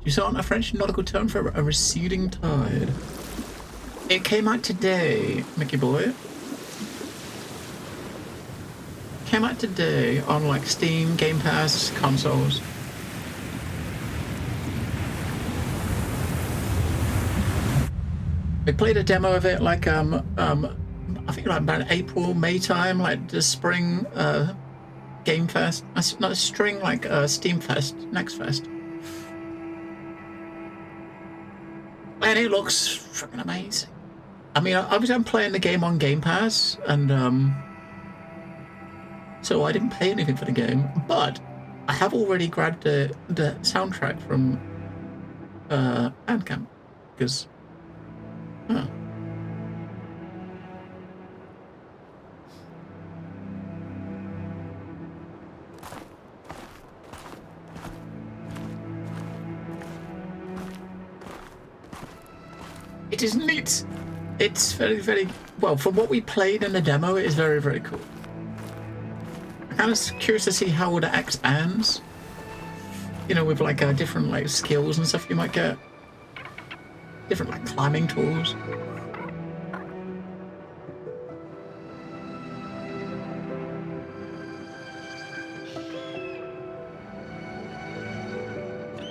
Jusant, a French nautical term for a receding tide. It came out today, Mickey boy. Came out today on like Steam, Game Pass, consoles. We played a demo of it like I think like about April, May time, like the spring Game Fest. Not spring, like Steam Fest, Next Fest. And it looks freaking amazing. I mean, obviously I'm playing the game on Game Pass, and so I didn't pay anything for the game, but I have already grabbed the soundtrack from Bandcamp, because it is neat. It's very, very well, from what we played in the demo, it is very, very cool. I'm kind of curious to see how it expands, you know, with like different like skills and stuff you might get, different like climbing tools.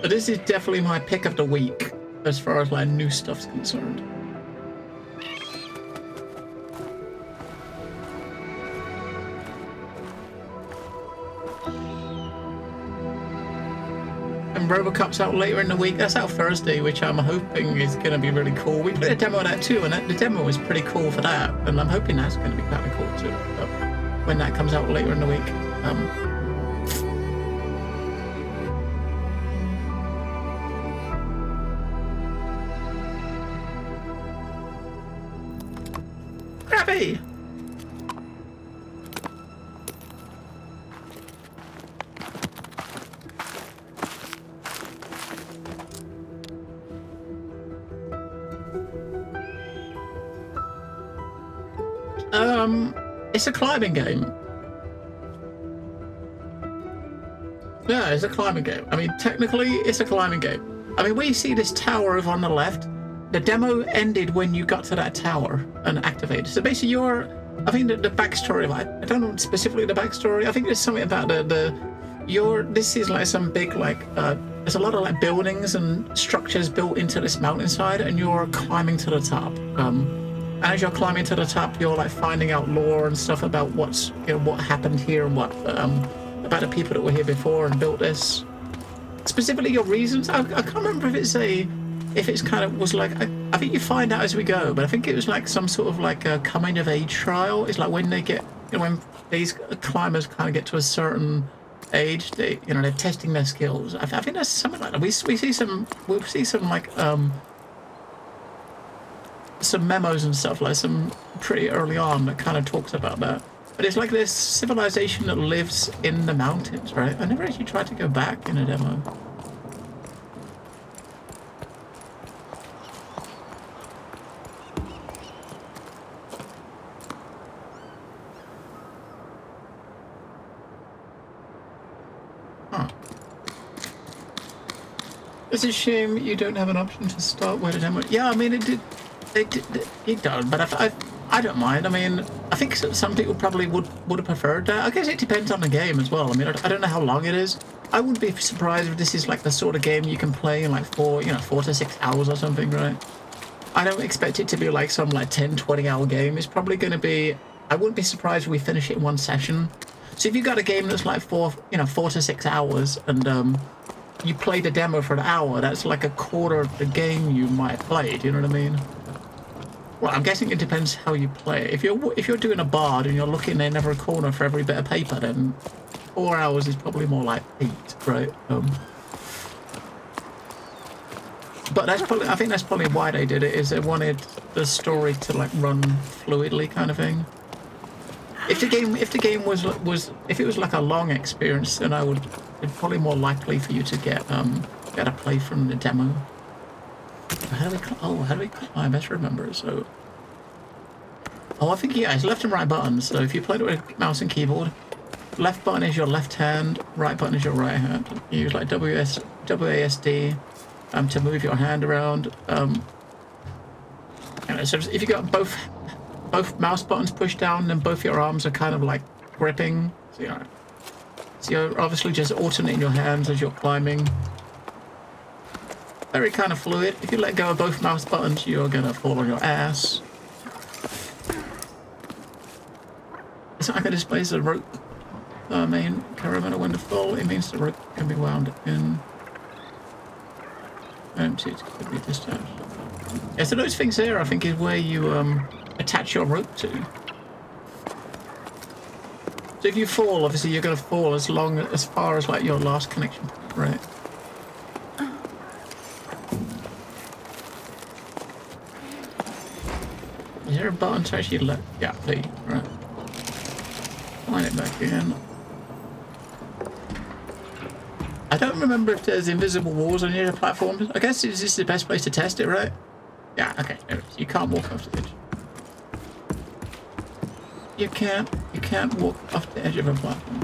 But this is definitely my pick of the week as far as like new stuff's concerned. And Robocop's out later in the week. That's out Thursday, which I'm hoping is going to be really cool. We played a demo of that too, and the demo was pretty cool for that, and I'm hoping that's going to be kind of cool too. But when that comes out later in the week. Grabby! It's a climbing game. Yeah, it's a climbing game. I mean, technically, it's a climbing game. I mean, we see this tower over on the left. The demo ended when you got to that tower and activated. So basically, I think the backstory, I don't know specifically the backstory. I think there's something about this is like some big, like, there's a lot of like buildings and structures built into this mountainside, and you're climbing to the top. And as you're climbing to the top, you're like finding out lore and stuff about what happened here and what about the people that were here before and built this. Specifically, your reasons. I can't remember if it's kind of was like I think you find out as we go, but I think it was like some sort of like a coming of age trial. It's like when they get, when these climbers kind of get to a certain age, they're testing their skills. I think that's something like that. We'll see some like some memos and stuff, like some pretty early on that kind of talks about that. But it's like this civilization that lives in the mountains, right? I never actually tried to go back in a demo. Huh. It's a shame you don't have an option to start where the demo. Yeah, I mean it does, but I don't mind. I mean, I think some people probably would have preferred that. I guess it depends on the game as well. I mean, I don't know how long it is. I wouldn't be surprised if this is like the sort of game you can play in like 4 to 6 hours or something, right? I don't expect it to be like some like 10-20 hour game. It's probably going to be. I wouldn't be surprised if we finish it in one session. So if you've got a game that's like 4 to 6 hours, and you play the demo for an hour, that's like a quarter of the game you might have played. You know what I mean? Well, I'm guessing it depends how you play. If you're doing a bard and you're looking in every corner for every bit of paper, then 4 hours is probably more like 8, right? But that's probably, I think that's probably why they did it. Is they wanted the story to like run fluidly, kind of thing. If the game was like a long experience, then it's probably more likely for you to get a play from the demo. How do we climb? Let's remember. So, I think it's left and right buttons. So if you play it with mouse and keyboard, left button is your left hand, right button is your right hand. You use like WASD, to move your hand around. So if you got both mouse buttons pushed down, then both your arms are kind of like gripping. So you're obviously just alternating your hands as you're climbing. Very kind of fluid. If you let go of both mouse buttons, you're gonna fall on your ass. It's not gonna display the rope. Main perimeter when to full. It means the rope can be wound in. Empty. It could be discharged. Yeah, so those things here, I think, is where you attach your rope to. So if you fall, obviously you're going to fall as far as like your last connection point, right? Is there a button to actually let? Yeah, P. Right. Line it back in. I don't remember if there's invisible walls on any of the platforms. I guess this is the best place to test it, right? Yeah, okay. You can't walk off the edge. You can't walk off the edge of a platform.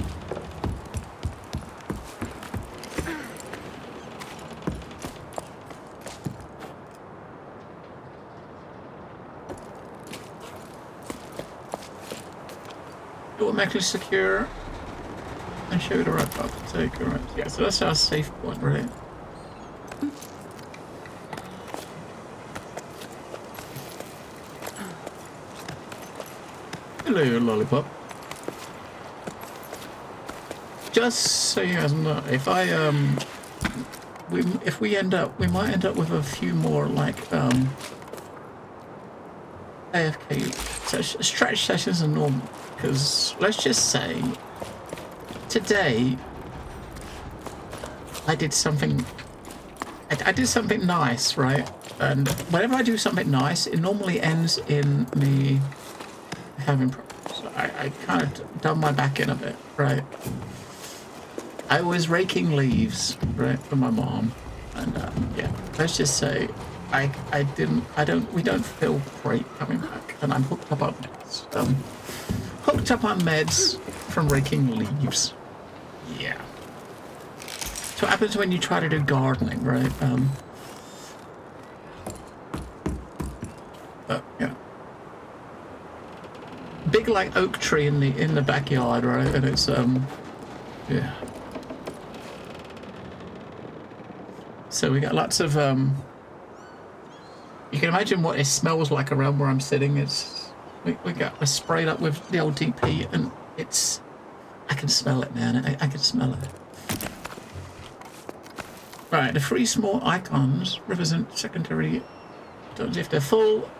Automatically secure and show the right path to take. Alright, yeah, so that's our safe point, right? Hello, lollipop. Just so you guys know, if we might end up with a few more like AFK stretch sessions than normal, because let's just say today I did something. I did something nice, right? And whenever I do something nice, it normally ends in me having problems. So I kind of done my back in a bit, right? I was raking leaves, right, for my mom, and yeah, let's just say we don't feel great coming back, and I'm hooked up on meds. Hooked up on meds from raking leaves. Yeah. So what happens when you try to do gardening, right? Yeah. Big like oak tree in the backyard, right? And it's yeah. So we got lots of you can imagine what it smells like around where I'm sitting. It's we're sprayed up with the old DP, and I can smell it, man. I can smell it. Right, the three small icons represent secondary. If they're full,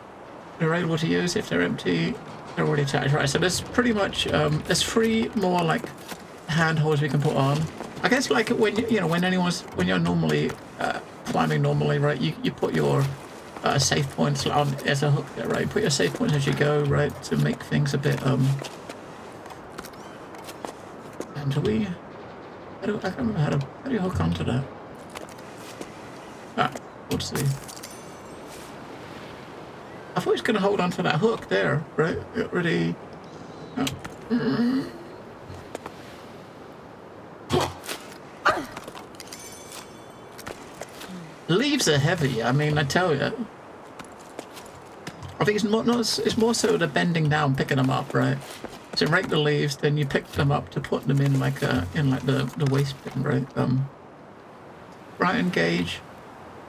they're able to use. If they're empty, they're already attached. Right, so there's pretty much there's three more like handholds we can put on. I guess like when when you're normally climbing normally, right? You put your save points on as a hook there, right? Put your save points as you go, right, to make things a bit And do we? I can't remember how do you hook onto that? Ah, we'll see. I thought he was going to hold on to that hook there, right? It really. Oh. Leaves are heavy. I mean, I tell you. I think it's more so the bending down, picking them up, right? So rake the leaves, then you pick them up to put them in like the waste bin, right? Right, engage.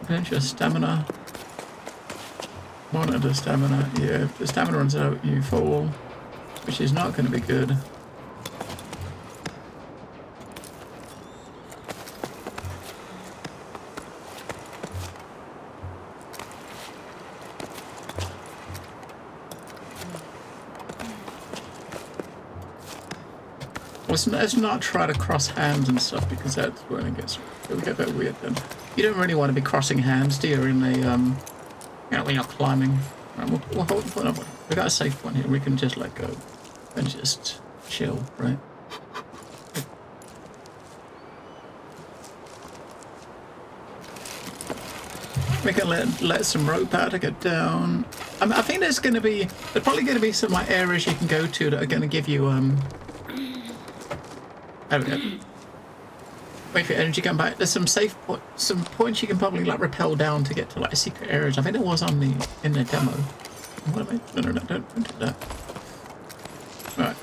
Potential stamina. Monitor stamina. Yeah, if the stamina runs out, you fall, which is not going to be good. Let's not try to cross hands and stuff, because that's when it will get a bit weird then. You don't really want to be crossing hands, do you, in a when you're climbing. Right, we'll hold the point up. We got a safe one here. We can just let go and just chill, right? We can let some rope out to get down. I think there's probably going to be some like areas you can go to that are going to give you There we go. Wait for energy come back. There's some some points you can probably like rappel down to get to like secret areas. I think there was in the demo. What am I? No, don't do that. Right.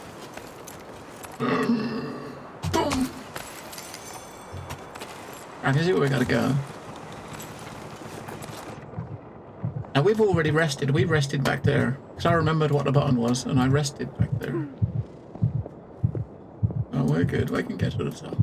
Boom. I can see where we gotta go. Now we've already rested. We rested back there because I remembered what the button was, and I rested back there. Oh, we're good. We can get to the top.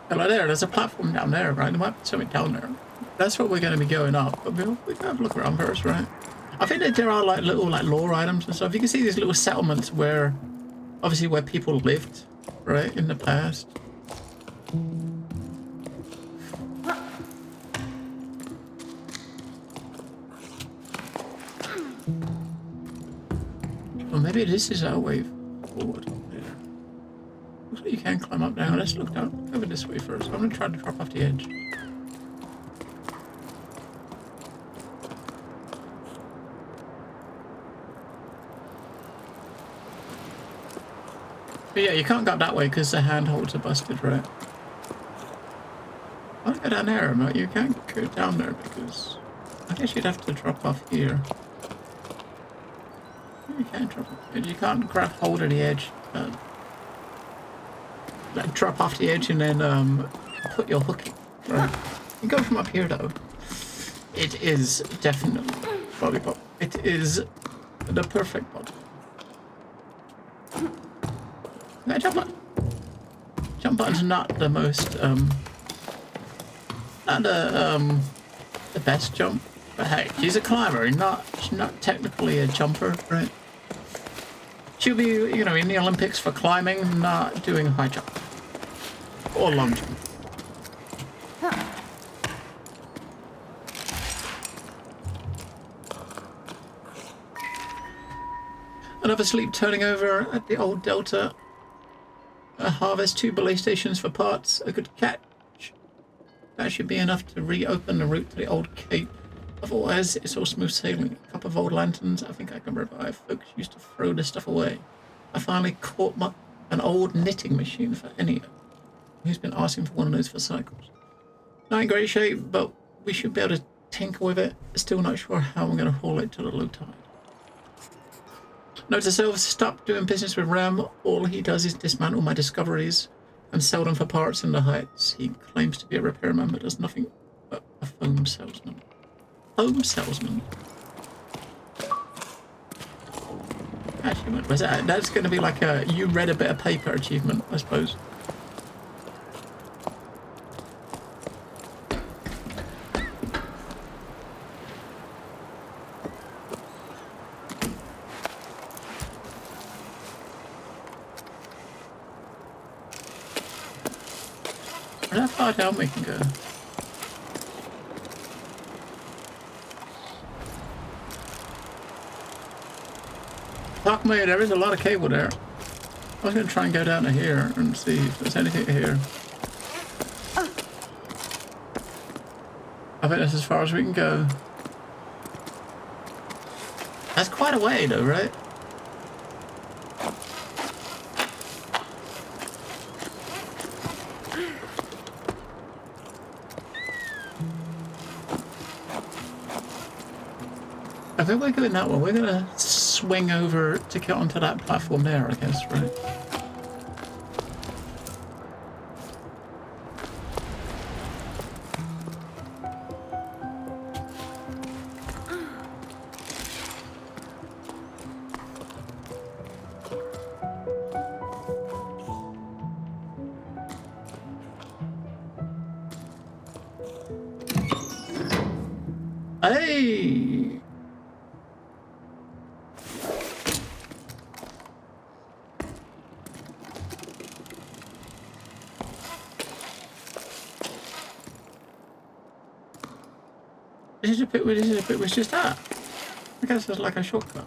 Hello there. There's a platform down there, right? There might be something down there. That's what we're going to be going up. But we can have a look around first, right? I think that there are like little like lore items and stuff. You can see these little settlements where, obviously, where people lived, right, in the past. Well, maybe this is our way forward. Looks like you can climb up now. Let's look down. Over this way first. I'm going to try to drop off the edge. But yeah, you can't go up that way because the handholds are busted, right? I want to go down there, but you can't go down there because I guess you'd have to drop off here. You can't drop off the edge. You can't grab hold of the edge. Like drop off the edge and then put your hook in, right? You go from up here though. It is definitely lollipop. It is the perfect body. Okay, jump button. Jump button's not the most not the best jump, but hey, she's a climber. She's not technically a jumper, right? She'll be, you know, in the Olympics for climbing, not doing high jump. Or long jump. Another sleep turning over at the old Delta. Harvest 2 belay stations for parts. A good catch. That should be enough to reopen the route to the old Cape. Otherwise, it's all smooth sailing. A couple of old lanterns I think I can revive. Folks used to throw this stuff away. I finally caught an old knitting machine for Enya, who's been asking for one of those for cycles. Not in great shape, but we should be able to tinker with it. Still not sure how I'm going to haul it to the low tide. Note to self, stop doing business with Ram. All he does is dismantle my discoveries and sell them for parts in the Heights. He claims to be a repairman, but does nothing but a foam salesman. Foam salesman? Achievement. Was that? That's going to be like a you read a bit of paper achievement, I suppose. How far down we can go? Fuck me, there is a lot of cable there. I was going to try and go down to here and see if there's anything here. I think that's as far as we can go. That's quite a way though, right? I think we're going that way. We're going to swing over to get onto that platform there, I guess, right? Hey! This is a bit was just that. I guess it's like a shortcut.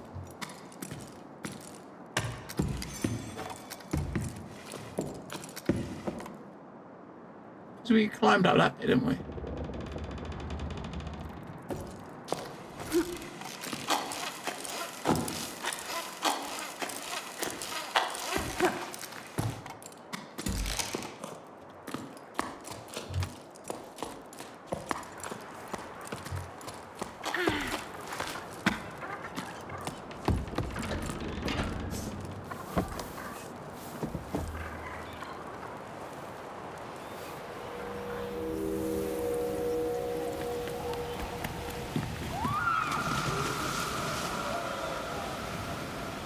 We climbed up that bit, didn't we?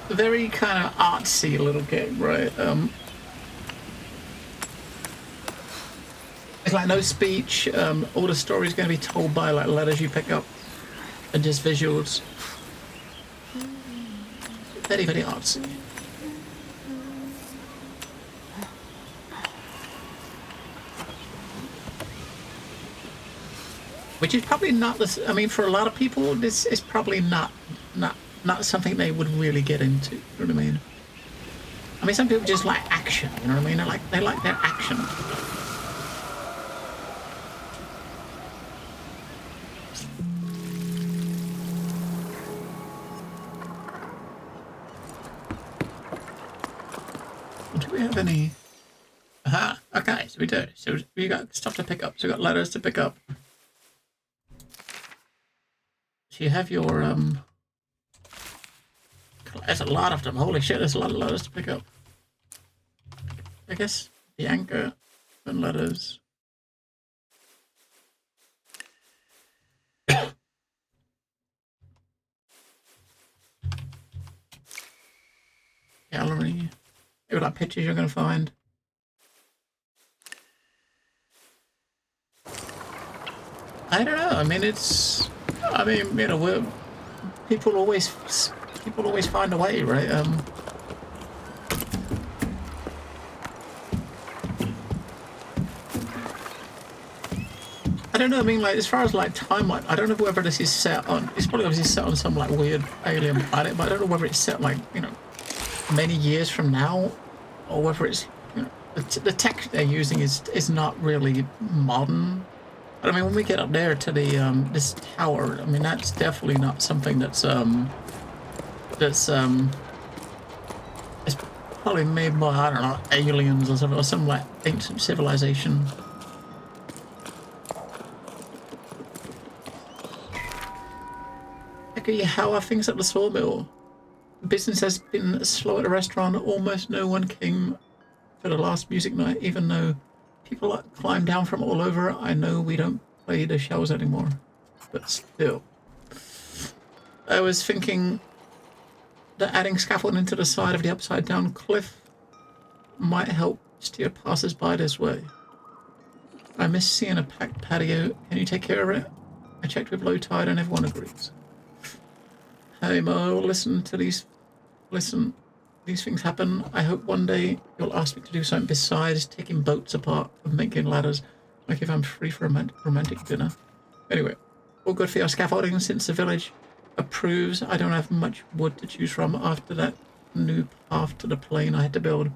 Very kind of artsy little game, right? It's like no speech. All the story's going to be told by like letters you pick up and just visuals. Very, very artsy. Which is probably not this. I mean, for a lot of people, this is probably not something they would really get into. You know what I mean? I mean, some people just like action. You know what I mean? They like their action. Do we have any? Aha. Okay, so we do. So we got stuff to pick up. So we got letters to pick up. So you have your There's a lot of them. Holy shit, there's a lot of letters to pick up. I guess the anchor and letters. Gallery. Maybe like pictures you're going to find. I don't know. I mean, you know, people always find a way, right? I don't know. I mean, like as far as like timeline, I don't know whether this is set on. It's probably obviously set on some like weird alien planet, but I don't know whether it's set like, you know, many years from now, or whether it's, you know, the tech they're using is not really modern. But I mean, when we get up there to the this tower, I mean that's definitely not something that's it's probably made by, I don't know, aliens or something, or some like ancient civilization. Okay, how are things at the sawmill? Business has been slow at the restaurant. Almost no one came for the last music night, even though people climb down from all over. I know we don't play the shows anymore, but still. I was thinking that adding scaffolding to the side of the upside down cliff might help steer passers-by this way. I miss seeing a packed patio. Can you take care of it? I checked with low tide and everyone agrees. Hey Mo, listen, these things happen. I hope one day you'll ask me to do something besides taking boats apart and making ladders, like if I'm free for a romantic dinner. Anyway, all good for your scaffolding since the village approves. I don't have much wood to choose from after that new path to the plain I had to build,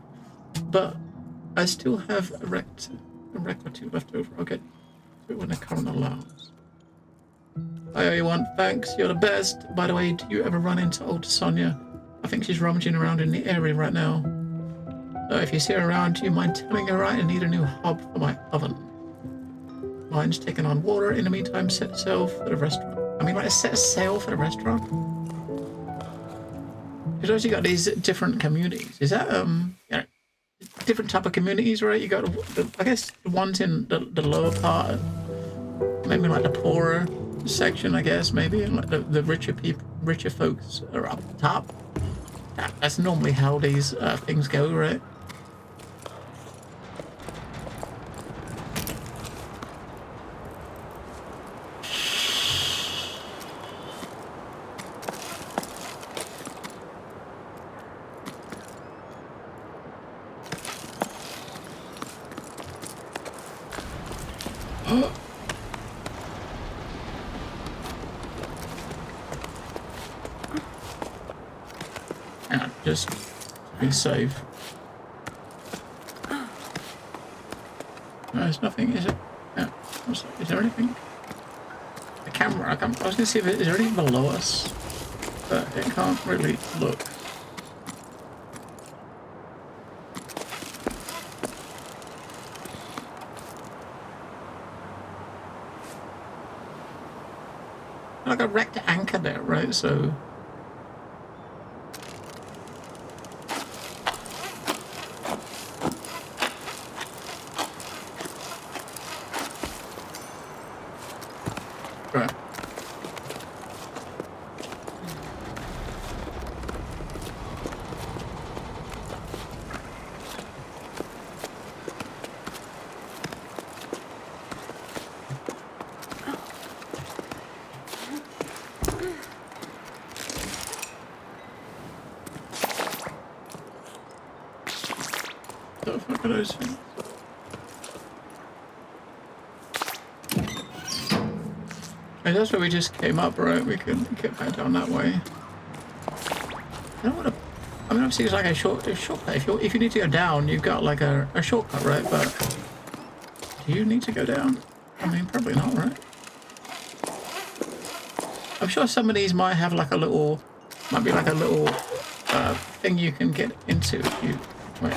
but I still have a wreck or two left over. I'll get to it when the current allows. I owe you one. Thanks, you're the best. By the way, do you ever run into old Sonia? I think she's rummaging around in the area right now. If you see her around, do you mind telling her I need a new hob for my oven? Mine's taking on water. In the meantime, set sail for the restaurant. I mean, like, set sail for the restaurant? Because obviously you got these different communities. Is that, you know, different type of communities, right? You got, I guess, the ones in the lower part, maybe like the poorer section, I guess, maybe, and like the richer folks are up top. That's normally how these things go, right? Just be safe. there's nothing, is it? Yeah. Is there anything? The camera, I was going to see if is there anything below us, but it can't really look. Like a wrecked anchor there, right? So. Right. What the fuck are those things? And that's where we just came up, right? We can get back down that way. I don't want to. I mean, obviously, it's like a shortcut. If you need to go down, you've got like a shortcut, right? But do you need to go down? I mean, probably not, right? I'm sure some of these might have like a little, might be like a little thing you can get into if you wait.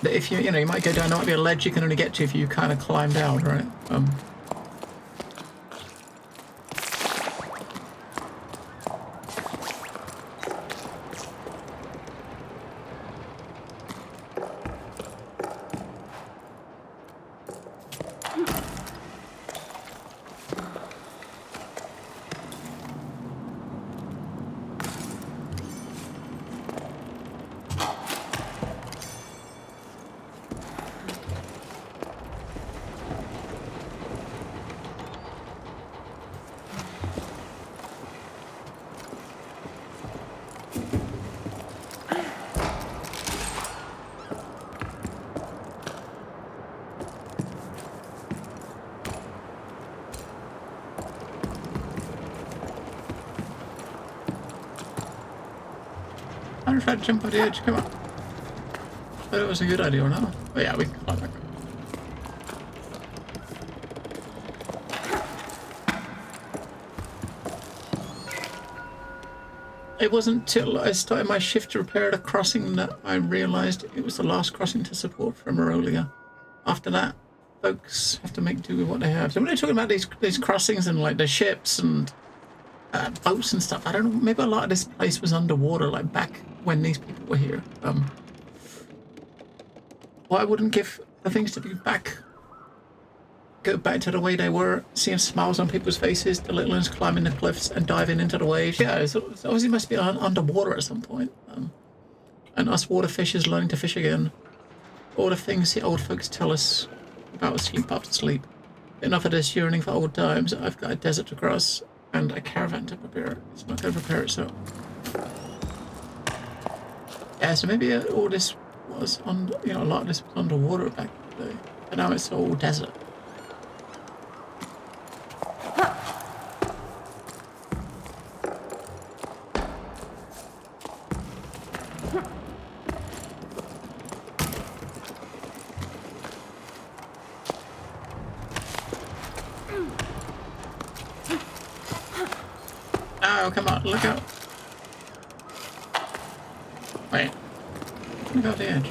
If you know, you might go down. There might be a ledge you can only get to if you kind of climb down, right? I don't try to jump on the edge. Come on. Whether it was a good idea or not. But yeah, we can climb back. It wasn't till I started my shift to repair the crossing that I realized it was the last crossing to support from Aurelia. After that, folks have to make do with what they have. So when they're talking about these crossings and like the ships and boats and stuff, I don't know, maybe a lot of this place was underwater, like back when these people were here. Well, I wouldn't give the things to be back. Go back to the way they were, seeing smiles on people's faces, the little ones climbing the cliffs and diving into the waves. Yeah, it obviously must be underwater at some point. And us water fishers learning to fish again. All the things the old folks tell us about sleep after sleep. Enough of this yearning for old times. I've got a desert to cross and a caravan to prepare. It's not going to prepare itself. Yeah, so maybe all this was on, you know, a lot of this was underwater back in the day, and now it's all desert. Oh, come on, look out. Wait. Look out the edge.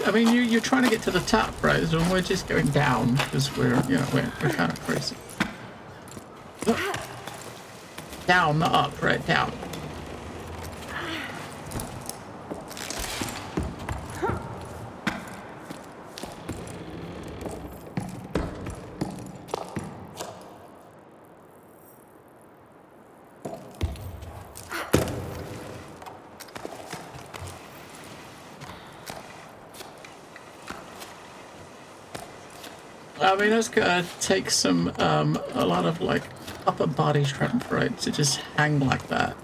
I mean, you're trying to get to the top, right? So we're just going down because we're kind of crazy. Look. Down, not up, right? Down. I mean, that's gonna take some, a lot of, like, upper body strength, right? To just hang like that.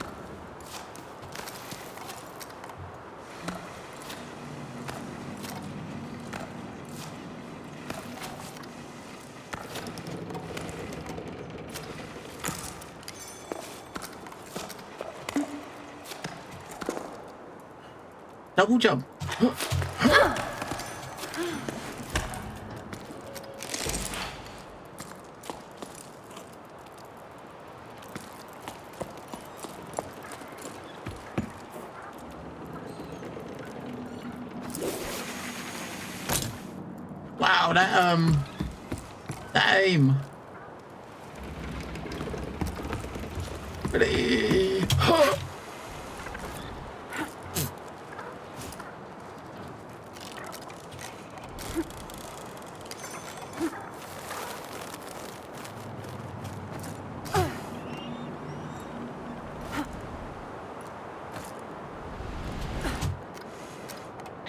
Double jump. Wow, that aim. Ready.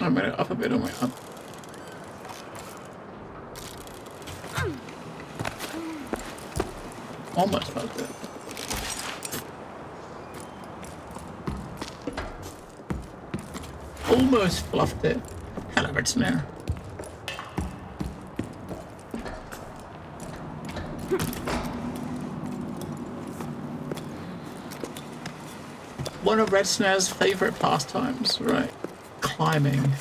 I'm gonna up a bit on my up. Almost felt it. Almost fluffed it. Hell of a snare. One of Red Snare's favorite pastimes, right? Climbing.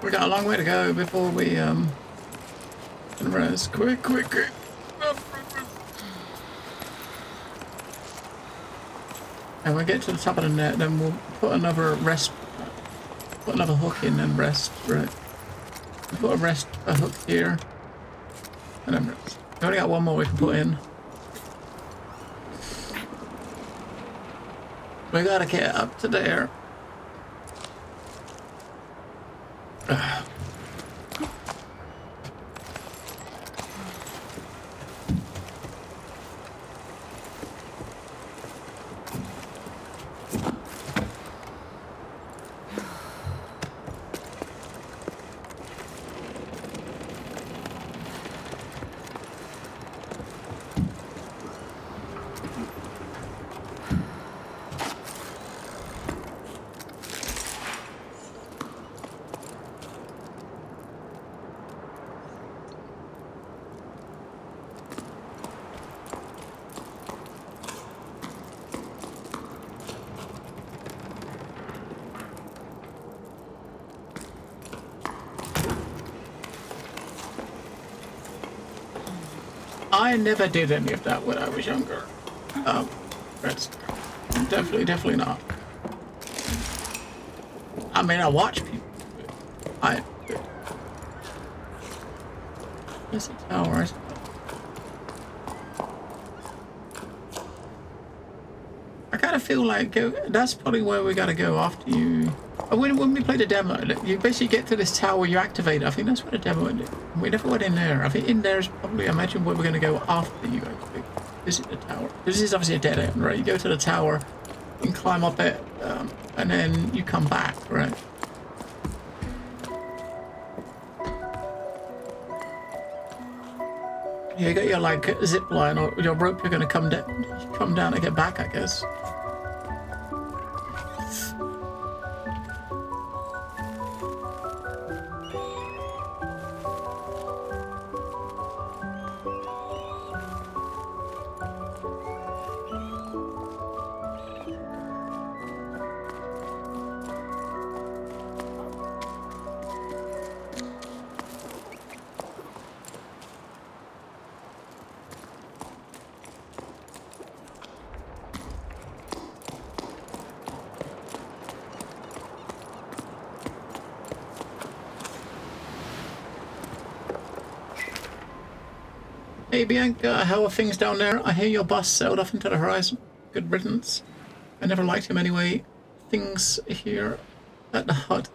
We got a long way to go before we rest. Quick. And we get to the top of the net, then we'll put another hook in and rest, right? We'll put a hook here, and then rest. We only got one more we can put in. We gotta get up to there. I never did any of that when I was younger. Definitely not. I mean, I watch people do it. There's a tower. I kind of feel like that's probably where we gotta go after you. When we played the demo, you basically get to this tower, you activate it. I think that's where the demo ended. We never went in there. I think in there is probably, I imagine, where we're going to go after you actually visit the tower. This is obviously a dead end, right? You go to the tower, you can climb up it, and then you come back, right? Yeah, you got your like zip line or your rope. You're going to come down to get back, I guess. Hey Bianca, how are things down there? I hear your boss sailed off into the horizon. Good riddance. I never liked him anyway. things here at the hut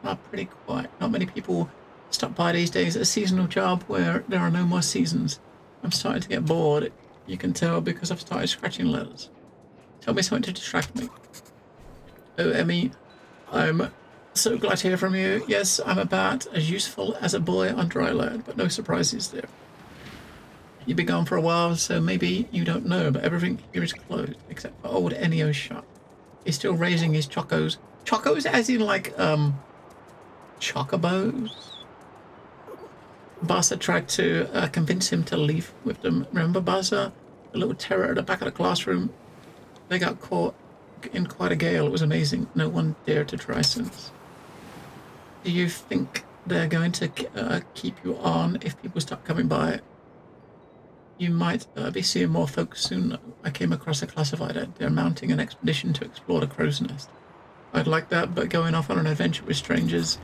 are pretty quiet. Not many people stop by these days. A seasonal job where there are no more seasons. I'm starting to get bored. You can tell because I've started scratching letters. Tell me something to distract me. Oh, Emmy, I'm so glad to hear from you. Yes, I'm about as useful as a boy on dry land, but no surprises there. You've been gone for a while, so maybe you don't know, but everything here is closed, except for old Ennio's shop. He's still raising his chocos. Chocos as in like, chocobos? Bassa tried to convince him to leave with them. Remember Bassa? The little terror at the back of the classroom? They got caught in quite a gale. It was amazing. No one dared to try since. Do you think they're going to keep you on if people start coming by? You might be seeing more folks soon. I came across a classified ad. They're mounting an expedition to explore the crow's nest. I'd like that, but going off on an adventure with strangers.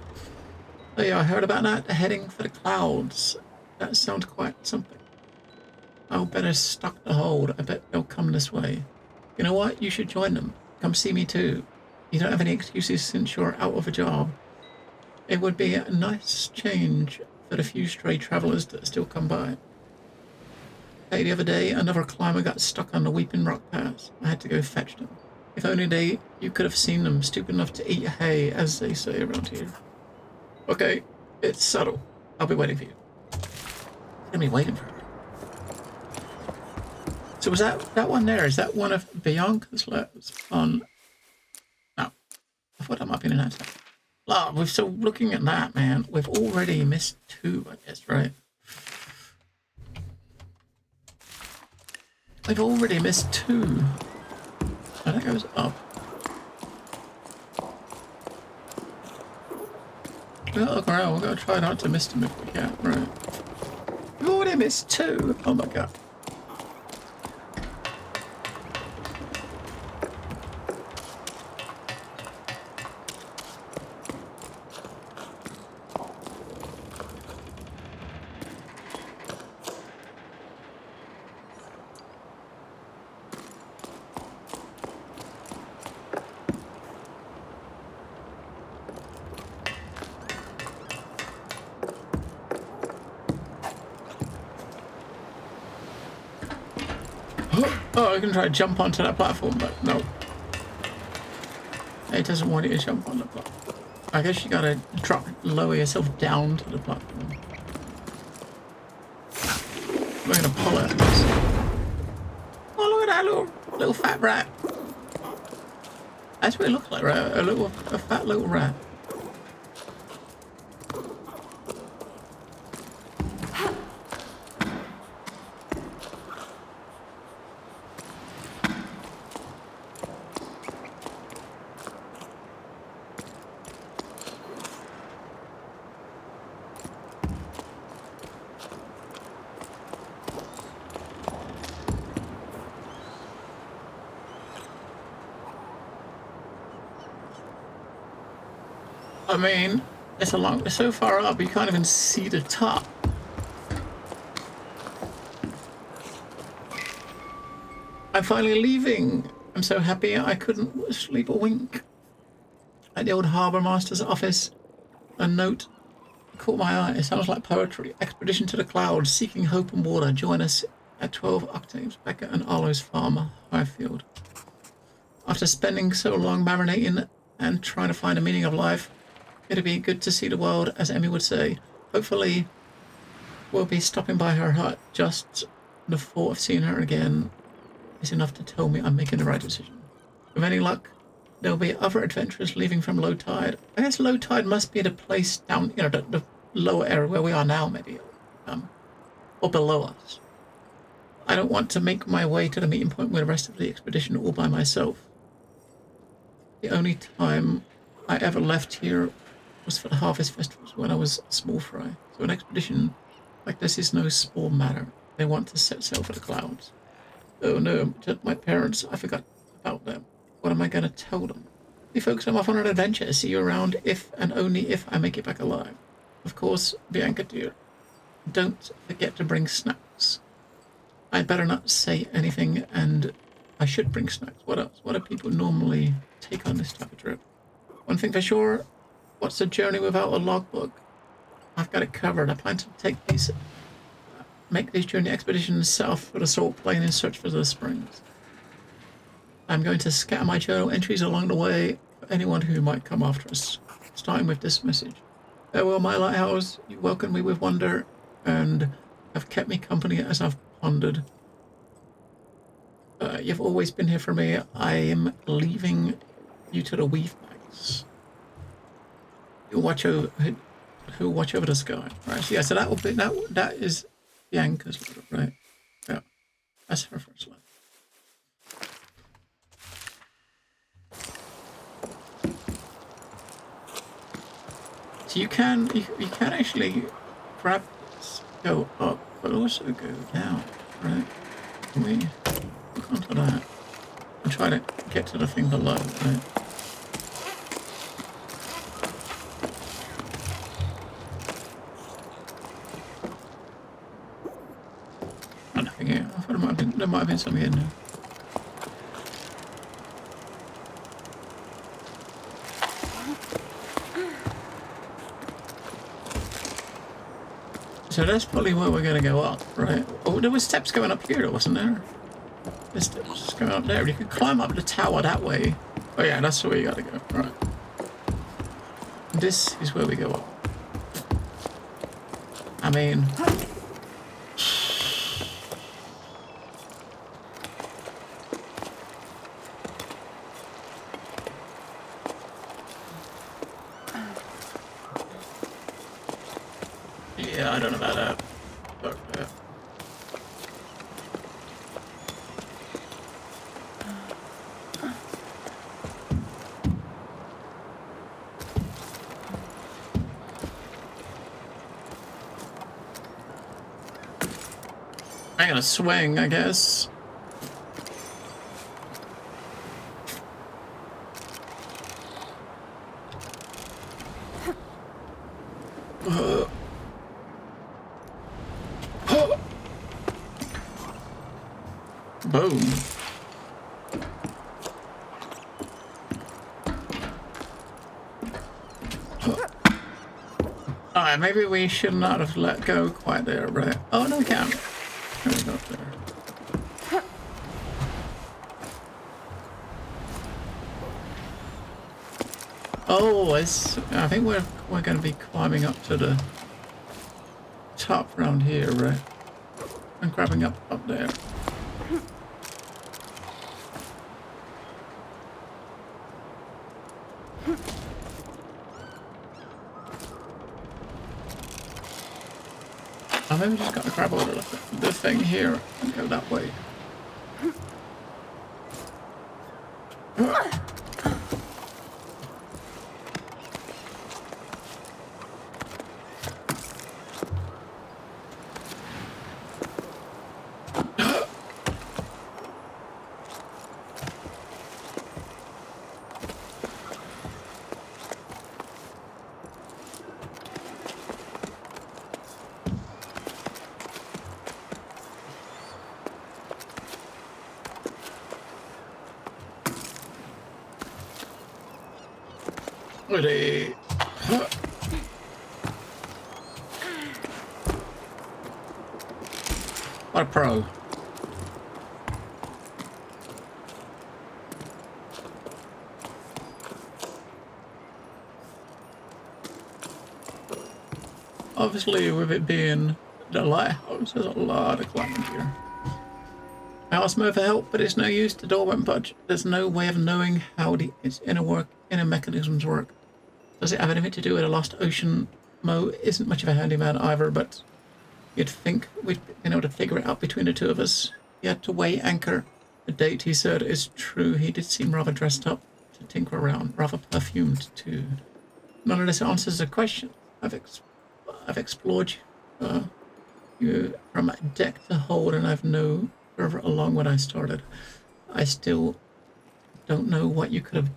Oh yeah, I heard about that. They're heading for the clouds. That sounds quite something. I'll better stock the hold. I bet they'll come this way. You know what? You should join them. Come see me too. You don't have any excuses since you're out of a job. It would be a nice change for the few stray travelers that still come by. Hey, the other day, another climber got stuck on the Weeping Rock Pass. I had to go fetch them. If only you could have seen them, stupid enough to eat hay, as they say around here. Okay, it's subtle. I'll be waiting for you. I'm gonna be waiting for her. So was that one there? Is that one of Bianca's letters on? No, I thought that might be an answer. Oh, so looking at that, man, we've already missed 2, I guess, right? We've already missed 2. Oh, that goes up. We gotta look around. We're gonna try not to miss them if we can, right? We've already missed 2. Oh my god. Oh, I can try to jump onto that platform, but no. It doesn't want you to jump on the platform. I guess you gotta lower yourself down to the platform. We're gonna pull it. Oh, look at that little fat rat. That's what it looks like, right? A fat little rat. I mean, it's so far up, you can't even see the top. I'm finally leaving. I'm so happy I couldn't sleep a wink. At the old harbour master's office, a note caught my eye. It sounds like poetry. Expedition to the clouds, seeking hope and water. Join us at 12 octaves. Becca and Arlo's farm, Highfield. After spending so long marinating and trying to find the meaning of life, it'd be good to see the world, as Emmy would say. Hopefully, we'll be stopping by her hut. Just the thought of seeing her again is enough to tell me I'm making the right decision. With any luck, there'll be other adventurers leaving from low tide. I guess low tide must be the place down, you know, the lower area where we are now, maybe, or below us. I don't want to make my way to the meeting point with the rest of the expedition all by myself. The only time I ever left here was for the harvest festivals when I was small fry. So an expedition like this is no small matter. They want to set sail for the clouds. Oh no, my parents, I forgot about them. What am I going to tell them? Hey folks, I'm off on an adventure. See you around if and only if I make it back alive. Of course, Bianca dear, don't forget to bring snacks. I'd better not say anything and I should bring snacks. What else? What do people normally take on this type of trip? One thing for sure, what's a journey without a logbook? I've got it covered. I plan to make these journey expeditions south for the Salt Plain in search for the springs. I'm going to scatter my journal entries along the way for anyone who might come after us, starting with this message. Farewell, my lighthouse. You welcomed me with wonder and have kept me company as I've pondered. You've always been here for me. I am leaving you to the weave banks. Who'll watch over the sky. Right, so yeah, so that will be that is Bianca's letter, right? Yeah. That's her first letter. So you can actually grab this, go up, but also go down, right? Can we look onto that and try to get to the thing below, right? Oh, nothing here. I thought there might have been something in there. So that's probably where we're going to go up, right? Oh, there were steps going up here, wasn't there? There's steps going up there. You could climb up the tower that way. Oh yeah, that's where you got to go, right? This is where we go up. I mean... yeah, I don't know about that. But, I'm gonna swing, I guess. Boom. Alright, maybe we should not have let go quite there, right? Oh, no, we can't. Can we go up there? Oh, I think we're going to be climbing up to the top around here, right? And grabbing up there. I maybe just got to grab hold of the thing here and go that way. Ready. What a pro. Obviously, with it being the lighthouse, there's a lot of climbing here. I asked Mo for help, but it's no use. The door won't budge. There's no way of knowing how its inner mechanisms work. Does it have anything to do with the lost ocean? Mo isn't much of a handyman either, but you'd think we'd been able to figure it out between the two of us. He had to weigh anchor. The date he said is true. He did seem rather dressed up to tinker around, rather perfumed too. None of this answers the question. I've explored you from deck to hold, and I've no further along when I started. I still don't know what you could have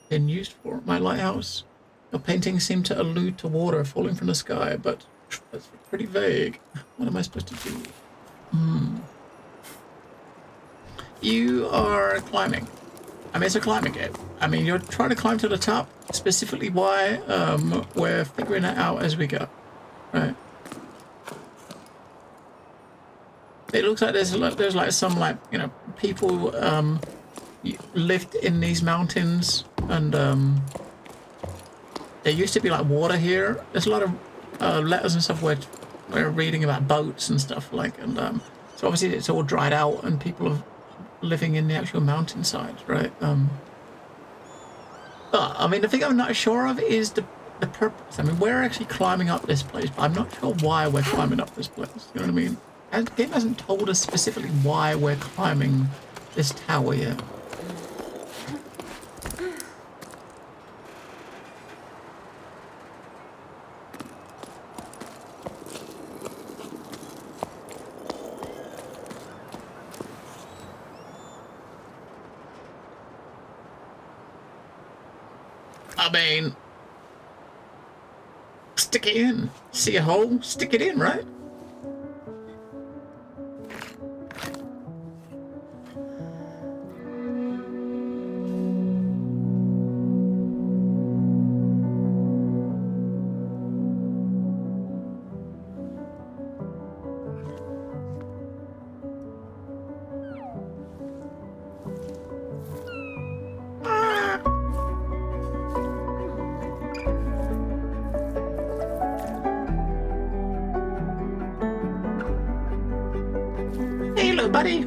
been used for. My lighthouse. Your paintings seem to allude to water falling from the sky, but that's pretty vague. What am I supposed to do? you are climbing. I mean, it's a climbing game. I mean, you're trying to climb to the top. Specifically why, we're figuring it out as we go. Right. It looks like there's like some, like, you know, people lived in these mountains, and there used to be like water here. There's a lot of letters and stuff where we're reading about boats and stuff, like, and so obviously it's all dried out and people are living in the actual mountainside, right? But I mean, the thing I'm not sure of is the purpose. I mean, we're actually climbing up this place, but I'm not sure why we're climbing up this place. You know what I mean? And the game hasn't told us specifically why we're climbing this tower yet. I mean, stick it in. See a hole? Stick it in, right? Buddy.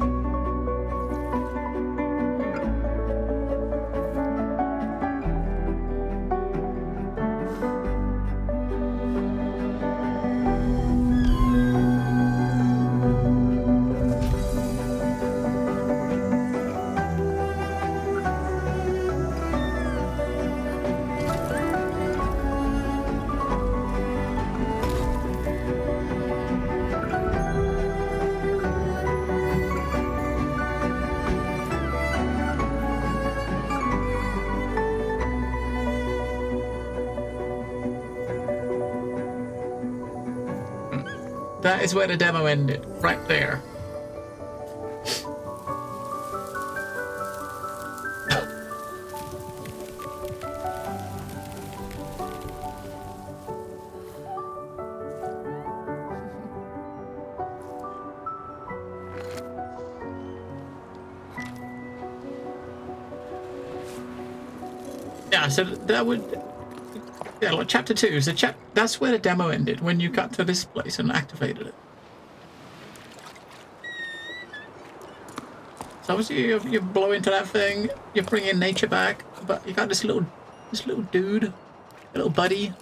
That is where the demo ended, right there. Yeah, so that would... Yeah, like chapter 2. So that's where the demo ended, when you got to this place and activated it. So obviously you blow into that thing, you're bringing nature back, but you got this little dude, a little buddy.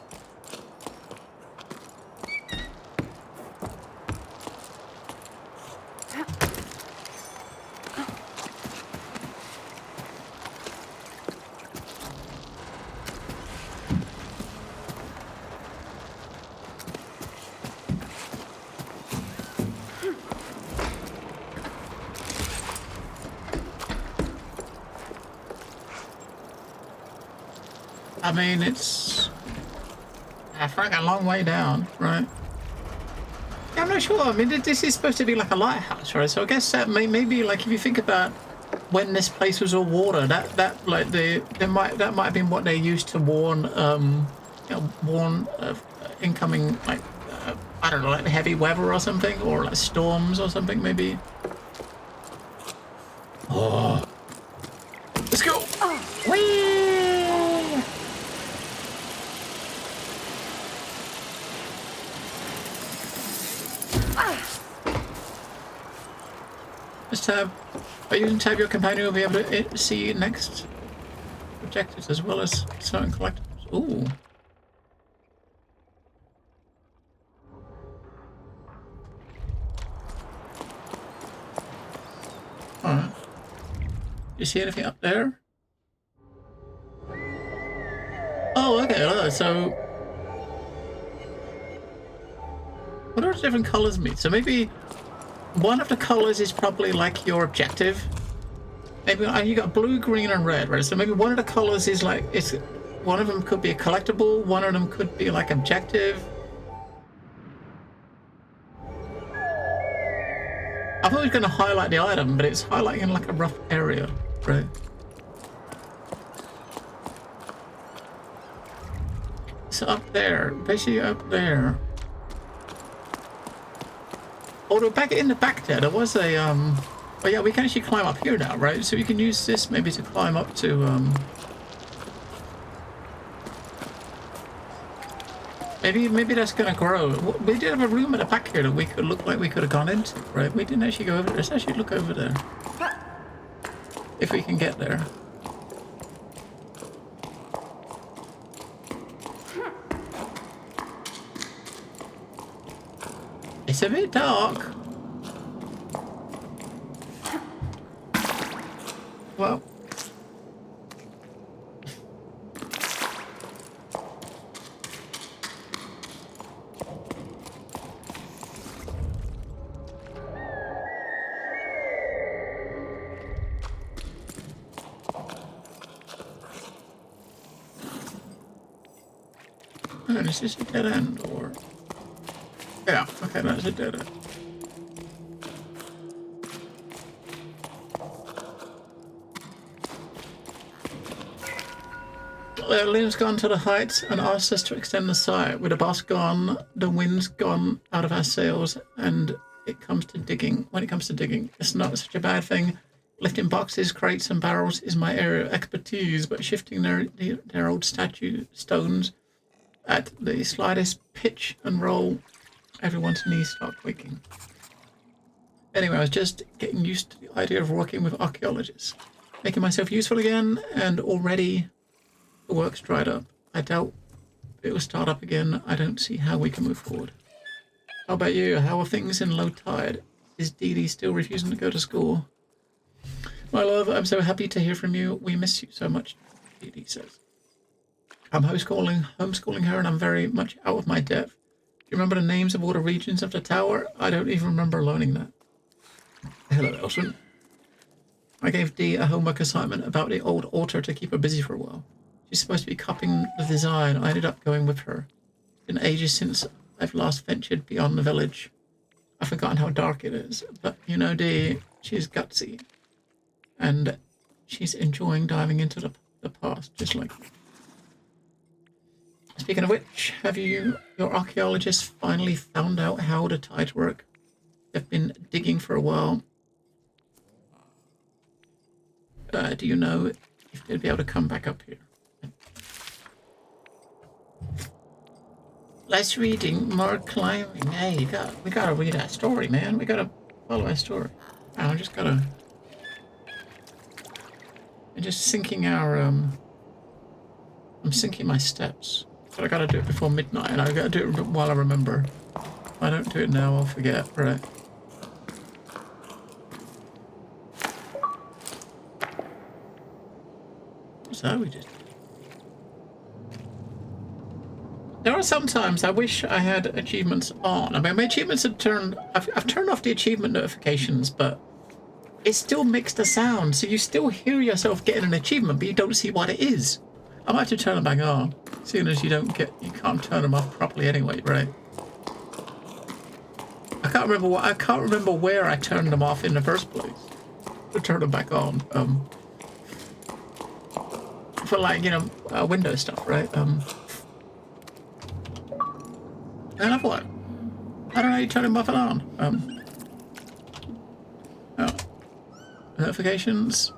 I mean, it's a fucking long way down, right? Yeah, I'm not sure. I mean, this is supposed to be like a lighthouse, right? So I guess that maybe, like, if you think about when this place was all water, that might have been what they used to warn, warn of incoming, like, I don't know, like heavy weather or something, or like storms or something, maybe. Oh, let's go! Whee! Tab. By using tab, your companion will be able to see next objectives as well as certain collectibles. Ooh. Alright. You see anything up there? Oh, okay. So, what do the different colors mean? So maybe one of the colors is probably like your objective. Maybe you got blue, green, and red, right? So maybe one of the colors is like, one of them could be a collectible, one of them could be like objective. I thought it was going to highlight the item, but it's highlighting in like a rough area, right? It's up there, basically up there. Although back in the back there was a oh yeah, we can actually climb up here now, right? So we can use this maybe to climb up to maybe that's gonna grow. We did have a room at the back here that we could look like we could have gone into, right? We didn't actually go over there. Let's actually look over there. If we can get there. It's a bit dark. Well. Oh, is this a dead end or? Yeah, okay, that's a dead end. Lynn's gone to the heights and asked us to extend the site. With the boss gone, the wind's gone out of our sails, and it comes to digging. When it comes to digging, it's not such a bad thing. Lifting boxes, crates, and barrels is my area of expertise, but shifting their old statue stones at the slightest pitch and roll, everyone's knees start quaking. Anyway, I was just getting used to the idea of working with archaeologists, making myself useful again, and already the work's dried up. I doubt it will start up again. I don't see how we can move forward. How about you? How are things in low tide? Is Dee Dee still refusing to go to school? My love, I'm so happy to hear from you. We miss you so much, Dee Dee says. I'm homeschooling her, and I'm very much out of my depth. Do you remember the names of all the regions of the tower? I don't even remember learning that. Hello, Elson. I gave Dee a homework assignment about the old altar to keep her busy for a while. She's supposed to be copying the design. I ended up going with her. It's been ages since I've last ventured beyond the village. I've forgotten how dark it is. But, you know, Dee, she's gutsy. And she's enjoying diving into the past, just like me. Speaking of which, have your archaeologists finally found out how the tides work? They've been digging for a while. Do you know if they'll be able to come back up here? Less reading, more climbing. Hey, we gotta read our story, man. We gotta follow our story. I just gotta. I'm just sinking our I'm sinking my steps. But I gotta do it before midnight, and I gotta do it while I remember. If I don't do it now, I'll forget. Right. What's that we just? There are sometimes I wish I had achievements on. I mean, my achievements have turned. I've turned off the achievement notifications, but it still makes the sound, so you still hear yourself getting an achievement, but you don't see what it is. I might have to turn them back on, seeing as you can't turn them off properly anyway, right? I can't remember where I turned them off in the first place to turn them back on. For like, you know, Windows stuff, right? And I've what? I don't know how you turn them off and on. Oh. Notifications.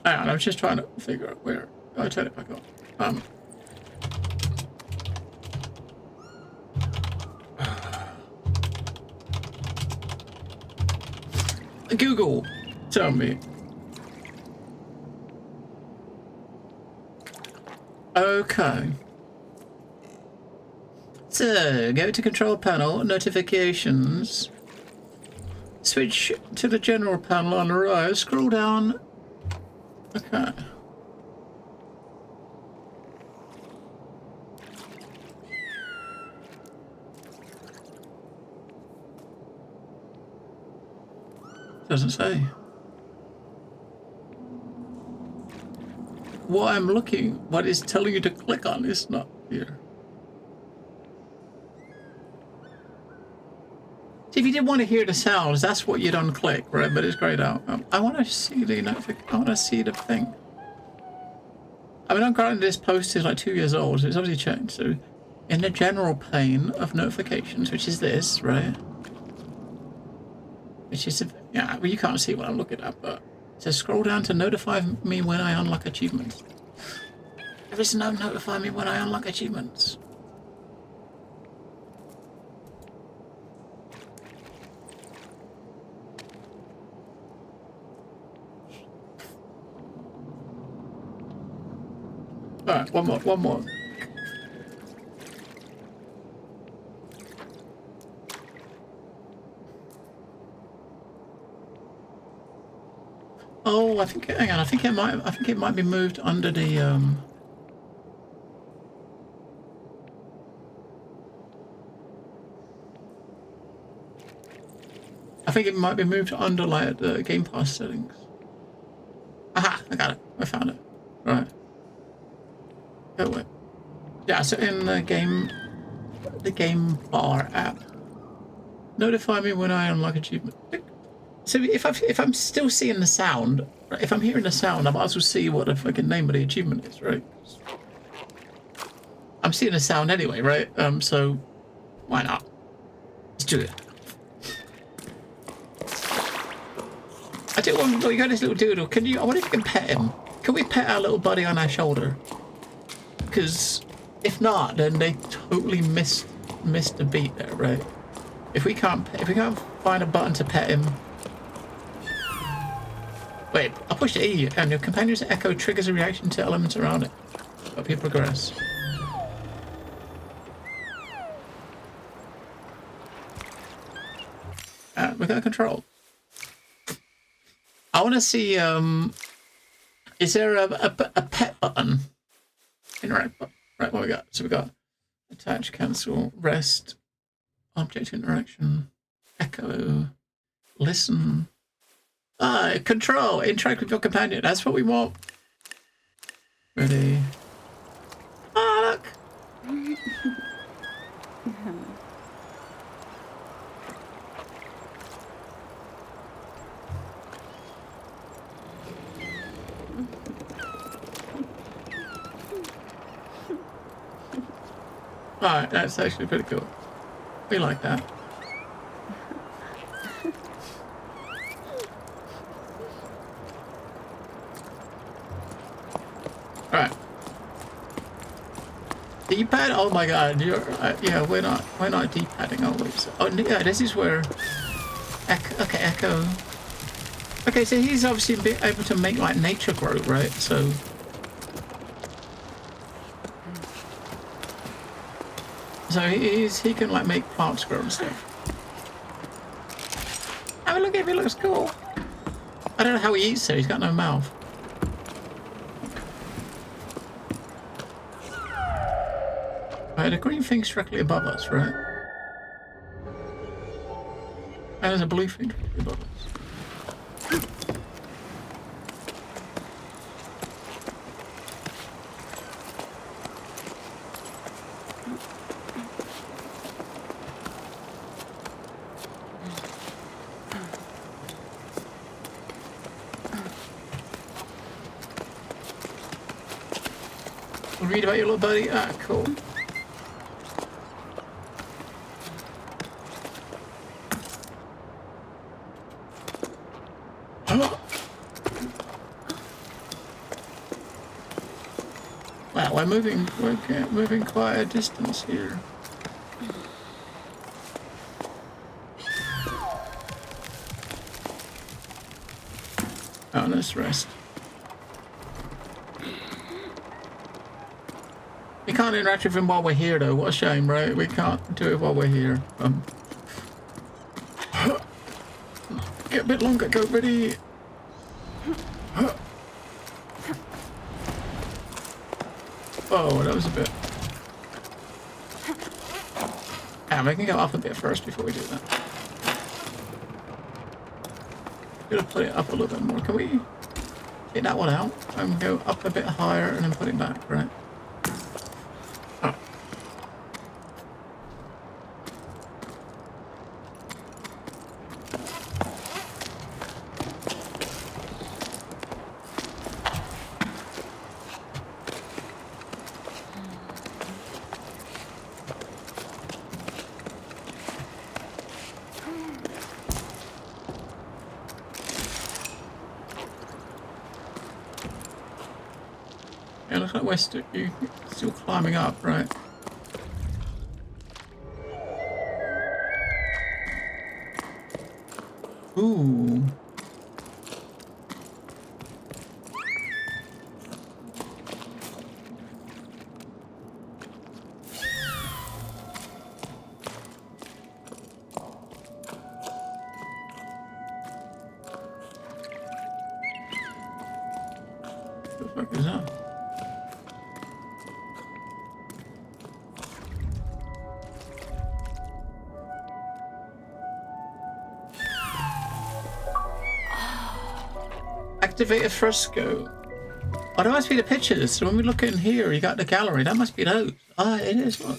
Hang on, I was just trying to figure out where. Oh, I turn it back on. Google, tell me. Okay. So, go to control panel, notifications. Switch to the general panel on the right, scroll down. Okay. Doesn't say. What it's telling you to click on is not here. See, if you didn't want to hear the sounds, that's what you'd unclick, right? But it's grayed out. I want to see the notification. I want to see the thing. I mean, I'm granted this post is like 2 years old, so it's obviously changed. So, in the general pane of notifications, which is this, right? Which is, yeah, well, you can't see what I'm looking at, but it says scroll down to notify me when I unlock achievements. There is no notify me when I unlock achievements. Alright, one more. Oh, hang on, I think it might be moved under the I think it might be moved under like the Game Pass settings. Aha, I got it. I found it. Right. Oh wait. Yeah, so in the game bar app. Notify me when I unlock achievement. So if I'm still seeing the sound, right, if I'm hearing the sound, I might as well see what the fucking name of the achievement is, right? I'm seeing the sound anyway, right? So why not? Let's do it. I do want. Oh, you got this little doodle. Can you? I wonder if you can pet him. Can we pet our little buddy on our shoulder? Because if not, then they totally missed the beat there, right? If we can't find a button to pet him. Wait, I pushed E, and your companion's echo triggers a reaction to elements around it. Help you progress. We got control. I want to see. Is there a pet button? Interact button. Right, what we got? So we got attach, cancel, rest, object interaction, echo, listen. Control, interact with your companion. That's what we want. Ready? Look. Alright, that's actually pretty cool. We like that. Alright. D-pad? Oh my god, you're yeah, we're not D-padding, are we? So, oh yeah, this is where okay, echo. Okay, so he's obviously able to make like nature grow, right? So he can like make plants grow and stuff. I mean, look at him, he looks cool. I don't know how he eats though, he's got no mouth. Right, the green thing's directly above us, right? And there's a blue thing directly above us. Read about your little buddy? Ah, cool. Wow, we're moving quite a distance here. Oh, let's rest. We can't interact with him while we're here, though. What a shame, right? We can't do it while we're here. Get a bit longer. Go, ready. Oh, that was a bit. Yeah, we can go up a bit first before we do that. Gotta put it up a little bit more. Can we take that one out and go up a bit higher and then put it back, right? Oh, Yeah, looks like we're still climbing up, right? Ooh. What the fuck is that? Activate a fresco. Oh, that must be the pictures. So when we look in here, you got the gallery. That must be those. Ah, it is. Look.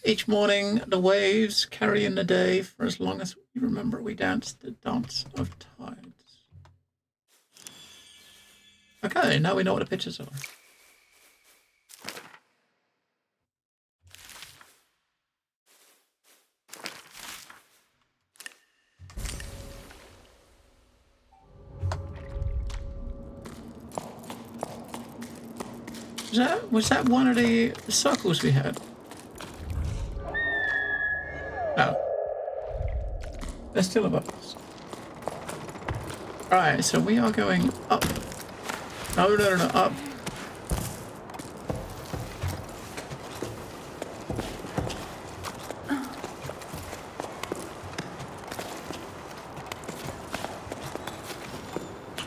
Each morning, the waves carrying the day. For as long as we remember, we dance the dance of tides. Okay, now we know what the pictures are. Was that one of the circles we had? No. They're still above us. Alright, so we are going up. No, up.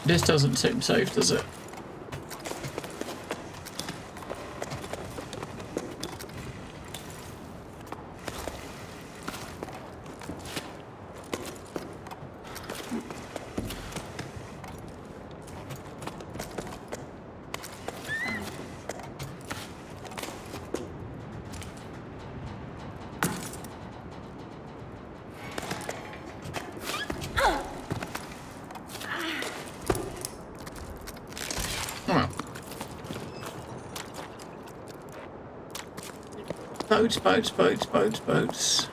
This doesn't seem safe, does it? Boats.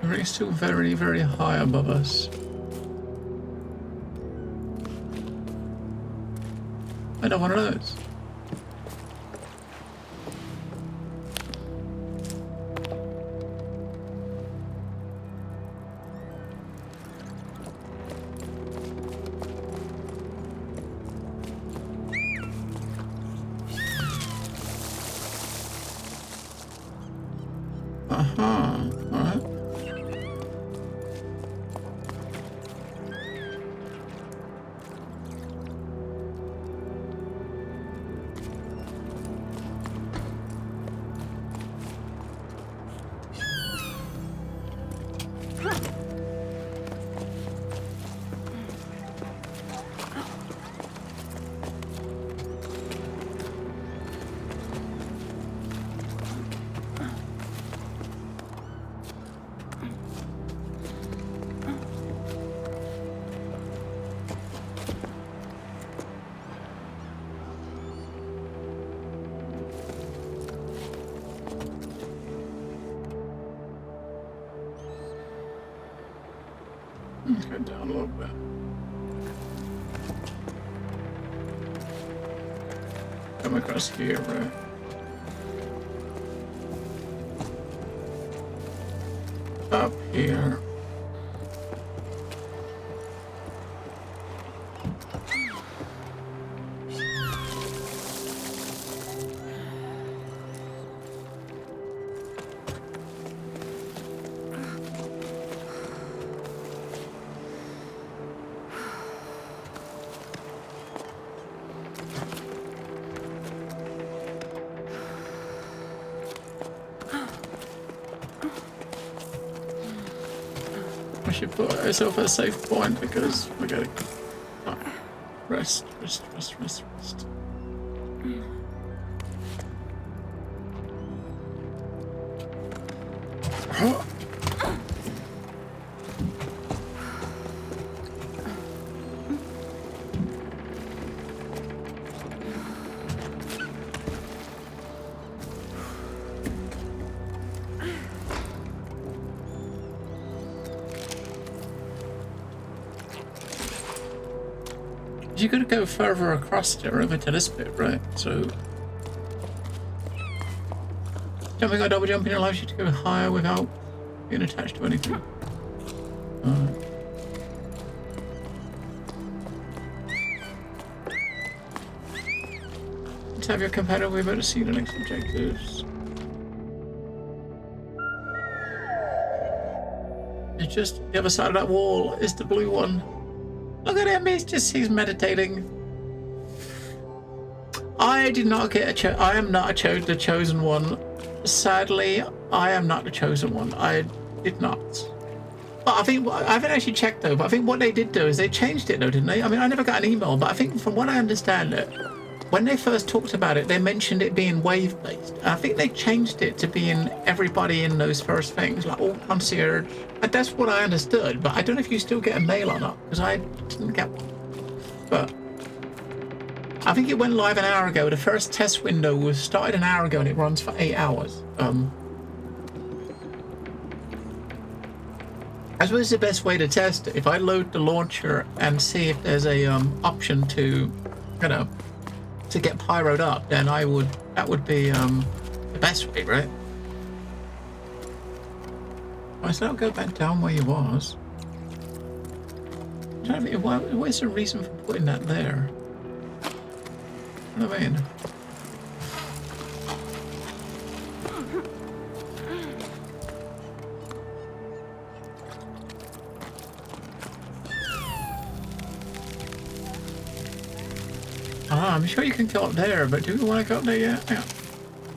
Everything's still very, very high above us. I don't want one of those. Let's go down a little bit. Come across here, right? Up here. Should put ourselves at a safe point because we're going to rest. You gotta go further across there over to this bit, right? So jumping or double jumping allows you to go higher without being attached to anything. Let's have your companion be able to see the next objectives. It's just the other side of that wall is the blue one. Look at him, he's meditating. I did not get I am not the chosen one. Sadly, I am not the chosen one. I did not. But I haven't actually checked though, but I think what they did do is they changed it though, didn't they? I mean, I never got an email, but I think from what I understand it, when they first talked about it, they mentioned it being wave-based. I think they changed it to being everybody in those first things, like all concierge. And that's what I understood, but I don't know if you still get a mail or not, because I didn't get one. But I think it went live an hour ago. The first test window was started an hour ago, and it runs for 8 hours. I suppose the best way to test it, if I load the launcher and see if there's a option to, you know, to get pyroed up, then that would be the best way, right? I said I'll go back down where you was. I'm trying to think, what's the reason for putting that there? What do I mean? I'm sure you can go up there, but do we want to go up there yet? Yeah.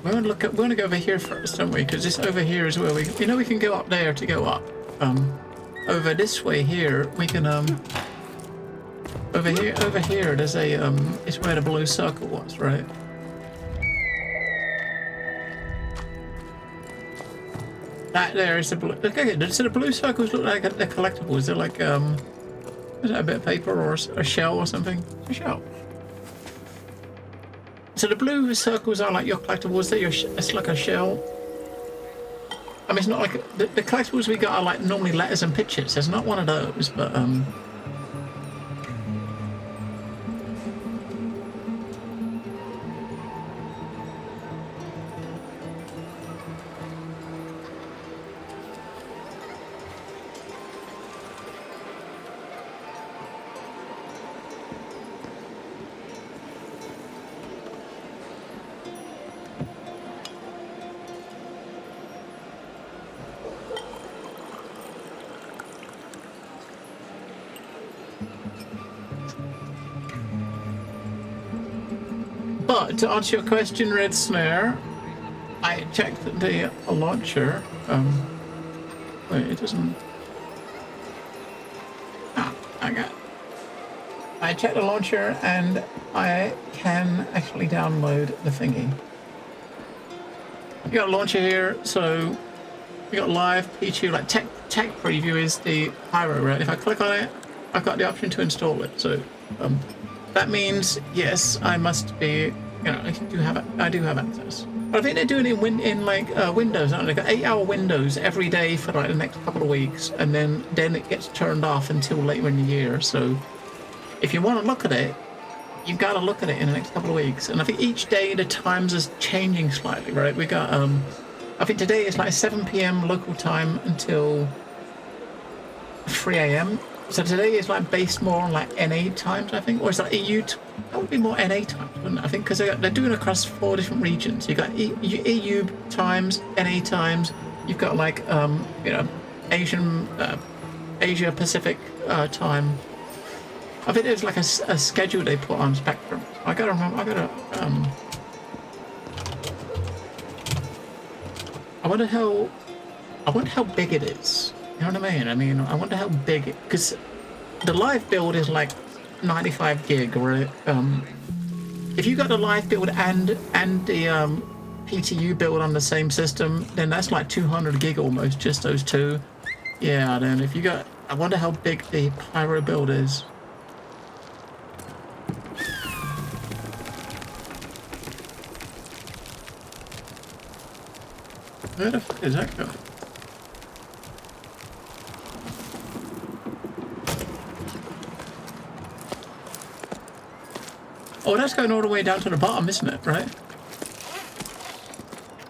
We want to go over here first, don't we? Because this over here is where we can go up there to go up. Over this way here, we can over here there's a it's where the blue circle was, right? That there is the blue. Okay, so the blue circles look like they're collectibles. They're like is that a bit of paper or a shell or something? It's a shell. So the blue circles are like your collectibles. It's like a shell. I mean, it's not like the collectibles we got are like normally letters and pictures. There's not one of those, but to answer your question, Red Snare, I checked the launcher. Wait, it doesn't. I checked the launcher and I can actually download the thingy. You got a launcher here, so we got live P2, like tech preview is the pyro, right? If I click on it, I've got the option to install it. So that means yes, I must be. You know, I do have access. But I think they're doing it in windows, aren't they? They've got 8-hour windows every day for like the next couple of weeks, and then it gets turned off until later in the year. So if you want to look at it, you've got to look at it in the next couple of weeks. And I think each day the times is changing slightly, right? We got I think today it's like 7 p.m. local time until 3 a.m. So today is like based more on like NA times, I think, or is that EU? That would be more NA times, wouldn't it? I think because they're doing it across 4 different regions. You got EU times, NA times. You've got like you know, Asia Pacific time. I think there's like a schedule they put on Spectrum. I gotta remember. I wonder how big it is. You know what I mean? I mean, I wonder how big it, because the live build is like 95 gig, right? If you got the live build and the PTU build on the same system, then that's like 200 gig almost, just those two. Yeah, then if you got, I wonder how big the pyro build is. Where the fuck is that going? Oh, that's going all the way down to the bottom, isn't it? Right?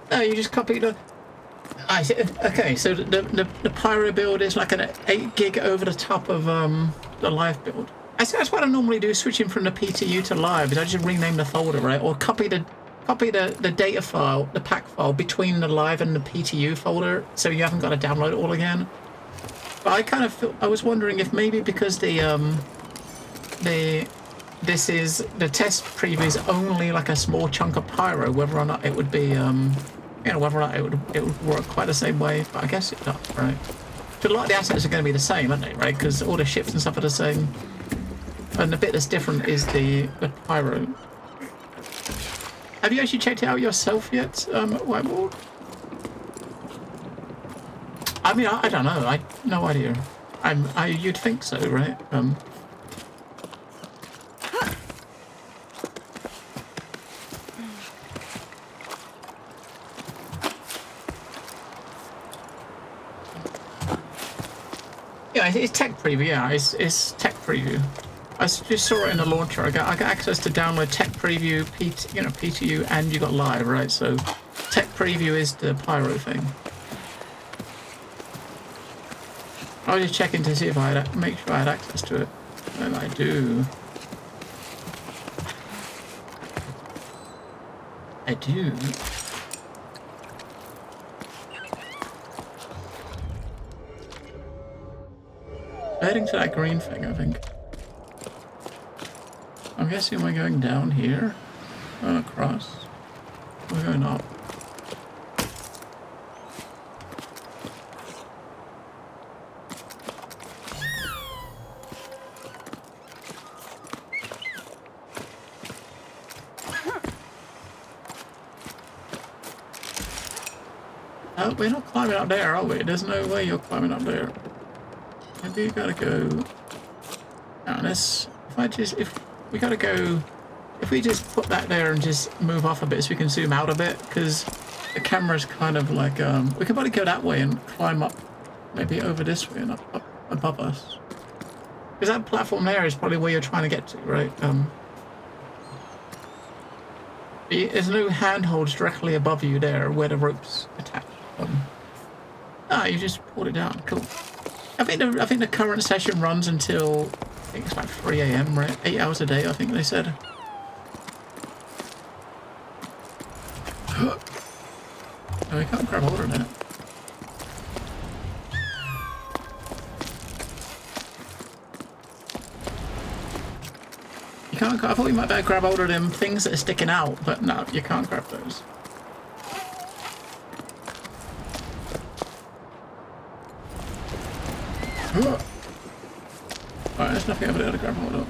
No, you just copy the... I see. Okay, so the pyro build is like an 8 gig over the top of the live build. That's what I normally do, switching from the PTU to live, is I just rename the folder, right? Or copy the data file, the pack file, between the live and the PTU folder, so you haven't got to download it all again. But I kind of feel, I was wondering if maybe because the test preview is only like a small chunk of pyro, whether or not it would be you know, whether or not it would work quite the same way. But I guess it does, right? So a lot of the assets are going to be the same, aren't they? Right? Because all the ships and stuff are the same. And the bit that's different is the pyro. Have you actually checked it out yourself yet, Whiteboard? I mean, I don't know. I no idea. You'd think so, right? Yeah, it's tech preview. Yeah, it's tech preview. I just saw it in the launcher. I got access to download tech preview, PTU, and you got live, right? So tech preview is the pyro thing. I was just checking to see if I had make sure I had access to it, and I do. I do. Heading to that green thing, I think. I'm guessing we're going down here, going across. We're going up. Oh, we're not climbing up there, are we? There's no way you're climbing up there. Maybe you gotta go down this. If we gotta go, if we just put that there and just move off a bit so we can zoom out a bit, because the camera's kind of like, we can probably go that way and climb up, maybe over this way and up above us. Because that platform there is probably where you're trying to get to, right? There's no handholds directly above you there where the rope's attached. You just pulled it down. Cool. I think the current session runs until, I think it's like 3 AM, right? 8 hours a day, I think they said. Oh, we can't grab hold of that. You can't. I thought we might better grab hold of them things that are sticking out, but no, you can't grab those. Alright, there's nothing over there to grab hold of.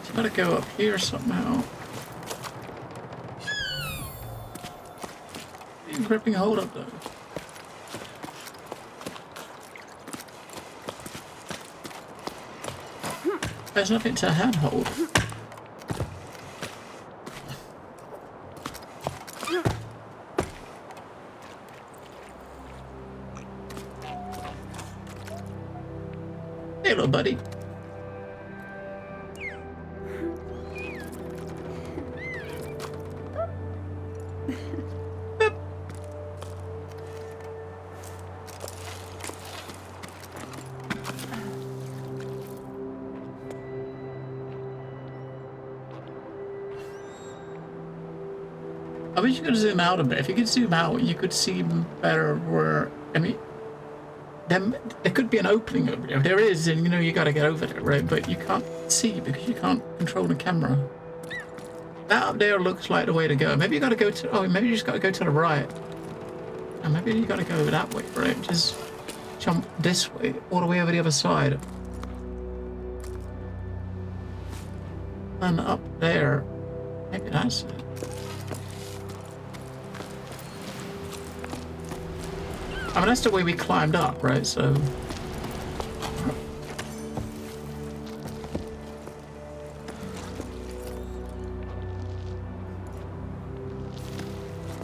It's gotta go up here somehow. What are you gripping hold of though? There's nothing to handhold. Hey, little buddy. I wish you could zoom out a bit. If you could zoom out, you could see better where, I mean, there could be an opening over there. If there is, then you know you gotta get over there, right? But you can't see because you can't control the camera. That up there looks like the way to go. Maybe you gotta go to, oh, maybe you just gotta go to the right. And maybe you gotta go that way, right? Just jump this way, all the way over the other side. And up there, maybe that's it. I mean, that's the way we climbed up, right? So...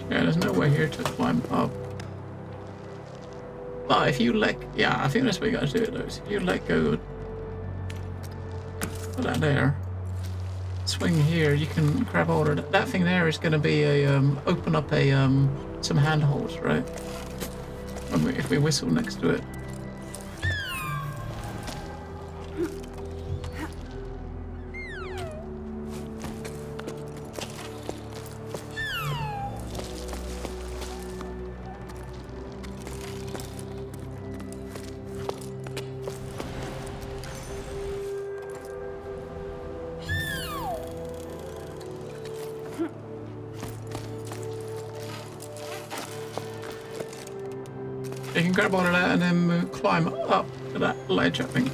yeah, there's no way here to climb up. But if you let, yeah, I think that's what you gotta do it though. So if you let go, put that there, swing here, you can grab hold of that thing there is gonna be a, open up a, some handholds, right? If we whistle next to it. You can grab onto that and then climb up to that ledge, I think.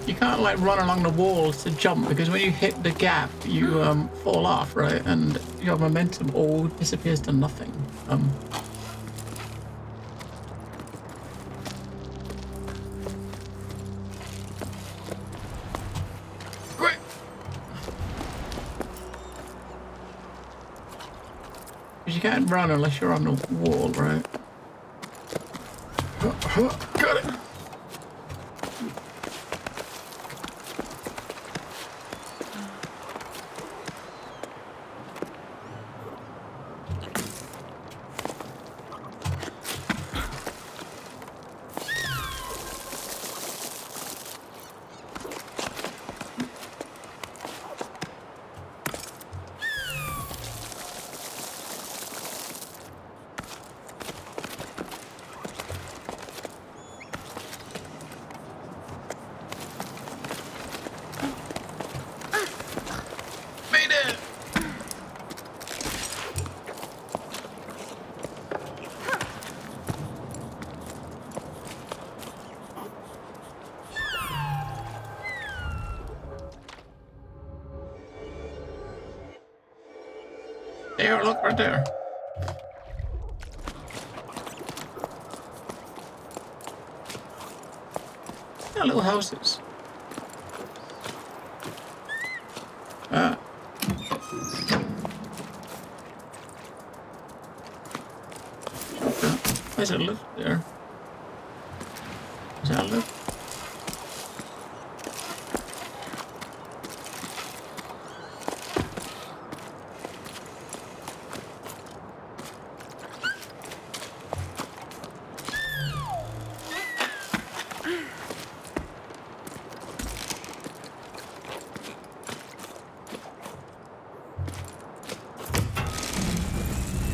You can't like run along the walls to jump because when you hit the gap, you fall off, right? And your momentum all disappears to nothing. You can't run unless you're on the wall, right? Got it. There, look right there. Yeah, little houses. Okay. There's a lift there. Is that a lift?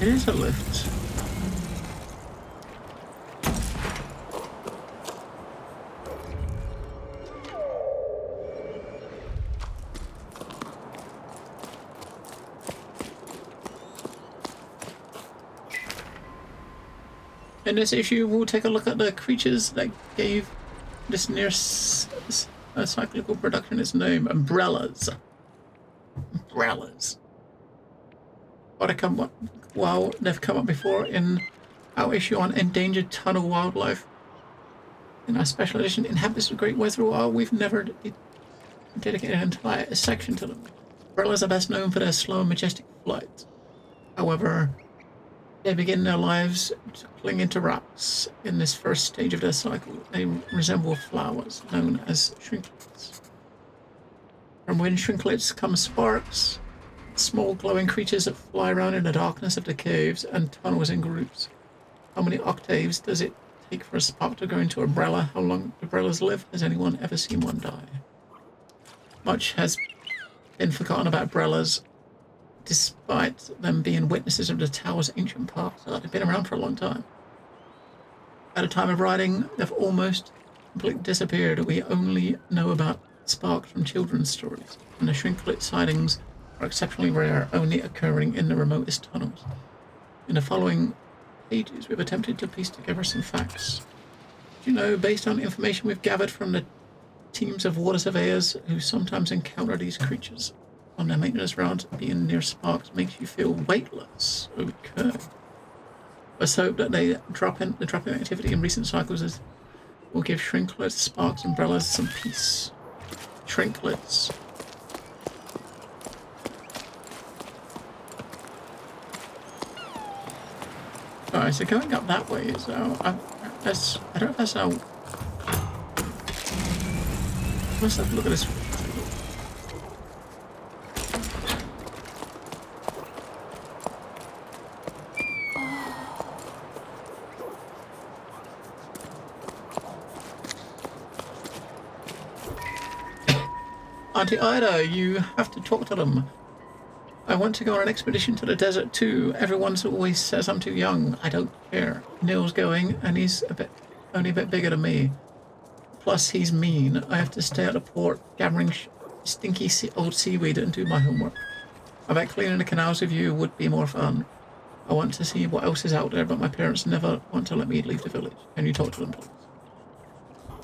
It is a lift. In this issue, we'll take a look at the creatures that gave this near cyclical production its name, umbrellas. Umbrellas. Well, they've come up before in our issue on endangered tunnel wildlife. In our special edition, Inhabitants of the Great Weather Wild, we've never dedicated an entire section to them. Umbrellas are best known for their slow and majestic flight. However, they begin their lives to cling into rocks. In this first stage of their cycle, they resemble flowers known as shrinklets. From wind shrinklets come sparks, small glowing creatures that fly around in the darkness of the caves and tunnels in groups. How many octaves does it take for a spark to go into an umbrella? How long do umbrellas live? Has anyone ever seen one die? Much has been forgotten about umbrellas, despite them being witnesses of the tower's ancient past. They've been around for a long time. At the time of writing, they've almost completely disappeared. We only know about sparks from children's stories, and the shrinklet sightings are exceptionally rare, only occurring in the remotest tunnels. In the following pages, we've attempted to piece together some facts. You know, based on information we've gathered from the teams of water surveyors who sometimes encounter these creatures on their maintenance rounds, being near sparks makes you feel weightless. Okay. Let's hope that the dropping activity in recent cycles has We'll give shrinklets, sparks, umbrellas some peace. Shrinklets. Alright, so going up that way is how... I don't know if that's how... Let's have a look at this. Auntie Ida, you have to talk to them. I want to go on an expedition to the desert too. Everyone always says I'm too young. I don't care. Neil's going, and he's only a bit bigger than me. Plus, he's mean. I have to stay at the port, gathering stinky old seaweed and do my homework. I bet cleaning the canals with you would be more fun. I want to see what else is out there, but my parents never want to let me leave the village. Can you talk to them, please?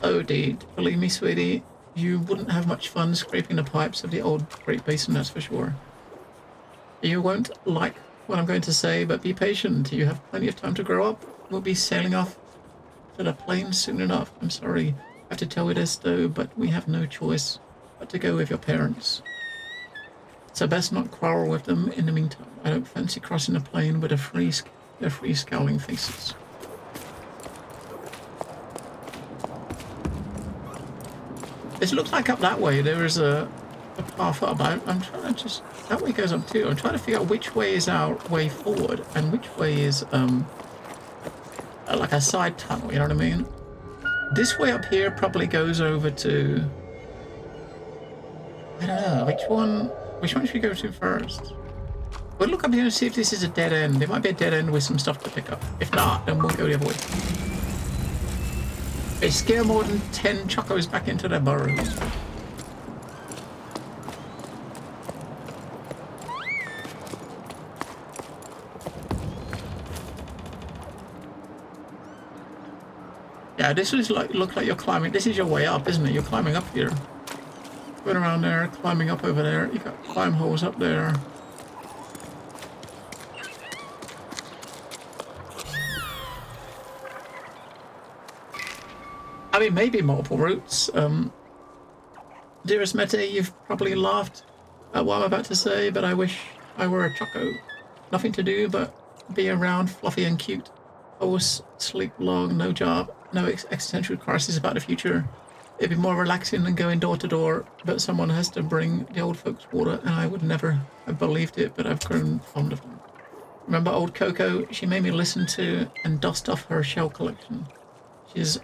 Oh, Deed, believe me, sweetie, you wouldn't have much fun scraping the pipes of the old Great Basin, that's for sure. You won't like what I'm going to say, but be patient. You have plenty of time to grow up. We'll be sailing off to the plains soon enough. I'm sorry I have to tell you this, though, but we have no choice but to go with your parents. So best not quarrel with them in the meantime. I don't fancy crossing the plain with their free scowling faces. It looks like up that way there is a path up. I'm trying to just... That way goes up too. I'm trying to figure out which way is our way forward and which way is like a side tunnel, you know what I mean? This way up here probably goes over to... I don't know, which one should we go to first? We'll look up here and see if this is a dead end. There might be a dead end with some stuff to pick up. If not, then we'll go the other way. They scare more than 10 chocos back into their burrows. Yeah, this is like, look like you're climbing. This is your way up, isn't it? You're climbing up here. Going around there, climbing up over there. You got climb holes up there. I mean, maybe multiple routes. Dearest Mete, you've probably laughed at what I'm about to say, but I wish I were a choco. Nothing to do but be around, fluffy and cute. Always sleep long, no job, no existential crisis about the future. It'd be more relaxing than going door to door, but someone has to bring the old folks water, and I would never have believed it, but I've grown fond of them. Remember old Coco? She made me listen to and dust off her shell collection. She's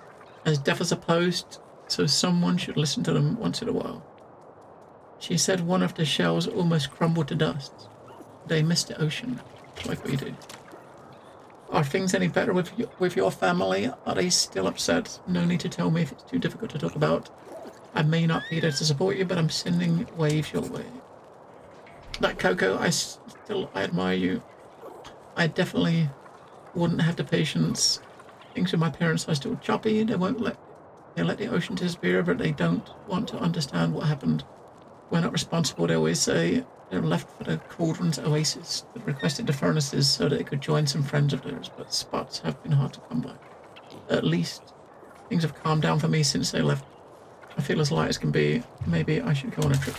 as deaf as a post, so someone should listen to them once in a while. She said one of the shells almost crumbled to dust. They missed the ocean, like we do. Are things any better with your family? Are they still upset? No need to tell me if it's too difficult to talk about. I may not be there to support you, but I'm sending waves your way. That Coco, I admire you. I definitely wouldn't have the patience. Things with my parents are still choppy. They let the ocean disappear, but they don't want to understand what happened. We're not responsible, they always say. They're left for the Cauldron's oasis that requested the furnaces so that they could join some friends of theirs, but spots have been hard to come by. At least things have calmed down for me since they left. I feel as light as can be. Maybe I should go on a trip.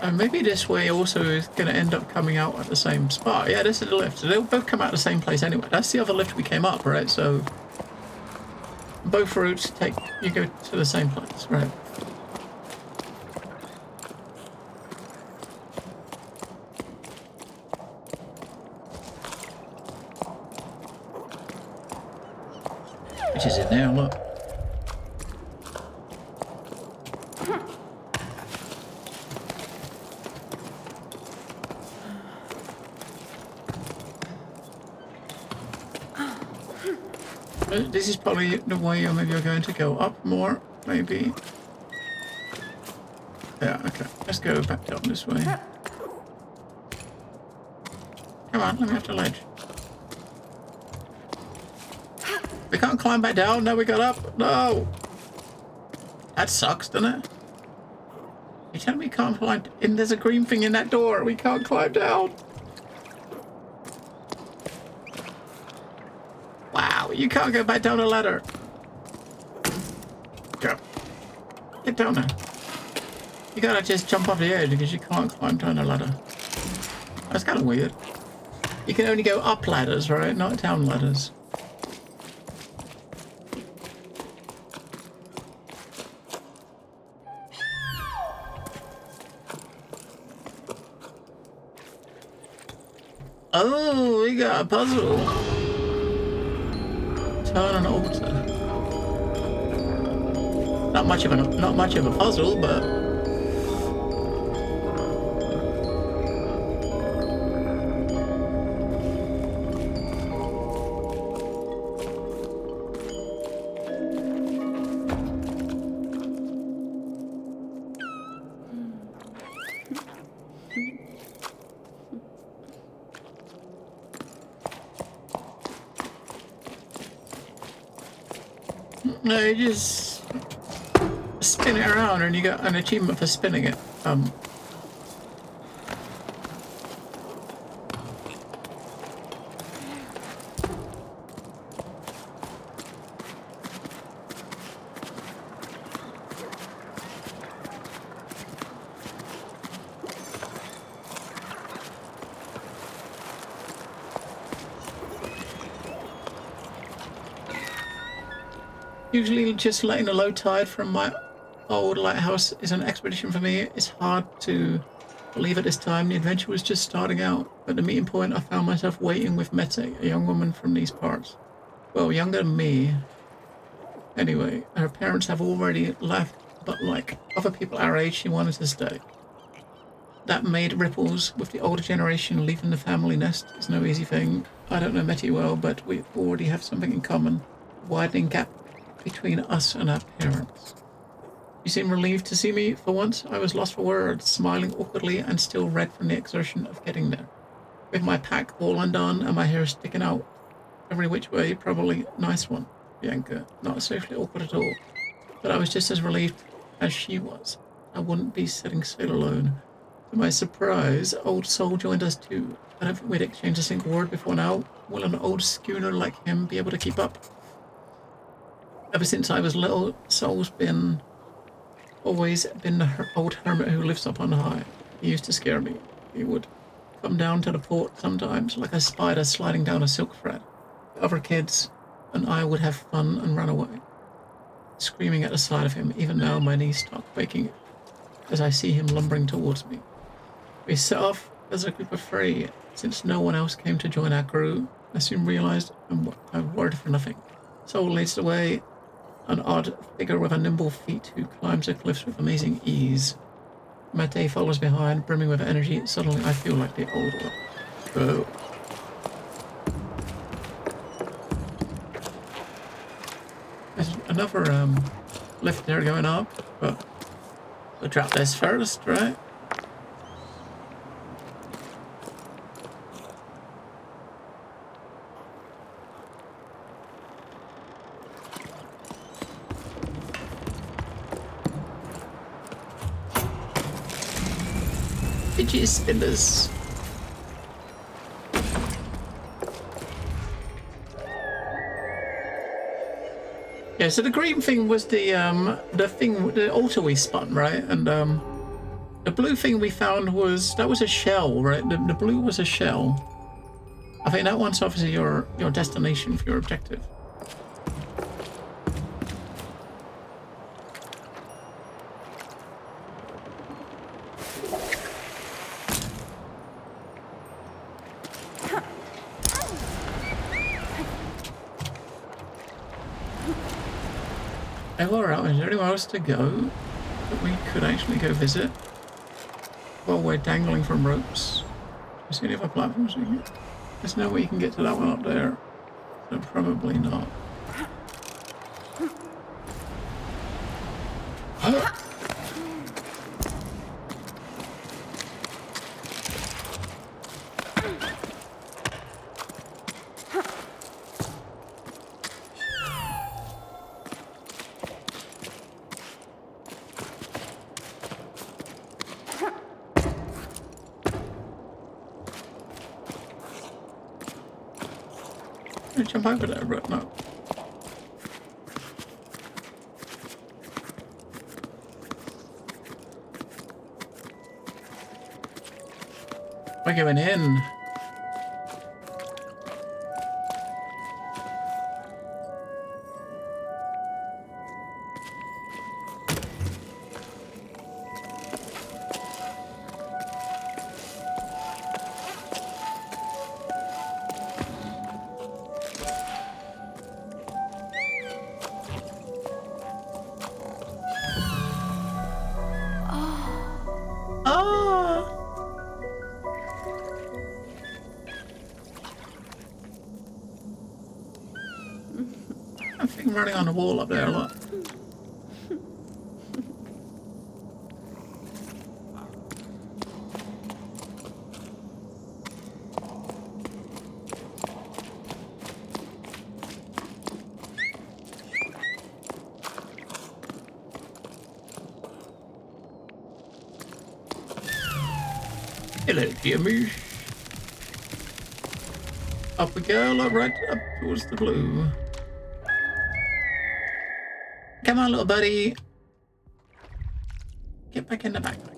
And maybe this way also is going to end up coming out at the same spot. Yeah, this is the lift. So they'll both come out the same place anyway. That's the other lift we came up, right? So both routes you go to the same place, right? Which is in there, look. This is probably the way maybe you're going to go up more, maybe. Yeah, okay. Let's go back down this way. Come on, let me have the ledge. We can't climb back down. No, we got up. No. That sucks, doesn't it? You tell me you can't climb, and there's a green thing in that door. We can't climb down. Wow, you can't go back down a ladder. Go. Get down there. You gotta just jump off the edge because you can't climb down a ladder. That's kind of weird. You can only go up ladders, right? Not down ladders. Oh, we got a puzzle. Turn an altar. Not much of a puzzle, but no, you just spin it around and you got an achievement for spinning it. Usually just letting a low tide from my old lighthouse is an expedition for me. It's hard to believe at this time. The adventure was just starting out. At the meeting point, I found myself waiting with Mette, a young woman from these parts. Well, younger than me. Anyway, her parents have already left, but like other people our age, she wanted to stay. That made ripples with the older generation. Leaving the family nest is no easy thing. I don't know Mette well, but we already have something in common. A widening gap between us and our parents. You seem relieved to see me for once. I was lost for words, smiling awkwardly and still red from the exertion of getting there. With my pack all undone and my hair sticking out every which way, probably nice one, Bianca. Not socially awkward at all. But I was just as relieved as she was. I wouldn't be setting sail alone. To my surprise, Old Soul joined us too. I don't think we'd exchanged a single word before now. Will an old schooner like him be able to keep up? Ever since I was little, Soul's always been the old hermit who lives up on high. He used to scare me. He would come down to the port sometimes, like a spider sliding down a silk thread. The other kids and I would have fun and run away, screaming at the sight of him. Even now, my knees start quaking as I see him lumbering towards me. We set off as a group of three. Since no one else came to join our crew, I soon realized I'm worried for nothing. Soul leads the way, an odd figure with a nimble feet who climbs the cliffs with amazing ease. Mette follows behind, brimming with energy. Suddenly, I feel like the old one. Whoa. There's another lift there going up, but we'll drop this first, right? Fidget spinners. Yeah, so the green thing was the altar we spun, right? And the blue thing we found was a shell, right? The blue was a shell. I think that one's obviously your destination for your objective. Alright, is there anywhere else to go that we could actually go visit while we're dangling from ropes? Is there any other platforms? There's no way you can get to that one up there. So probably not. to jump over there, but no. We're going in. I think I'm running on the wall up there a lot. Hello, Jimmy. Up we go, right up towards the blue. Come on, little buddy. Get back in the backpack.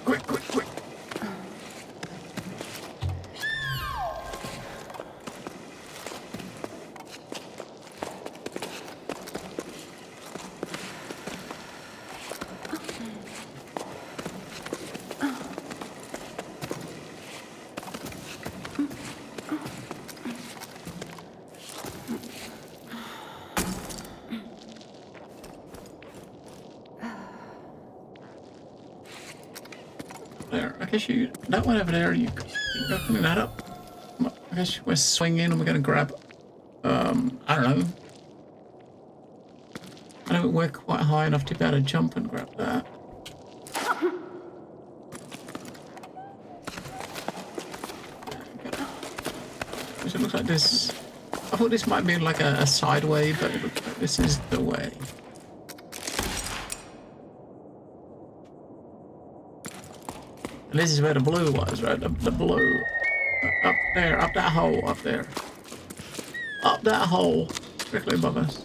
Quick. There, I guess you, that one over there, you opening that up. I guess we're swinging and we're gonna grab, I don't know. I don't we're quite high enough to be able to jump and grab that. So it looks like this, I thought this might be like a side way, but it looks like this is the way. And this is where the blue was, right? The blue. Up there, up that hole, up there. Up that hole, directly above us.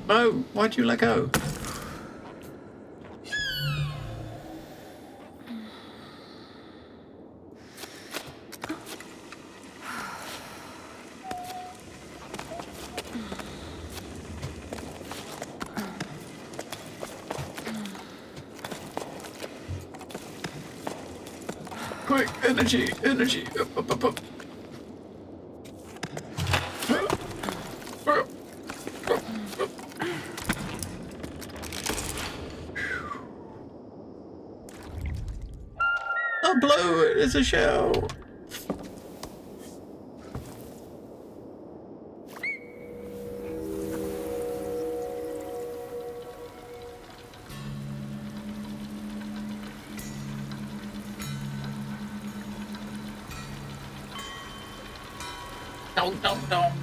No, why'd you let go? Quick, energy, up. Oh, blue, it is a shell. Don't.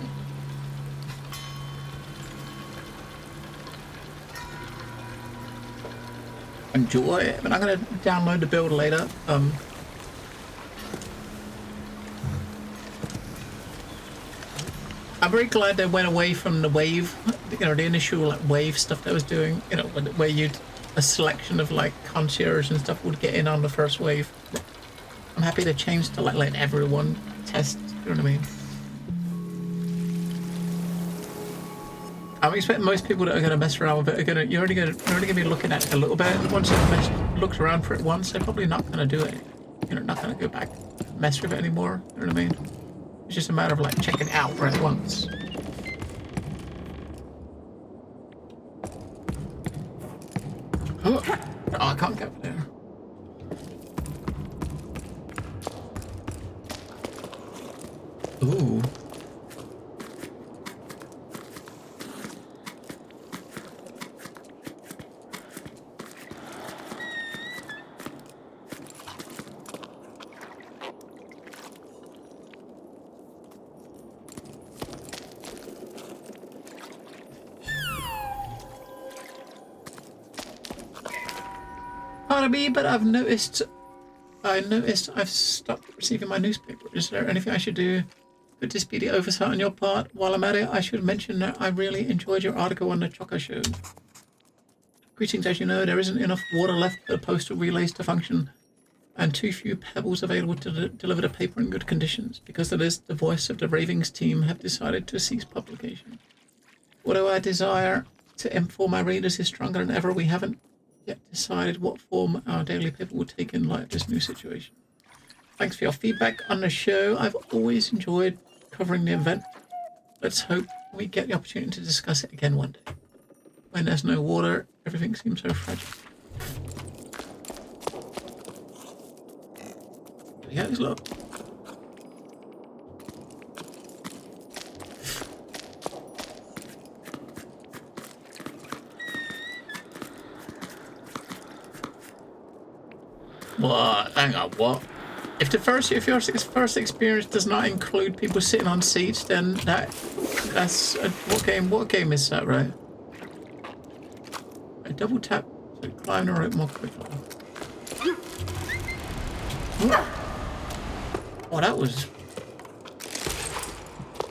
enjoy it. But I'm gonna download the build later. I'm very glad they went away from the wave, you know, the initial like wave stuff they was doing, you know, where you'd a selection of like concierge and stuff would get in on the first wave. I'm happy they changed to like letting everyone test, you know what I mean? I'm expecting most people that are going to mess around with it are going to, you're only going to be looking at it a little bit. Once you've looked around for it once, they're probably not going to do it. You know, not going to go back and mess with it anymore, you know what I mean? It's just a matter of like checking it out right once. Oh, I can't get there. Ooh. Pardon me, but I noticed I've stopped receiving my newspaper. Is there anything I should do? Could this be the oversight on your part? While I'm at it, I should mention that I really enjoyed your article on the Choco Show. Greetings, as you know, there isn't enough water left for the postal relays to function, and too few pebbles available to deliver the paper in good conditions. Because of this, the voice of the Ravings team have decided to cease publication. Although our desire to inform our readers is stronger than ever, we haven't yet decided what form our daily paper will take in light of this new situation. Thanks for your feedback on the show. I've always enjoyed covering the event. Let's hope we get the opportunity to discuss it again one day. When there's no water, everything seems so fragile. Yeah, look. What? Hang on, what? If your first experience does not include people sitting on seats, then that's what game is that, right? I double tap to climb the rope more quickly. Oh, that was a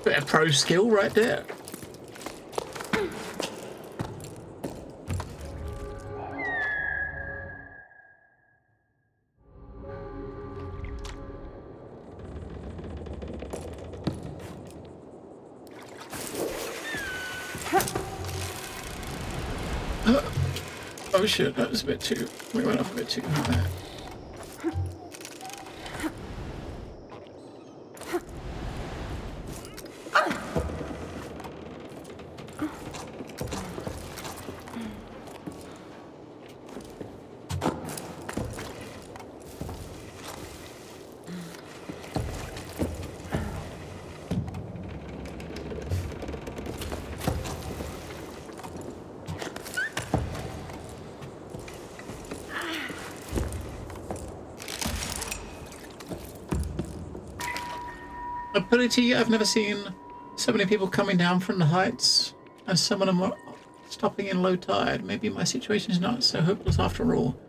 bit of pro skill right there. Oh shit, that was a bit too... We went off a bit too high. Ability, I've never seen so many people coming down from the heights, and some of them are stopping in low tide. Maybe my situation is not so hopeless after all.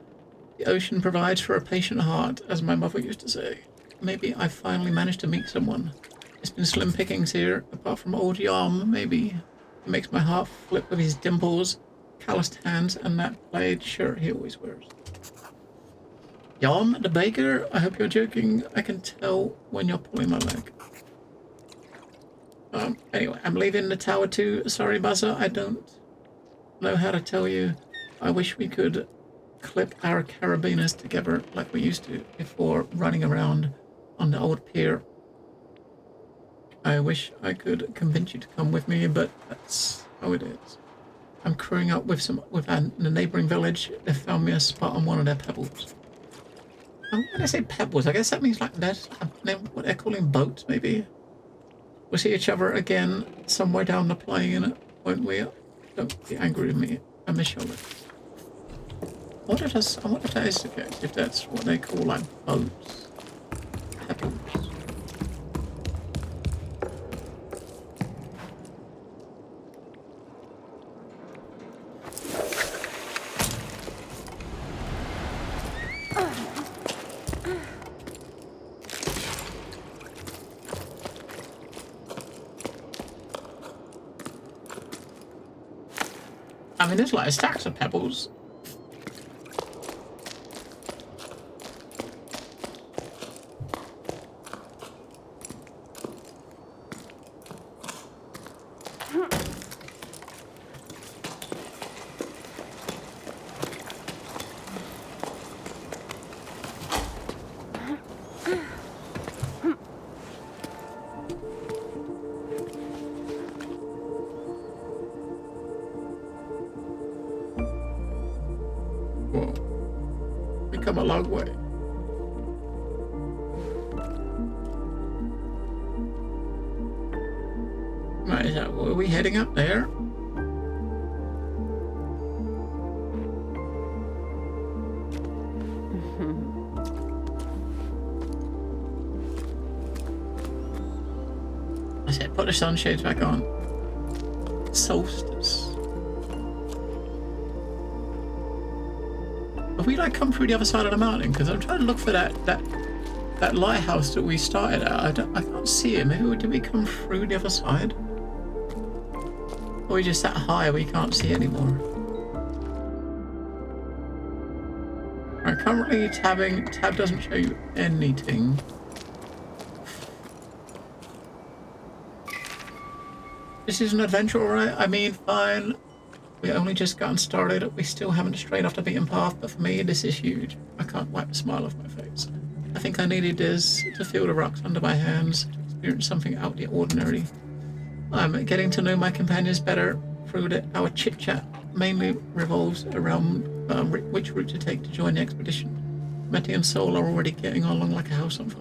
The ocean provides for a patient heart, as my mother used to say. Maybe I finally managed to meet someone. It's been slim pickings here, apart from old Yarm, maybe. It makes my heart flip with his dimples, calloused hands, and that plaid shirt he always wears. Yarm, the baker? I hope you're joking. I can tell when you're pulling my leg. Anyway, I'm leaving the tower too. Sorry, Buzzer, I don't know how to tell you. I wish we could clip our carabiners together like we used to before running around on the old pier. I wish I could convince you to come with me, but that's how it is. I'm crewing up with the neighbouring village. They found me a spot on one of their pebbles. When I say pebbles, I guess that means like that's what they're calling boats, maybe. We'll see each other again somewhere down the plane, won't we? Don't be angry with me. I miss your lips. I wonder if that is the case, if that's what they call like boats. Pebbles. I mean, there's like stacks of pebbles. Come a long way. Right, so are we heading up there? I said, put the sunshades back on. Solstice. Have we like come through the other side of the mountain? Because I'm trying to look for that lighthouse that we started at. I can't see it. Maybe did we come through the other side? Or we just that high we can't see anymore. Alright, currently tabbing. Tab doesn't show you anything. This is an adventure, alright? I mean, fine. We only just gotten started. We still haven't strayed off the beaten path, but for me, this is huge. I can't wipe the smile off my face. I think I needed this to feel the rocks under my hands, to experience something out of the ordinary. I'm getting to know my companions better through our chit-chat mainly revolves around which route to take to join the expedition. Matty and Sol are already getting along like a house on fire.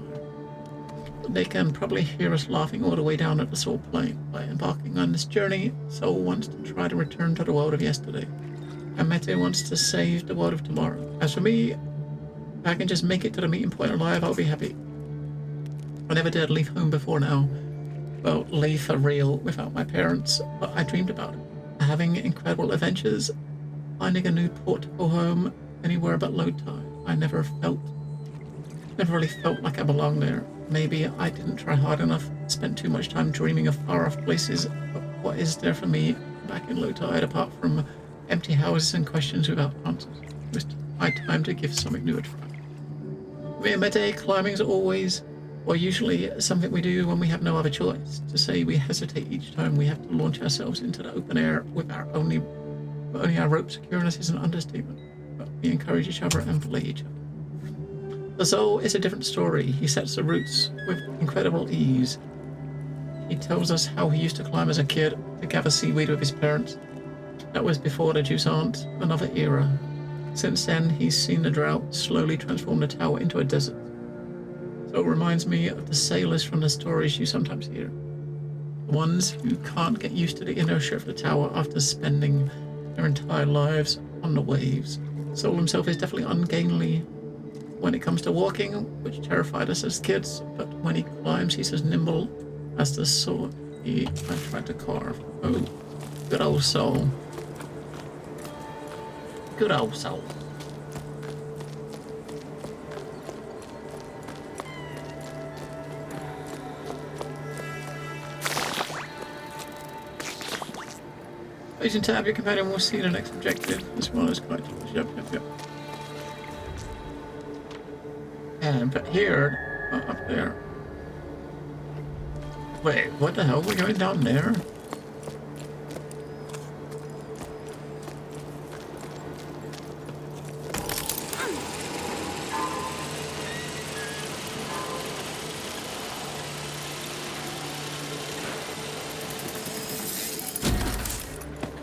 They can probably hear us laughing all the way down at the Sol Plain. By embarking on this journey, Sol wants to try to return to the world of yesterday, and Mete wants to save the world of tomorrow. As for me, if I can just make it to the meeting point alive, I'll be happy. I never dared leave home before now. Well, leave for real without my parents, but I dreamed about it. Having incredible adventures, finding a new port to call home, anywhere but low tide. I never really felt like I belonged there. Maybe I didn't try hard enough, spent too much time dreaming of far-off places, but what is there for me back in low tide apart from empty houses and questions without answers? It was my time to give something new a try. Me and Mete, climbing is always, or usually, something we do when we have no other choice. To say we hesitate each time we have to launch ourselves into the open air with only our rope securing us is an understatement, but we encourage each other and play each other. The Sol is a different story. He sets the routes with incredible ease. He tells us how he used to climb as a kid to gather seaweed with his parents. That was before the Jusant, another era. Since then, he's seen the drought slowly transform the tower into a desert. So it reminds me of the sailors from the stories you sometimes hear. The ones who can't get used to the inertia of the tower after spending their entire lives on the waves. Sol himself is definitely ungainly when it comes to walking, which terrified us as kids, but when he climbs, he's as nimble as the sword I tried to carve. Oh, good old Sol. Good old Sol. Using tab, your companion will see the next objective as well as collectibles. Yep. But here, up there. Wait, what the hell? We're going down there?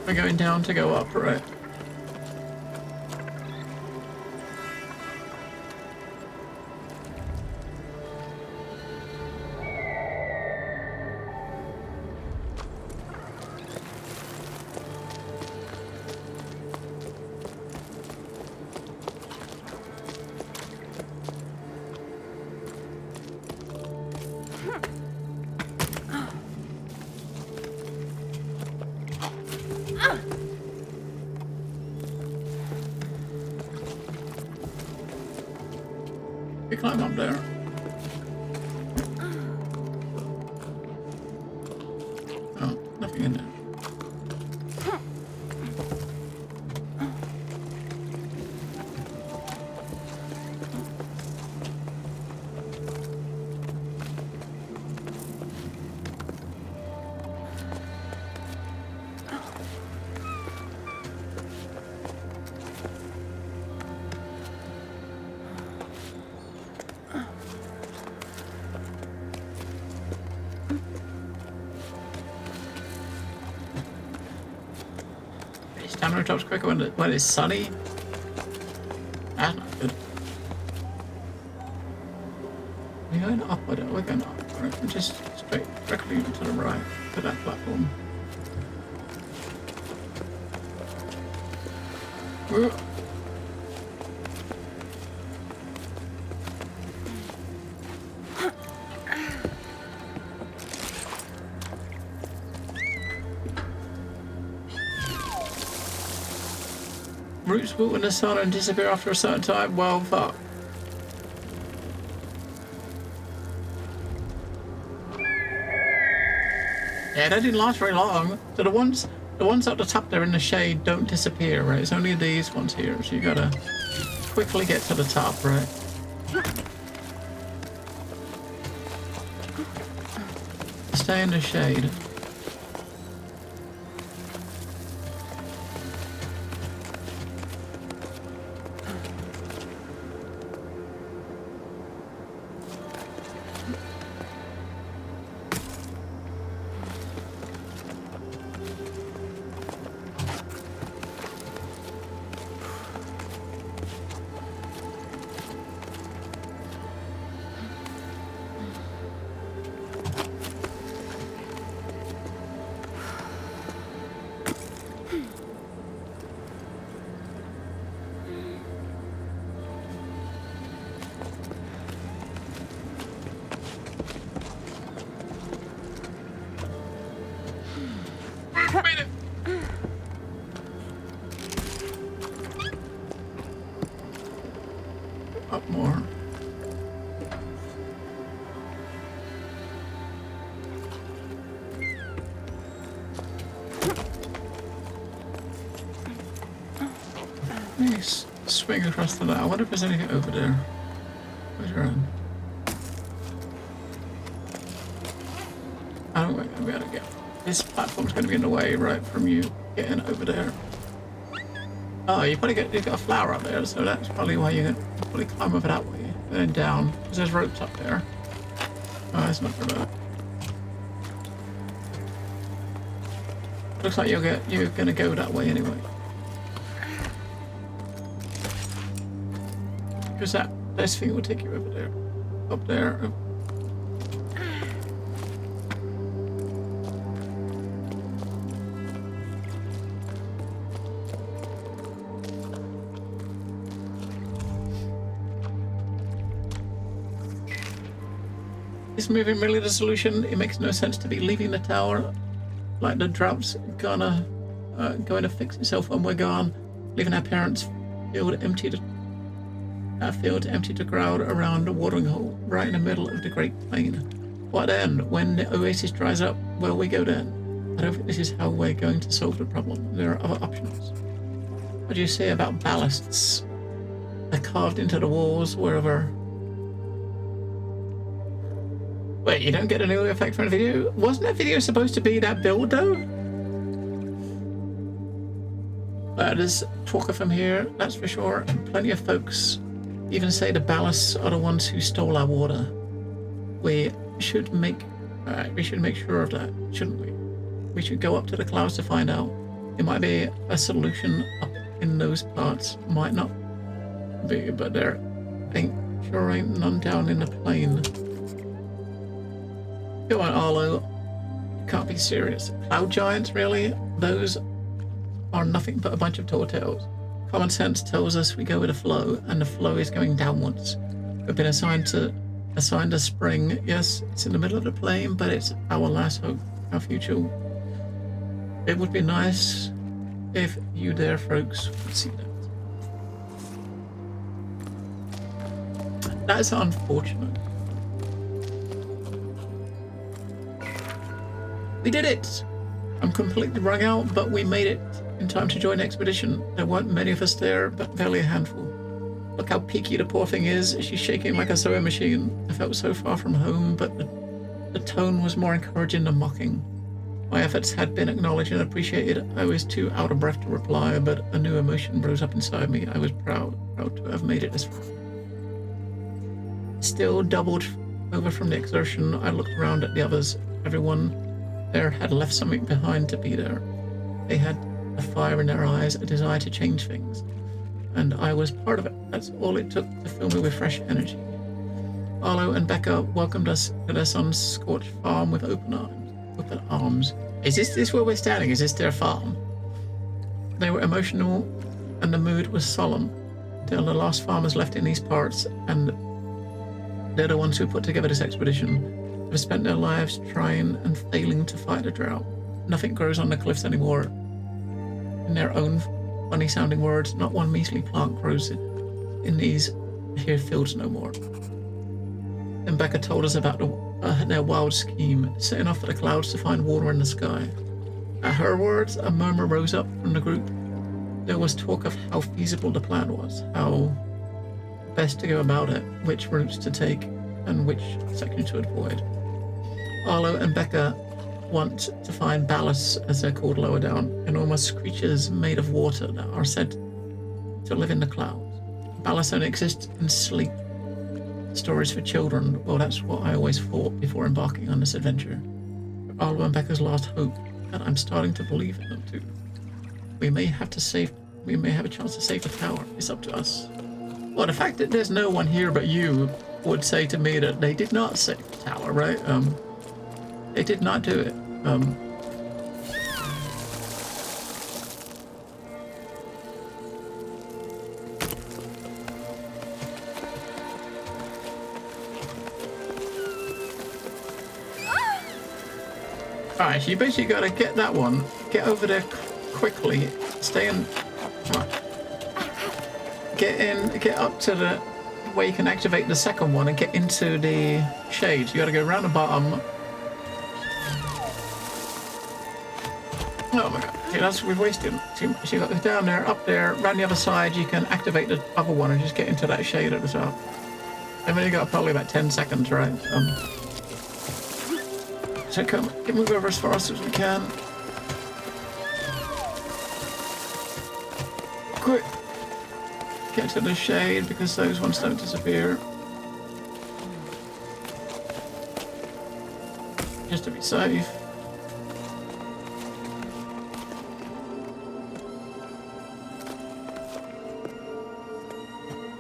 We're going down to go up, right? We climb up there. Oh, nothing in there. stamina drops quicker when it's sunny. That's not good. We're going up, we're going up. Right, we're just straight directly to the right to that platform. Roots wilt in the sun and disappear after a certain time. Well, fuck. Yeah, that didn't last very long. So the ones at the top there in the shade don't disappear, right? It's only these ones here, so you gotta quickly get to the top, right? Stay in the shade. Up more. Nice. Swing across the line. I wonder if there's anything over there. Later on. I don't think I'm gonna get. This platform's gonna be in the way, right, from you getting over there. Oh, you've got a flower up there, so that's probably why you can probably climb over that way and then down, because there's ropes up there. Oh, that's not for that. Looks like you're gonna go that way anyway. Because this thing will take you over there, up there. Is moving really the solution? It makes no sense to be leaving the tower. Like the drought's going to fix itself when we're gone, leaving our parents' field empty to crowd around a watering hole right in the middle of the Great Plain. What then? When the oasis dries up, where we go then? I don't think this is how we're going to solve the problem. There are other options. What do you say about ballasts? They're carved into the walls wherever. Wait, you don't get a new effect from the video? Wasn't that video supposed to be that build though? There's talker from here, that's for sure. And plenty of folks even say the ballasts are the ones who stole our water. We should make sure of that, shouldn't we? We should go up to the clouds to find out. It might be a solution up in those parts. Might not be, but there ain't none down in the plain. Come on, Arlo. You can't be serious. Cloud giants, really? Those are nothing but a bunch of tall tales. Common sense tells us we go with the flow, and the flow is going downwards. We've been assigned a spring. Yes, it's in the middle of the plain, but it's our last hope, our future. It would be nice if you there, folks, could see that. That's unfortunate. We did it! I'm completely wrung out, but we made it in time to join the expedition. There weren't many of us there, but barely a handful. Look how peaky the poor thing is. She's shaking like a sewing machine. I felt so far from home, but the tone was more encouraging than mocking. My efforts had been acknowledged and appreciated. I was too out of breath to reply, but a new emotion rose up inside me. I was proud to have made it this far. Still doubled over from the exertion, I looked around at the others. Everyone there had left something behind to be there. They had a fire in their eyes, a desire to change things. And I was part of it. That's all it took to fill me with fresh energy. Arlo and Becca welcomed us to their son's scorched farm with open arms. Is this where we're standing? Is this their farm? They were emotional and the mood was solemn. They're the last farmers left in these parts, and they're the ones who put together this expedition. They've spent their lives trying and failing to fight the drought. Nothing grows on the cliffs anymore. In their own funny sounding words, not one measly plant grows in these here fields no more. Then Becca told us about their wild scheme, setting off for the clouds to find water in the sky. At her words, a murmur rose up from the group. There was talk of how feasible the plan was, how best to go about it, which routes to take, and which sections to avoid. Arlo and Becca want to find ballasts, as they're called lower down, enormous creatures made of water that are said to live in the clouds. Ballasts don't exist in sleep. Stories for children, well, that's what I always thought before embarking on this adventure. Arlo and Becca's last hope, and I'm starting to believe in them too. We may have a chance to save the tower. It's up to us. Well, the fact that there's no one here but you would say to me that they did not save the tower, right? They did not do it. Alright, so you basically gotta get that one, get over there quickly, stay in, come on. Get up to the where you can activate the second one and get into the shades. You gotta go around the bottom. Oh my god, okay, we've wasted too much. You got this down there, up there, around the other side, you can activate the other one and just get into that shade at the top. I've only got probably about 10 seconds, right? So get move over as fast as we can. Quick! Get to the shade because those ones don't disappear. Just to be safe.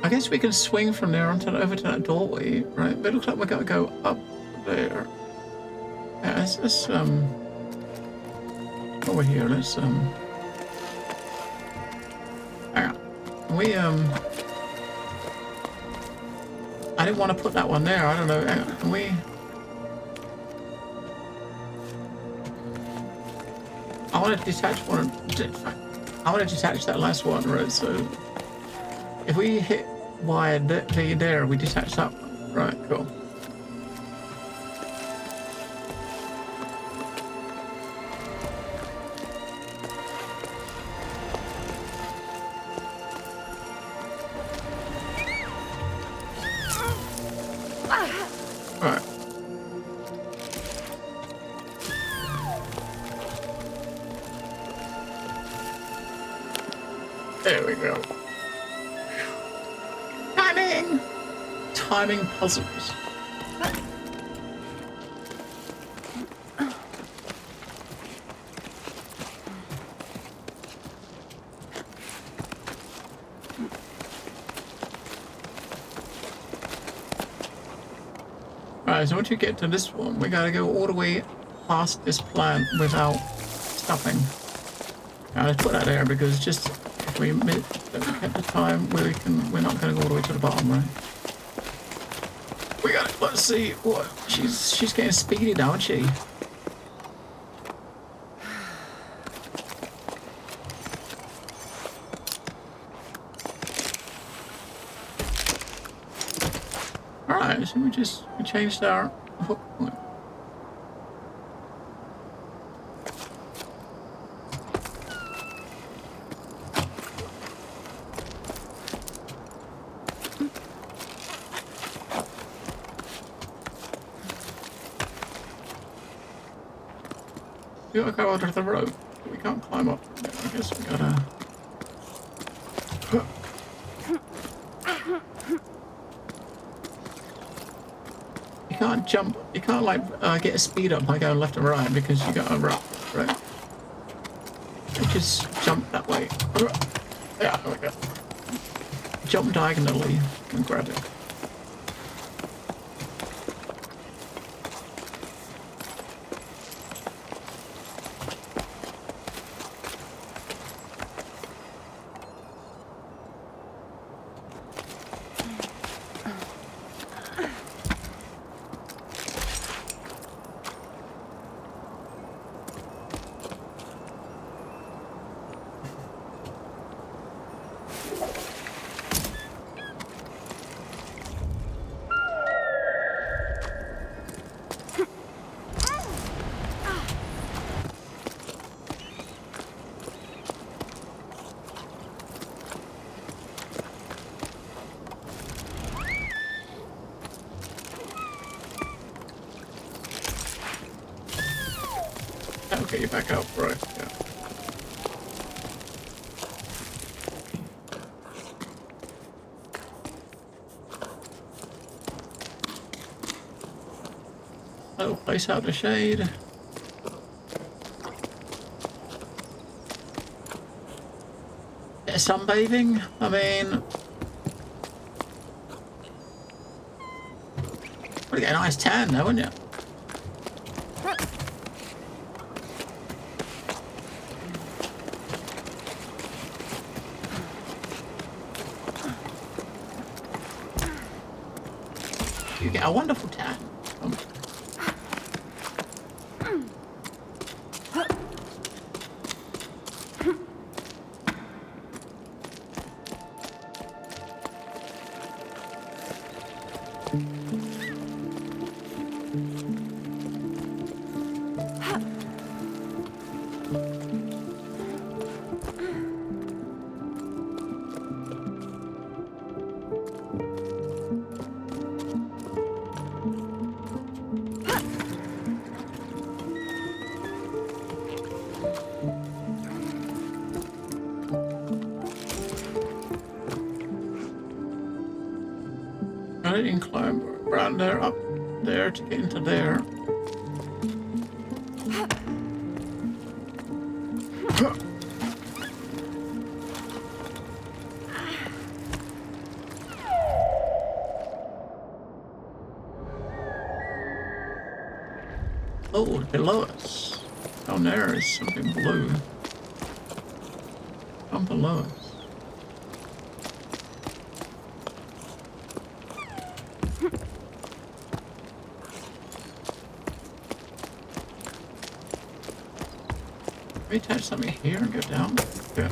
I guess we can swing from there over to that doorway, right? But it looks like we're gonna go up there. Yeah, let's over here, let's hang on. I didn't want to put that one there, I don't know, hang on, can we? I want to detach one, I want to detach that last one, right, so if we hit wide there, we detach that one, right, cool. There we go. Timing puzzles. Alright, so once you get to this one, we gotta go all the way past this plant without stopping. Now let's put that there because just if we at the time where we're not gonna go all the way to the bottom, right? We got it. Let's see what she's getting speedy now, isn't she? Alright, so we changed our hook point. We gotta go under the rope. We can't climb up. I guess we gotta. You can't jump. You can't like get a speed up by going left and right because you got a rope, right? Which is jump that way. Yeah, there we go. Jump diagonally and grab it. That'll get you back up, right? Yeah. Little place out the shade. Bit of sunbathing. I mean, would get a nice tan though, wouldn't you? You get a wonderful tan. I didn't climb around there, up there to get into there. Oh, below us. Down there is something blue. Down below us. Let me attach something here and go down. Yeah.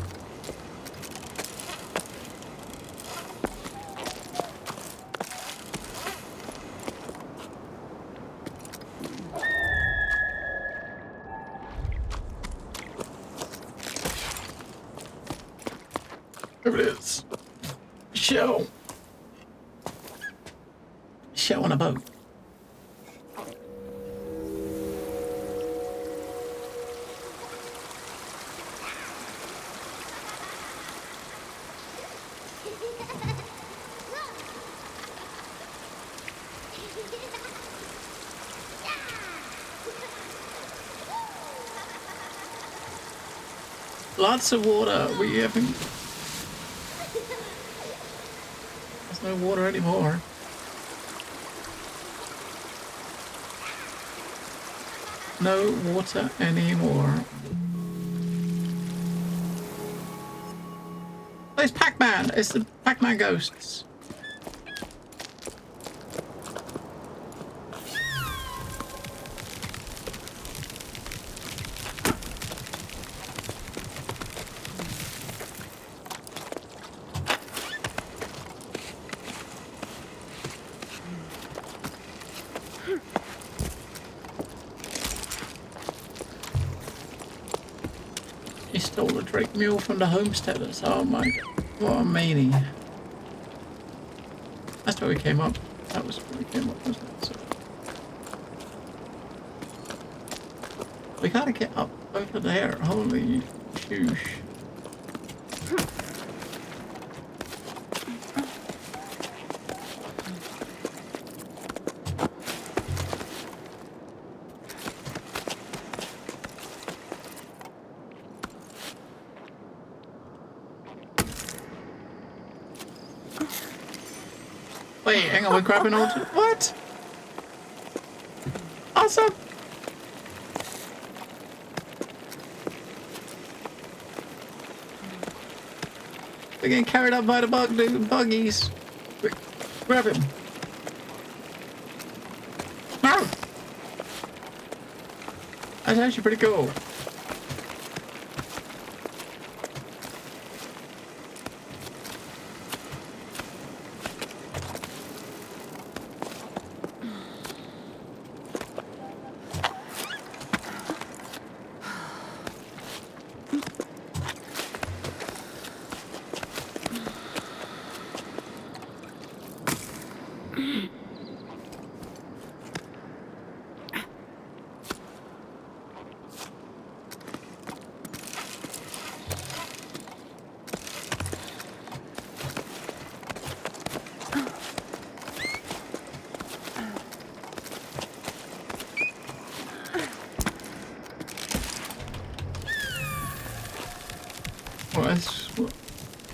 There it is. Shell. Shell on a boat. Lots of water. We haven't. There's no water anymore. No water anymore. Oh, it's Pac-Man. It's the Pac-Man ghosts. He stole the Drake mule from the homesteaders. Oh my god. What a meanie. That's where we came up. That was where we came up, wasn't it? So we gotta get up over there. Holy shoosh. Wait, hang on, we're grabbing all... What? Awesome! We're getting carried up by the buggies. Quick, grab him. No! That's actually pretty cool.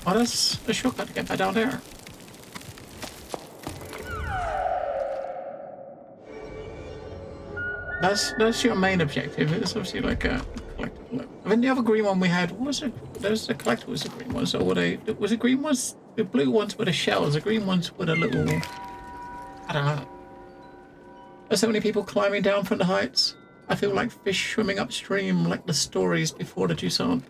What is a shortcut to get back down there? That's your main objective. It's obviously like a collectible. I mean, the other green one we had, what was it? There's the collectibles, the green ones. So were they? Was the green ones? The blue ones were the shells. The green ones were the little. I don't know. There's so many people climbing down from the heights. I feel like fish swimming upstream, like the stories before the Jusant.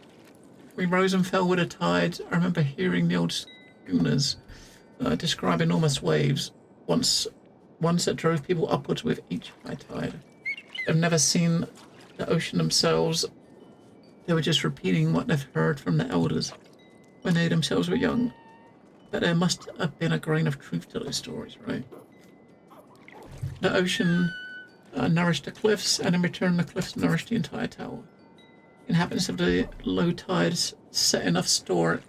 We rose and fell with the tides. I remember hearing the old schooners describe enormous waves, once that drove people upwards with each high tide. They've never seen the ocean themselves. They were just repeating what they've heard from the elders when they themselves were young. But there must have been a grain of truth to those stories, right? The ocean nourished the cliffs, and in return the cliffs nourished the entire tower. Inhabitants of the low tides set enough store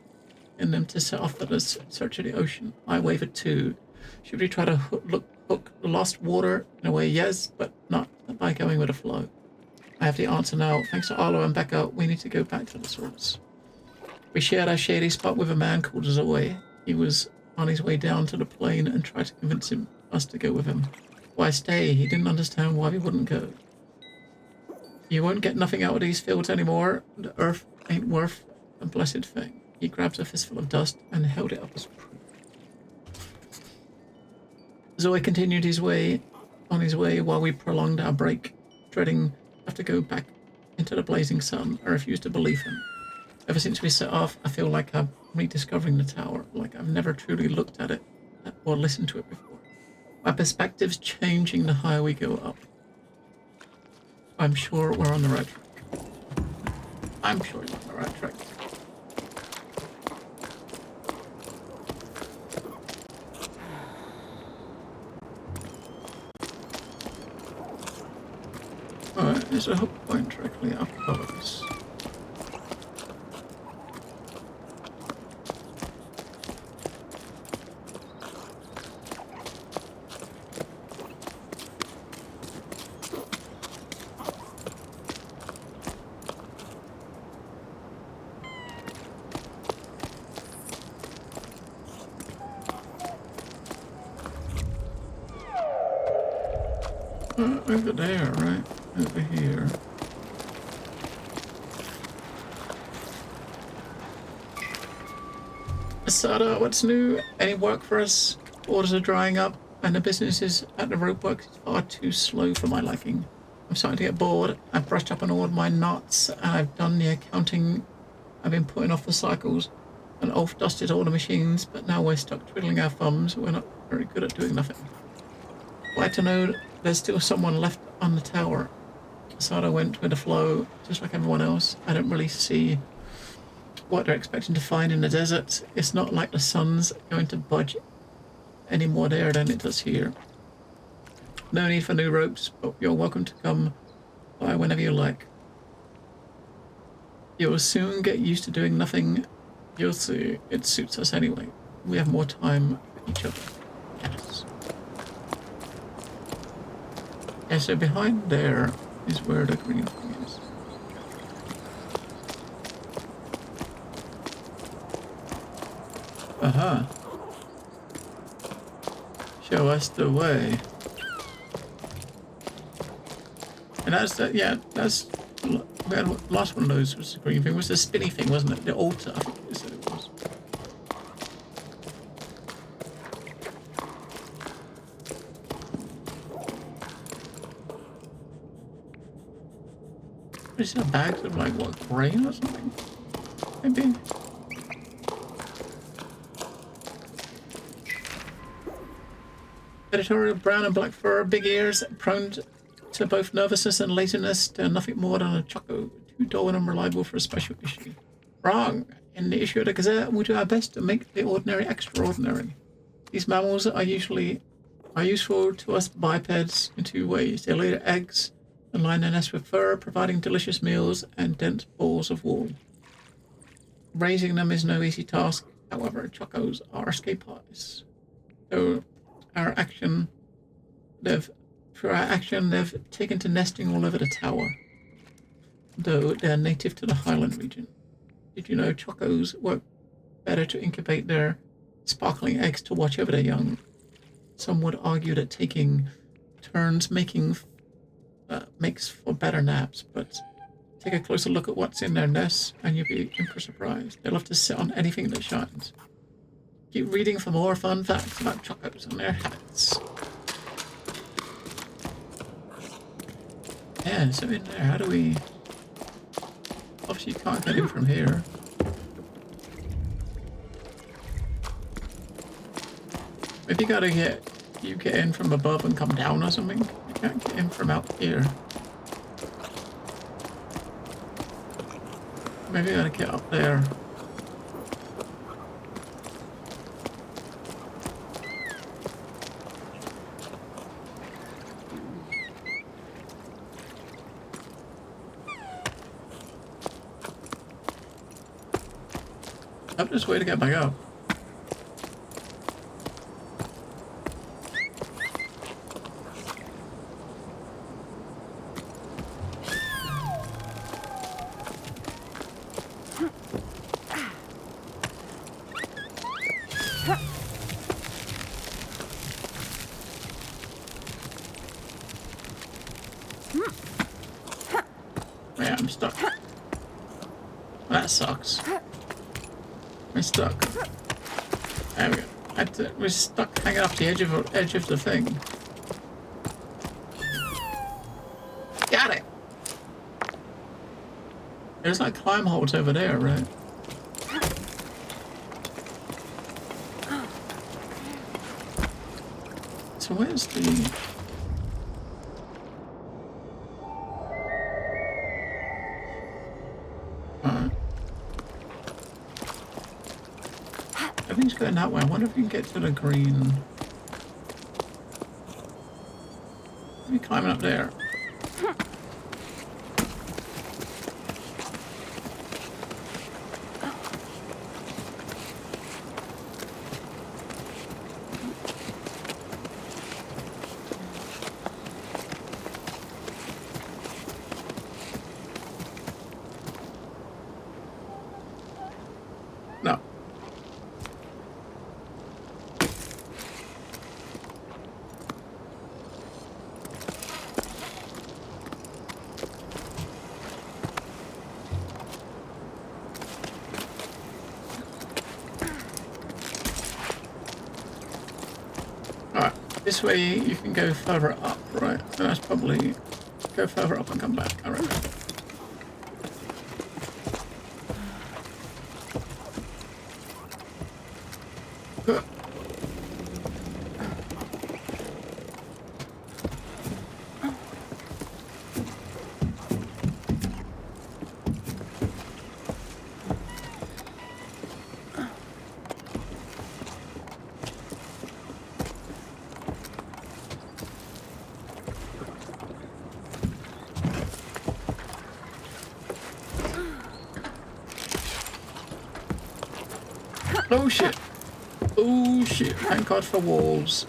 in them to set off for the search of the ocean. I wavered too. Should we try to hook the lost water? In a way, yes, but not by going with the flow. I have the answer now. Thanks to Arlo and Becca, we need to go back to the source. We shared our shady spot with a man called Zoe. He was on his way down to the plain and tried to convince us to go with him. Why stay? He didn't understand why we wouldn't go. You won't get nothing out of these fields anymore. The earth ain't worth a blessed thing. He grabbed a fistful of dust and held it up as proof. Zoe continued on his way while we prolonged our break, dreading to have to go back into the blazing sun. I refused to believe him. Ever since we set off, I feel like I'm rediscovering the tower, like I've never truly looked at it or listened to it before. My perspective's changing the higher we go up. I'm sure we're on the right track. I'm sure you're on the right track. Alright, there's a hook point directly up above us. Over there, right? Over here. Asada, what's new? Any work for us? Orders are drying up, and the businesses at the ropeworks is far too slow for my liking. I'm starting to get bored. I've brushed up on all of my knots, and I've done the accounting. I've been putting off the cycles, and Ulf dusted all the machines, but now we're stuck twiddling our thumbs. We're not very good at doing nothing. Glad to know there's still someone left on the tower. Asada went with the flow, just like everyone else. I don't really see what they're expecting to find in the desert. It's not like the sun's going to budge any more there than it does here. No need for new ropes, but you're welcome to come by whenever you like. You'll soon get used to doing nothing. You'll see, it suits us anyway. We have more time for each other. Yes. Yeah, so behind there is where the green thing is. Aha. show us the way. And that's that. Yeah, that's. We had last one of those was the green thing. It was the spinny thing, wasn't it? The altar. I think you said it was. Is there bags of like what, grain or something? Maybe. Editorial brown and black fur, big ears, prone to both nervousness and laziness. They're nothing more than a choco, too dull and unreliable for a special issue. Wrong. In the issue of the Gazette, we do our best to make the ordinary extraordinary. These mammals are useful to us bipeds in two ways. They lay their eggs and line their nest with fur, providing delicious meals and dense balls of wool. Raising them is no easy task. However, chocos are escape artists. So through our action, they've taken to nesting all over the tower, though they're native to the Highland region. Did you know chocos work better to incubate their sparkling eggs to watch over their young? Some would argue that taking turns makes for better naps, but take a closer look at what's in their nests and you'll be in for a surprise. They love to sit on anything that shines. Keep reading for more fun facts about chocos and their habits. Yeah, so in there, how do we... Obviously you can't get in from here. Maybe you get in from above and come down or something. You can't get in from out here. Maybe I gotta get up there. Up this way to get back up. Yeah, I'm stuck. That sucks. We're stuck. There we go. We're stuck hanging off the edge of the thing. Got it! There's like climb holds over there, right? So where's the... Everything's going that way. I wonder if we can get to the green. Maybe climbing up there. No. This way you can go further up, right? So that's probably go further up and come back. All right. Good. Oh shit. Oh shit. Thank God for walls.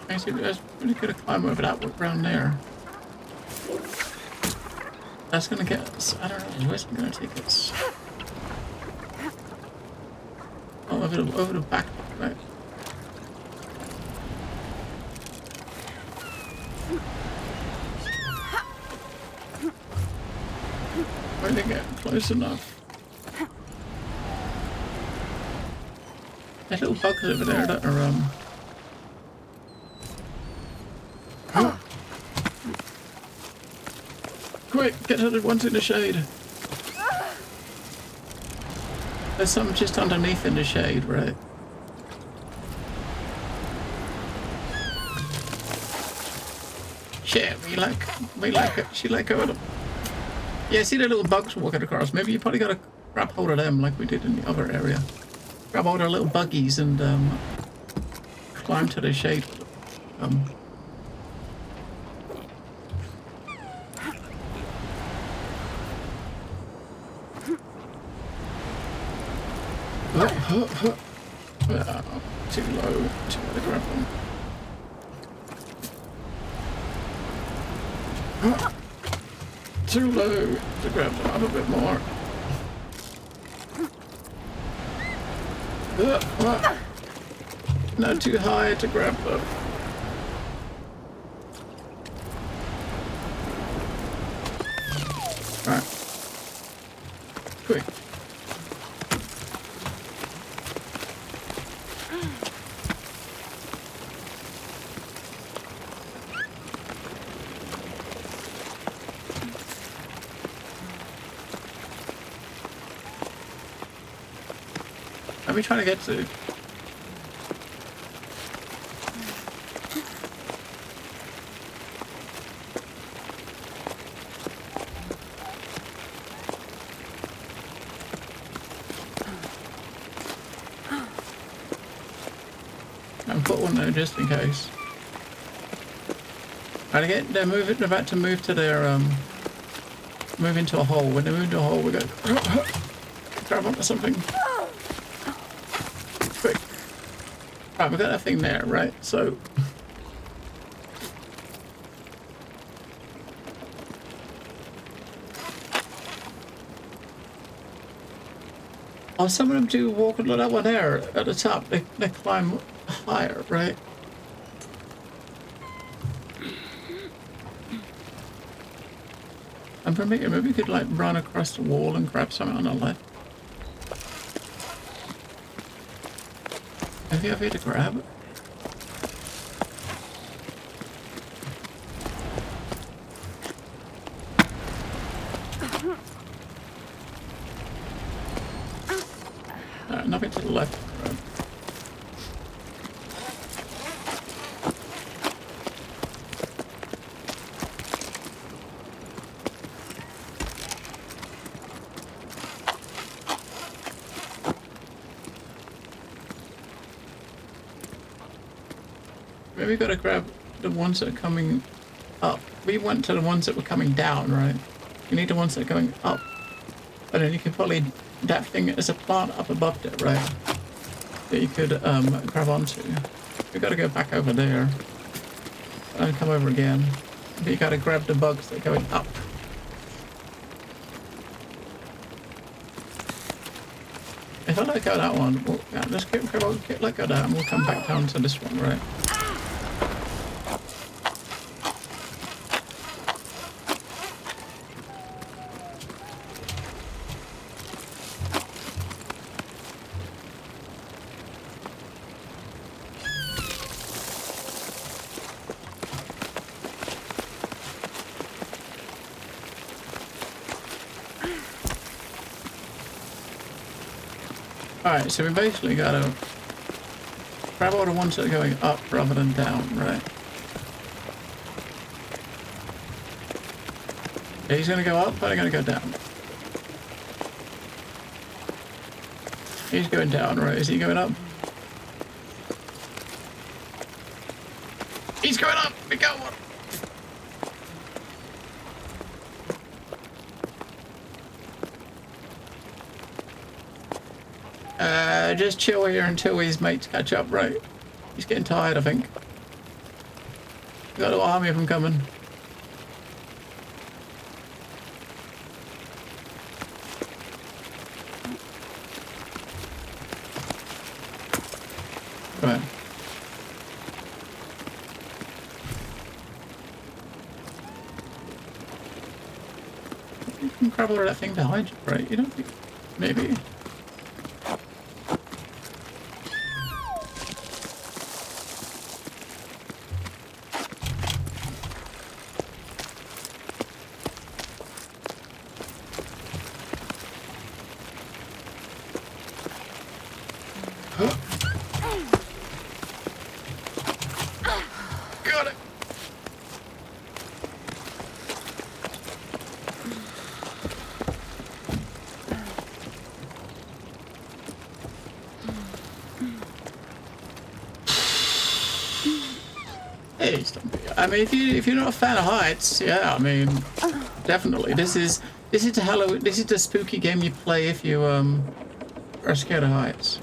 I see, I was really good to climb over that round there. That's gonna get us. I don't know. Where's it gonna take us? Oh, over the back, right? Where they get close enough? There's little bugs over there that are oh. Quick, get to the ones in the shade. There's some just underneath in the shade, right? Shit, she let go of them. Yeah, see the little bugs walking across. Maybe you probably gotta grab hold of them like we did in the other area. Grab all their little buggies and climb to the shade. Too low to grab them. Too low to grab them up a bit more. Not too high to grab them. Right. Quick. What are we trying to get to? I'll put one there just in case. Right, again, they're about to move to their move into a hole. When they move into a hole, we go grab onto something. Quick. Right, we've got that thing there, right? So oh, some of them do walk like that one there at the top. They climb higher, right? I'm thinking maybe we could like run across the wall and grab something on the left. Have you ever had to grab it? Nothing to the left. Right. Maybe we gotta grab the ones that are coming up. We went to the ones that were coming down, right? You need the ones that are going up. And then you can probably that thing is a plant up above it, right? That you could grab onto. We gotta go back over there and come over again. But you gotta grab the bugs that are going up. If I let go of that one, well, yeah, let's let go of that and we'll come back down to this one, right? Alright, so we basically gotta grab all the ones that are going up rather than down, right? Yeah, he's gonna go up, but I'm gonna go down. He's going down, right? Is he going up? He's going up! We got one! Just chill here until his mates catch up, right? He's getting tired, I think. Got an army of them coming. grab all of that thing behind you, right? You don't think... Maybe. Got it. Hey, I mean, if you're not a fan of heights, yeah, I mean, definitely. This is the spooky game you play if you are scared of heights.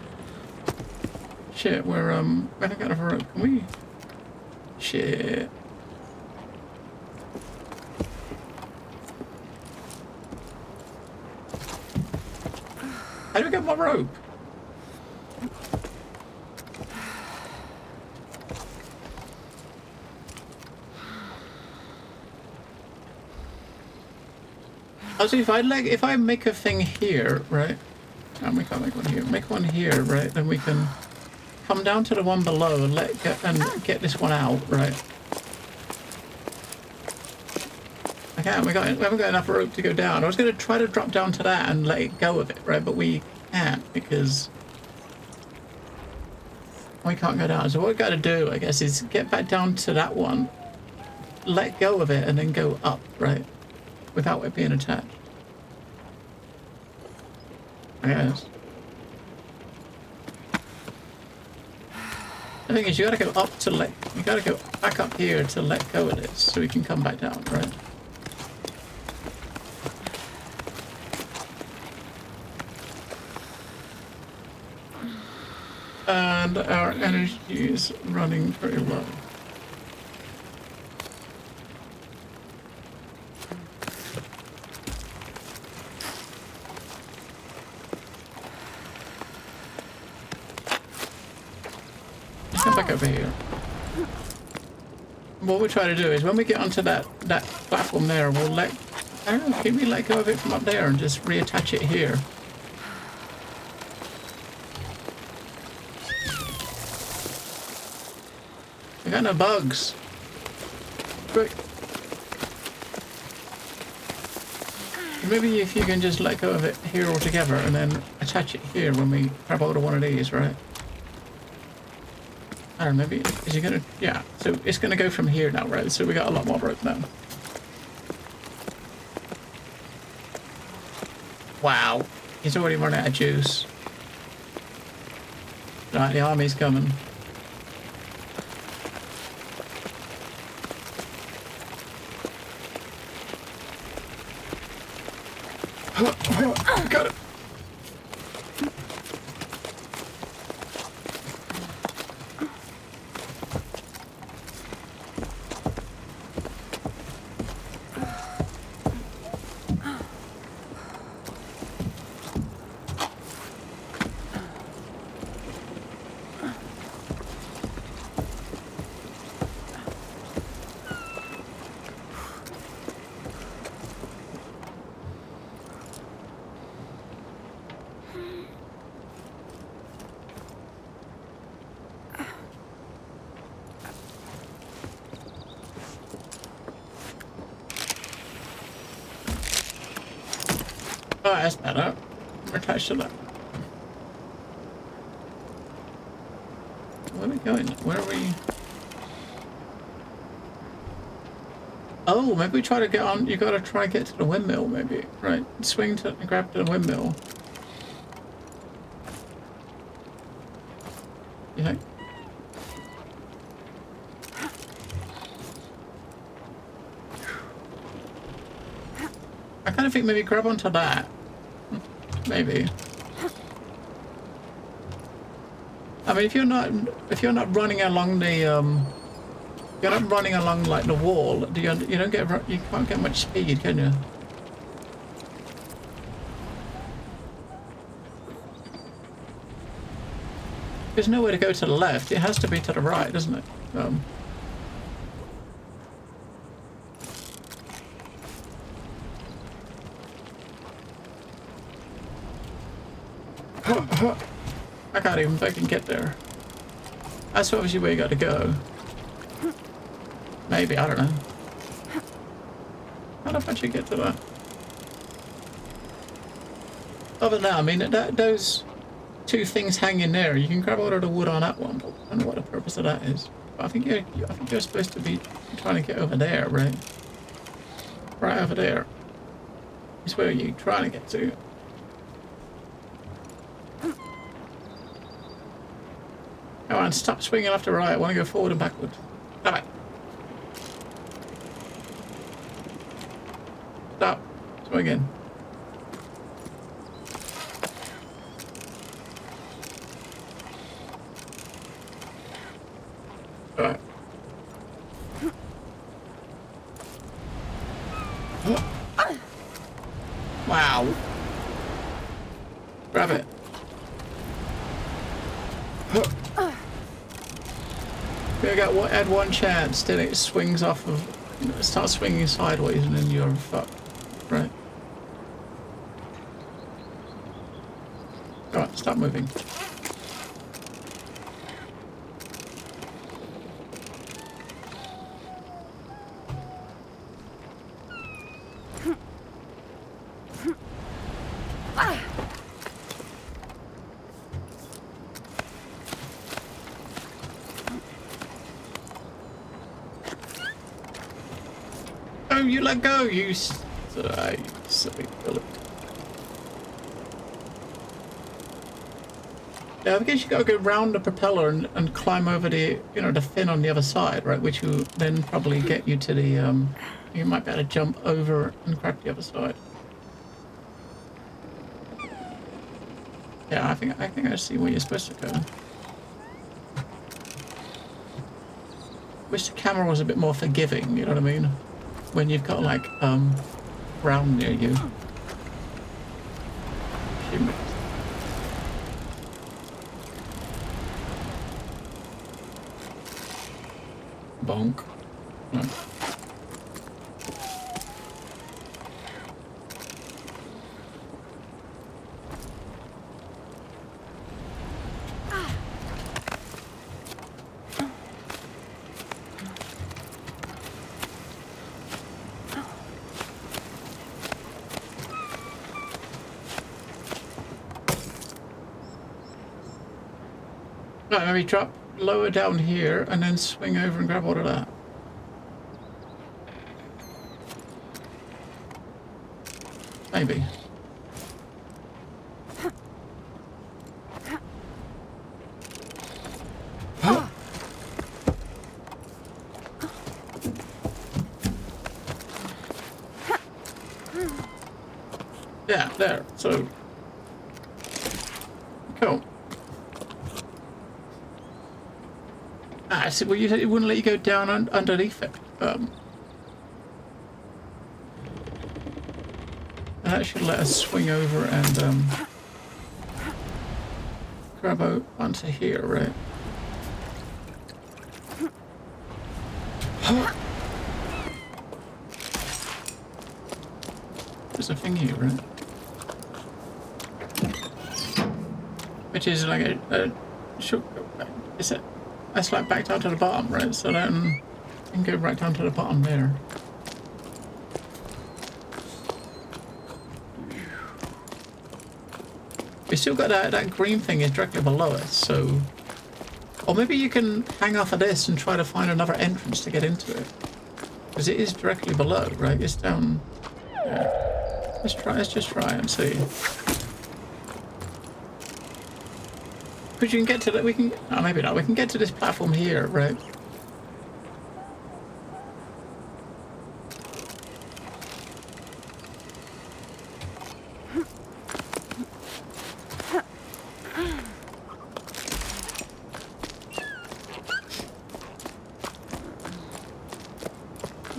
Shit, we're I think out of a rope. Can we? Shit. How do we get more rope? Also, if I make a thing here, right? Oh, we can't make one here. Make one here, right? Then we can come down to the one below and get this one out, right? I can't. We haven't got enough rope to go down. I was going to try to drop down to that and let it go of it, right? But we can't because we can't go down. So what we've got to do, I guess, is get back down to that one, let go of it, and then go up, right? Without it being attached. I guess. The thing is, you gotta go up to you gotta go back up here to let go of this, so we can come back down, right? And our energy is running very low. Come back over here. What we're trying to do is when we get onto that platform there, we'll I don't know, can we let go of it from up there and just reattach it here? We got no bugs. Quick. Maybe if you can just let go of it here altogether and then attach it here when we grab hold of one of these, right? I don't know, maybe, is it gonna, yeah, so it's gonna go from here now, right? So we got a lot more rope now. Wow, he's already run out of juice. Right, the army's coming. Got it. Oh, that's better. We're attached to that. Where are we going? Where are we? Oh, maybe we try to get on. You gotta try and get to the windmill, maybe. Right. Swing to and grab to the windmill. You think? I kind of think maybe grab onto that. Maybe. I mean, if you're not running along the you're not running along like the wall. You can't get much speed, can you? There's nowhere to go to the left. It has to be to the right, doesn't it? I can't even fucking get there. That's obviously where you got to go. Maybe, I don't know. How the fuck you get to that? Other than that, I mean, those two things hanging there, you can grab all of the wood on that one, but I don't know what the purpose of that is. But I think you're supposed to be trying to get over there, right? Right over there. Is where you're trying to get to. Come on, stop swinging left to right. I want to go forward and backward. Damn it. Stop. Swing in. Alright. Wow. Grab it. We got add one chance, then it swings off of, it starts swinging sideways, and then you're fucked, right? Alright, stop moving. You let go, you silly bullet. Yeah, I guess you gotta go round the propeller and climb over the, the fin on the other side, right? Which will then probably get you to the, you might be able to jump over and grab the other side. Yeah, I think I see where you're supposed to go. Wish the camera was a bit more forgiving, you know what I mean? When you've got like ground near you. Bonk. No. Right, maybe drop lower down here and then swing over and grab all of that. Maybe. Yeah, there. So cool. Ah, so well, you said it wouldn't let you go down underneath it. That should let us swing over and grab out onto here, right? There's a thing here, right? Which is like a that's like back down to the bottom, right? So then you can go right down to the bottom there. We still got that green thing is directly below us, so... Or maybe you can hang off of this and try to find another entrance to get into it. Because it is directly below, right? It's down... Yeah. Let's just try and see. Because you can get to that, we can... Oh, maybe not. We can get to this platform here, right?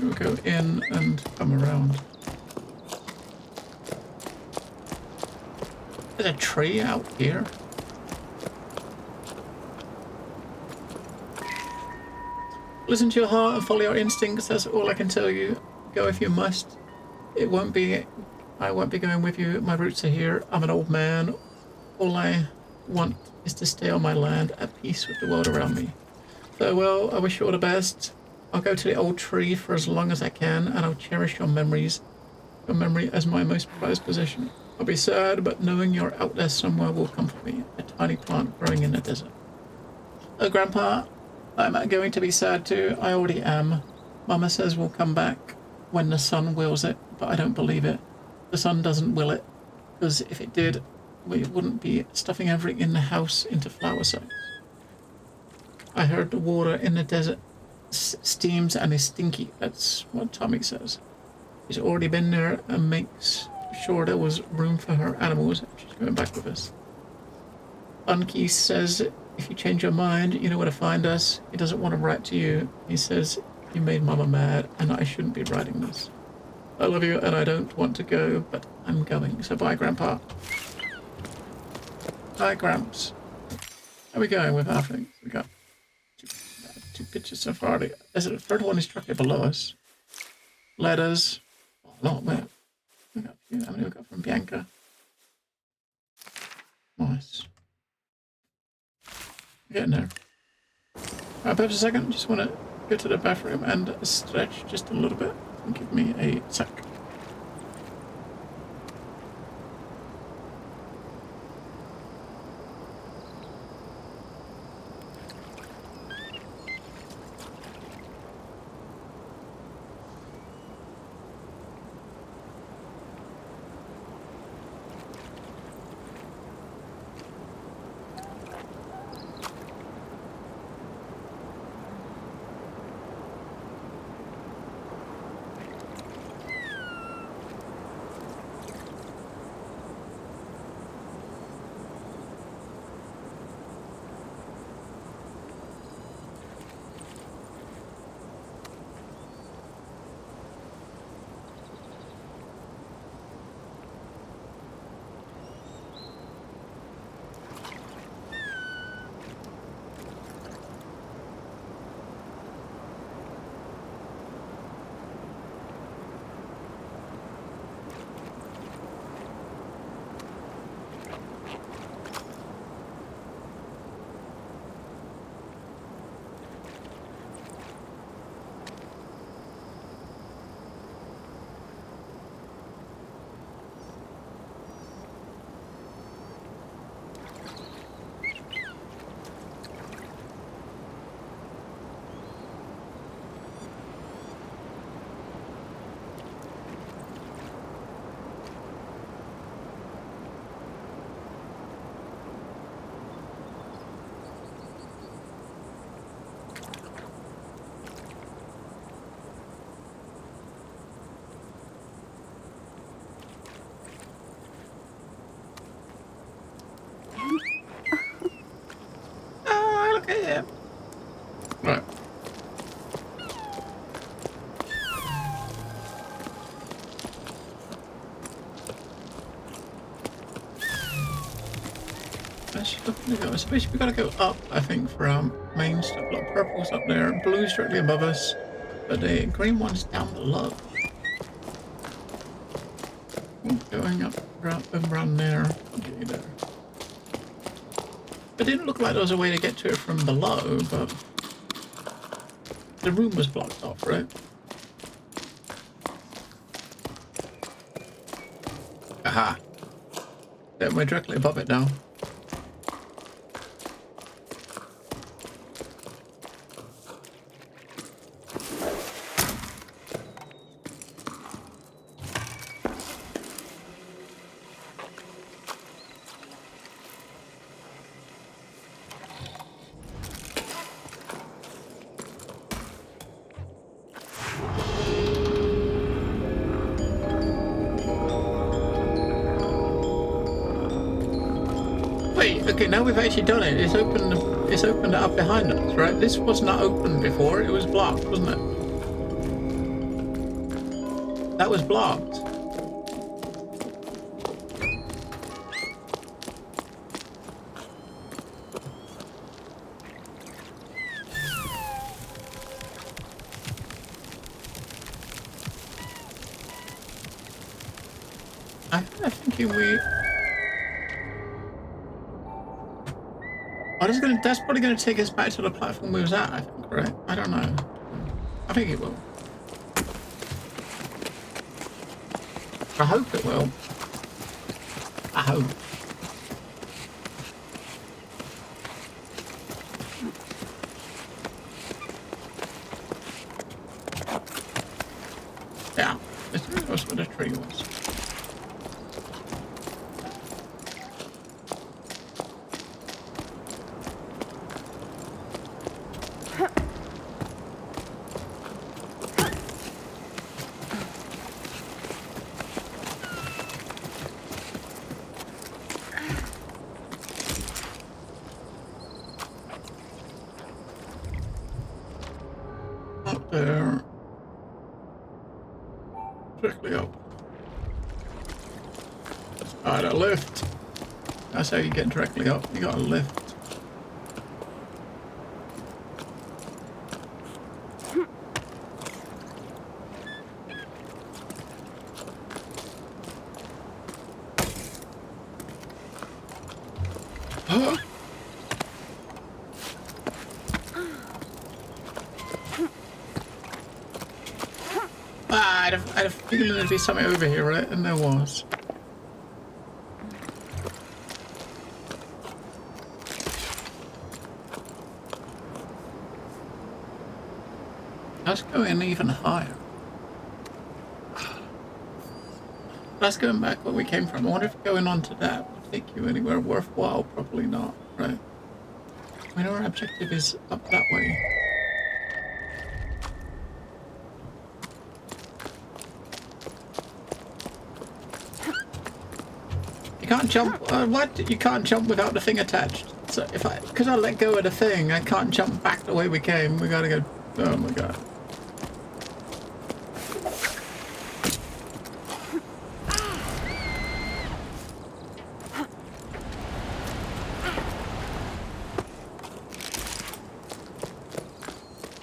We'll go in and come around. There's a tree out here. Listen to your heart and follow your instincts. That's all I can tell you. Go if you must. I won't be going with you. My roots are here. I'm an old man. All I want is to stay on my land at peace with the world around me. Farewell, I wish you all the best. I'll go to the old tree for as long as I can, and I'll cherish your memories. Your memory as my most prized possession. I'll be sad, but knowing you're out there somewhere will comfort me. A tiny plant growing in the desert. Oh, Grandpa, I'm going to be sad too. I already am. Mama says we'll come back when the sun wills it, but I don't believe it. The sun doesn't will it, because if it did, we wouldn't be stuffing everything in the house into flower sites. I heard the water in the desert steams and is stinky. That's what Tommy says. She's already been there and makes sure there was room for her animals. She's going back with us. Unky says if you change your mind, you know where to find us. He doesn't want to write to you. He says you made Mama mad and I shouldn't be writing this. I love you and I don't want to go, but I'm going. So bye, Grandpa. Bye, Gramps. How are we going with our things? We got two pictures so far. There's a third one is directly below us. Letters. Oh, no, wait. We got a few. How many we got from Bianca? Nice. We're getting there. Perhaps a second. Just want to go to the bathroom and stretch just a little bit. Give me a sec. Right. So basically we gotta go up, I think, from main stuff. Like purple's up there, blue's directly above us, but the green one's down below. Going up around there. Okay, there. It didn't look like there was a way to get to it from below, but the room was blocked off, right? Aha! Yeah, we're directly above it now. Okay, now we've actually done it. It's opened it up behind us, right? This was not open before. It was blocked, wasn't it? That was blocked. I'm thinking we... Oh, that's probably going to take us back to the platform we was at, I think, right? I don't know. I think it will. I hope it will. I hope. Yeah, that's what the tree was. Up there. Quickly up. Alright, a lift. That's how you get directly up. You got a lift. I had a feeling there'd be something over here, right? And there was. Let's go in even higher. Let's go back where we came from. I wonder if going on to that will take you anywhere worthwhile. Probably not, right? I mean, our objective is up that way. You can't jump. What? You can't jump without the thing attached. So because I let go of the thing, I can't jump back the way we came. We gotta go. Oh my god.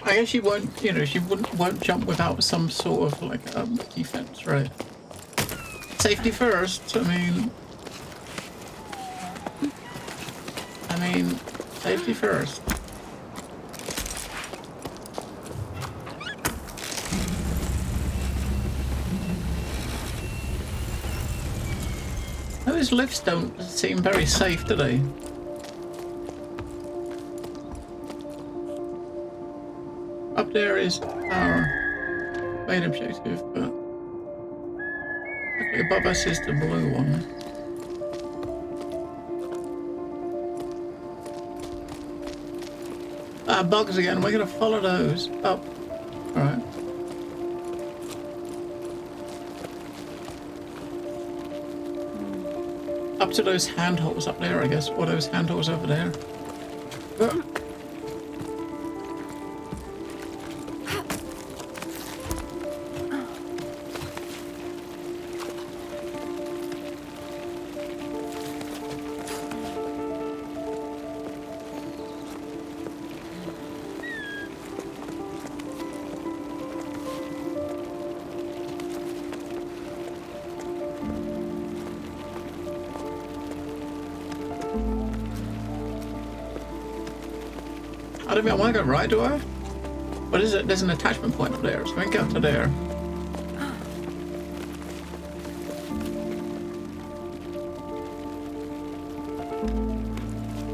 I guess you won't. You know, she won't jump without some sort of like defense, right? Safety first. I mean, safety first. Those lifts don't seem very safe, do they? Up there is our main objective, but directly above us is the blue one. Bugs again. We're gonna follow those up. All right. Up to those handholds up there, I guess, or those handholds over there. I don't mean I want to go right, do I? What is it? There's an attachment point up there, so we can get up to there.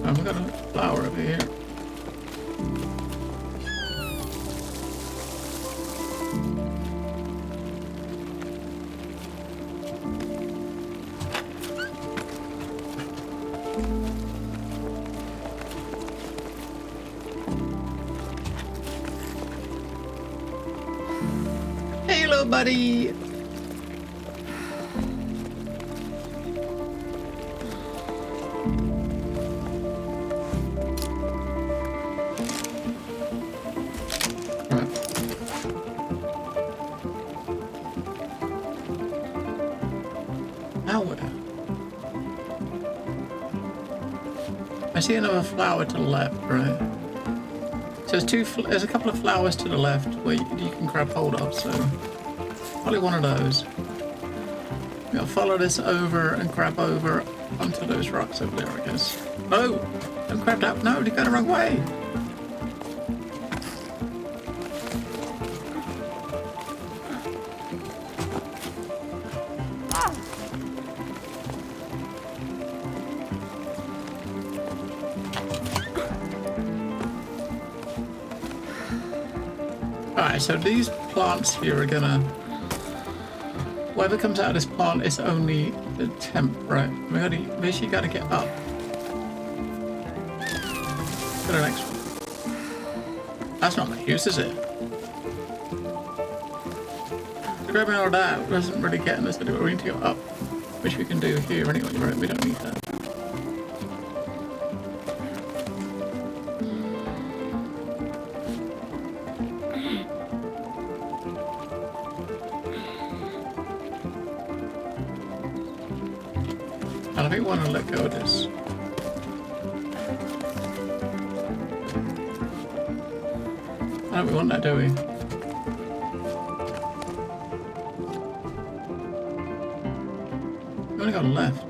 Oh, we got a flower over here. Buddy. Right. Now where? I see another flower to the left, right? So there's a couple of flowers to the left where you can grab hold of, so probably one of those. I'll follow this over and grab over onto those rocks over there, I guess. Oh! Don't grab that. No, you go the wrong way. Alright, so these plants here are gonna... Whatever comes out of this plant is only the temp, right? We basically gotta get up. To the next one. That's not much use, is it? Grabbing all that wasn't really getting us anywhere. We need to go up, which we can do here anyway, right? We don't need that. I think we want to let go of this. I don't want that, do we? We want to go left.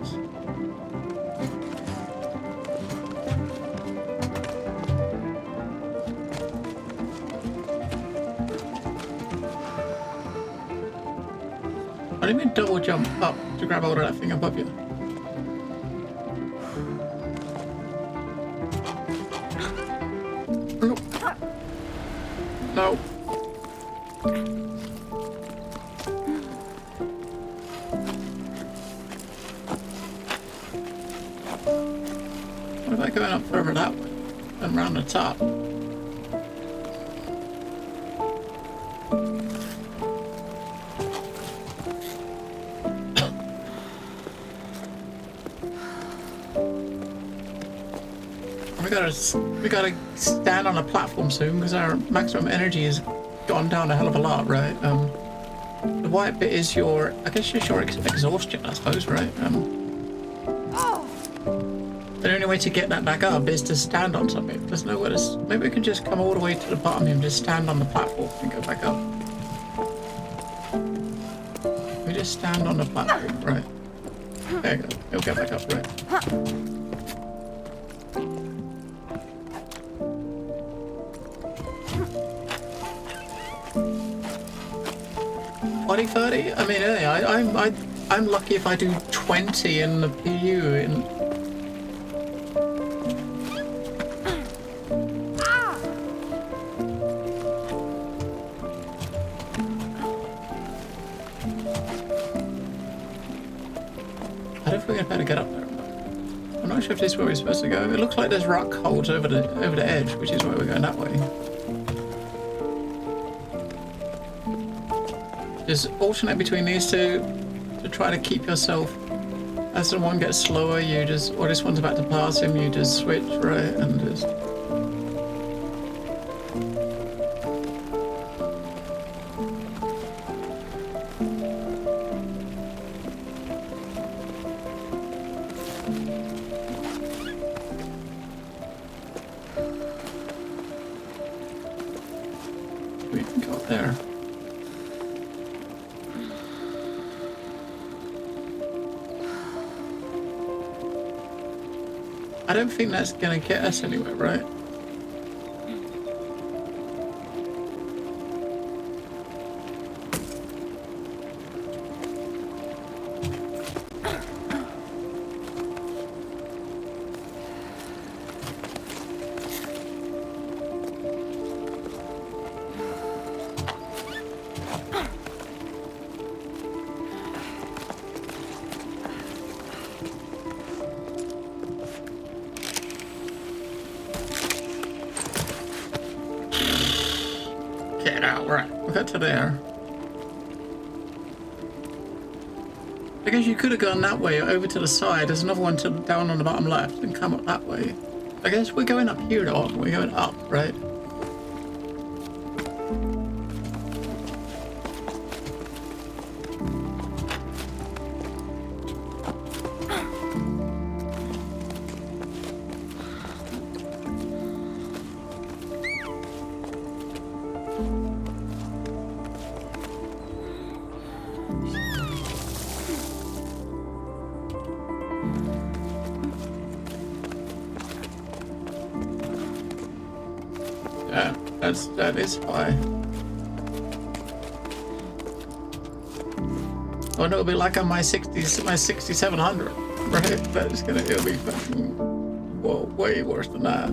I didn't mean double jump up to grab hold of that thing above you. No. What about going up further that way and round the top? We gotta stand on a platform soon because our maximum energy has gone down a hell of a lot, right? The white bit is your, I guess, just your exhaustion, I suppose, right? The only way to get that back up is to stand on something. There's nowhere to. Maybe we can just come all the way to the bottom and just stand on the platform and go back up. We just stand on the platform, right? There you go. It'll get back up, right? 30? I mean, yeah, I'm lucky if I do 20 in the PU. I don't think I'd better get up there. I'm not sure if this is where we're supposed to go. It looks like there's rock holes over the edge, which is why we're going that way. Just alternate between these two to try to keep yourself. As the one gets slower, you just, or this one's about to pass him, you just switch, right, and just. We can go up there. I don't think that's gonna get us anywhere, right? Get out, right. We'll get to there. I guess you could have gone that way over to the side. There's another one down on the bottom left and come up that way. I guess we're going up here though. We're going up, right? Yeah, that is high. Oh no, it'll be like on my 6700, right? That's gonna, it'll be fucking, whoa, way worse than that.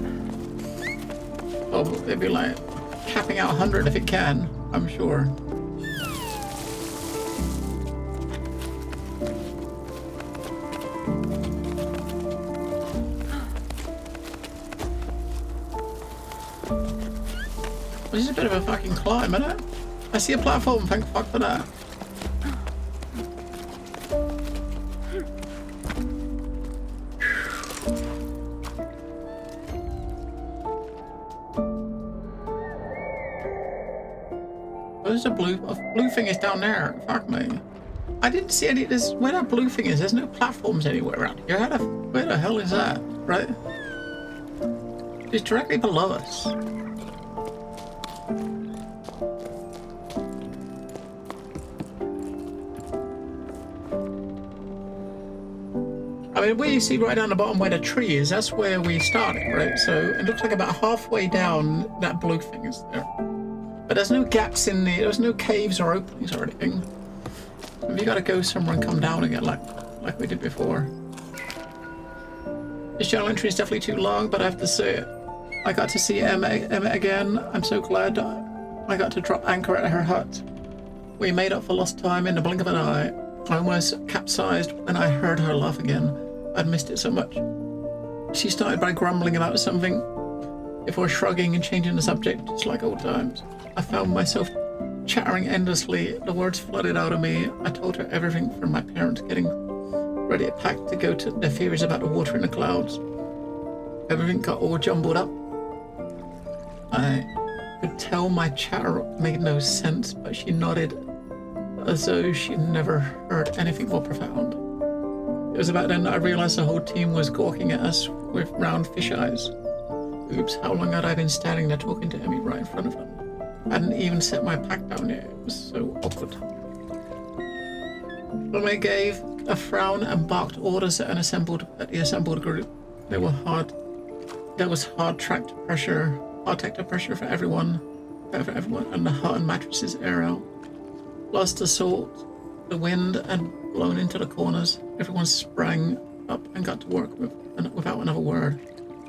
Oh, it'll be like capping out 100 if it can, I'm sure. This is a bit of a fucking climb, isn't it? I see a platform, thank fuck for that. There's a blue thing is down there. Fuck me. I didn't see any. There's where that blue thing is. There's no platforms anywhere around here. Where the hell is that? Right? It's directly below us. I mean, where you see right down the bottom where the tree is, that's where we started, right? So it looks like about halfway down that blue thing is there. But there's no gaps in the, there's no caves or openings or anything. So you gotta go somewhere and come down again like we did before. This journal entry is definitely too long, but I have to say it. I got to see Emmett again. I'm so glad I got to drop anchor at her hut. We made up for lost time in the blink of an eye. I almost capsized when I heard her laugh again. I'd missed it so much. She started by grumbling about something before shrugging and changing the subject, just like old times. I found myself chattering endlessly. The words flooded out of me. I told her everything from my parents getting ready to pack to go to their theories about the water in the clouds. Everything got all jumbled up. I could tell my chatter made no sense, but she nodded as though she'd never heard anything more profound. It was about then that I realized the whole team was gawking at us with round fish eyes. Oops, how long had I been standing there talking to Emmy right in front of them? I hadn't even set my pack down yet. It was so awkward. When I gave a frown and barked orders at the assembled group, there was hard tactile pressure for everyone, and the hut and mattresses air out. Plus the salt, the wind, and blown into the corners. Everyone sprang up and got to work without another word.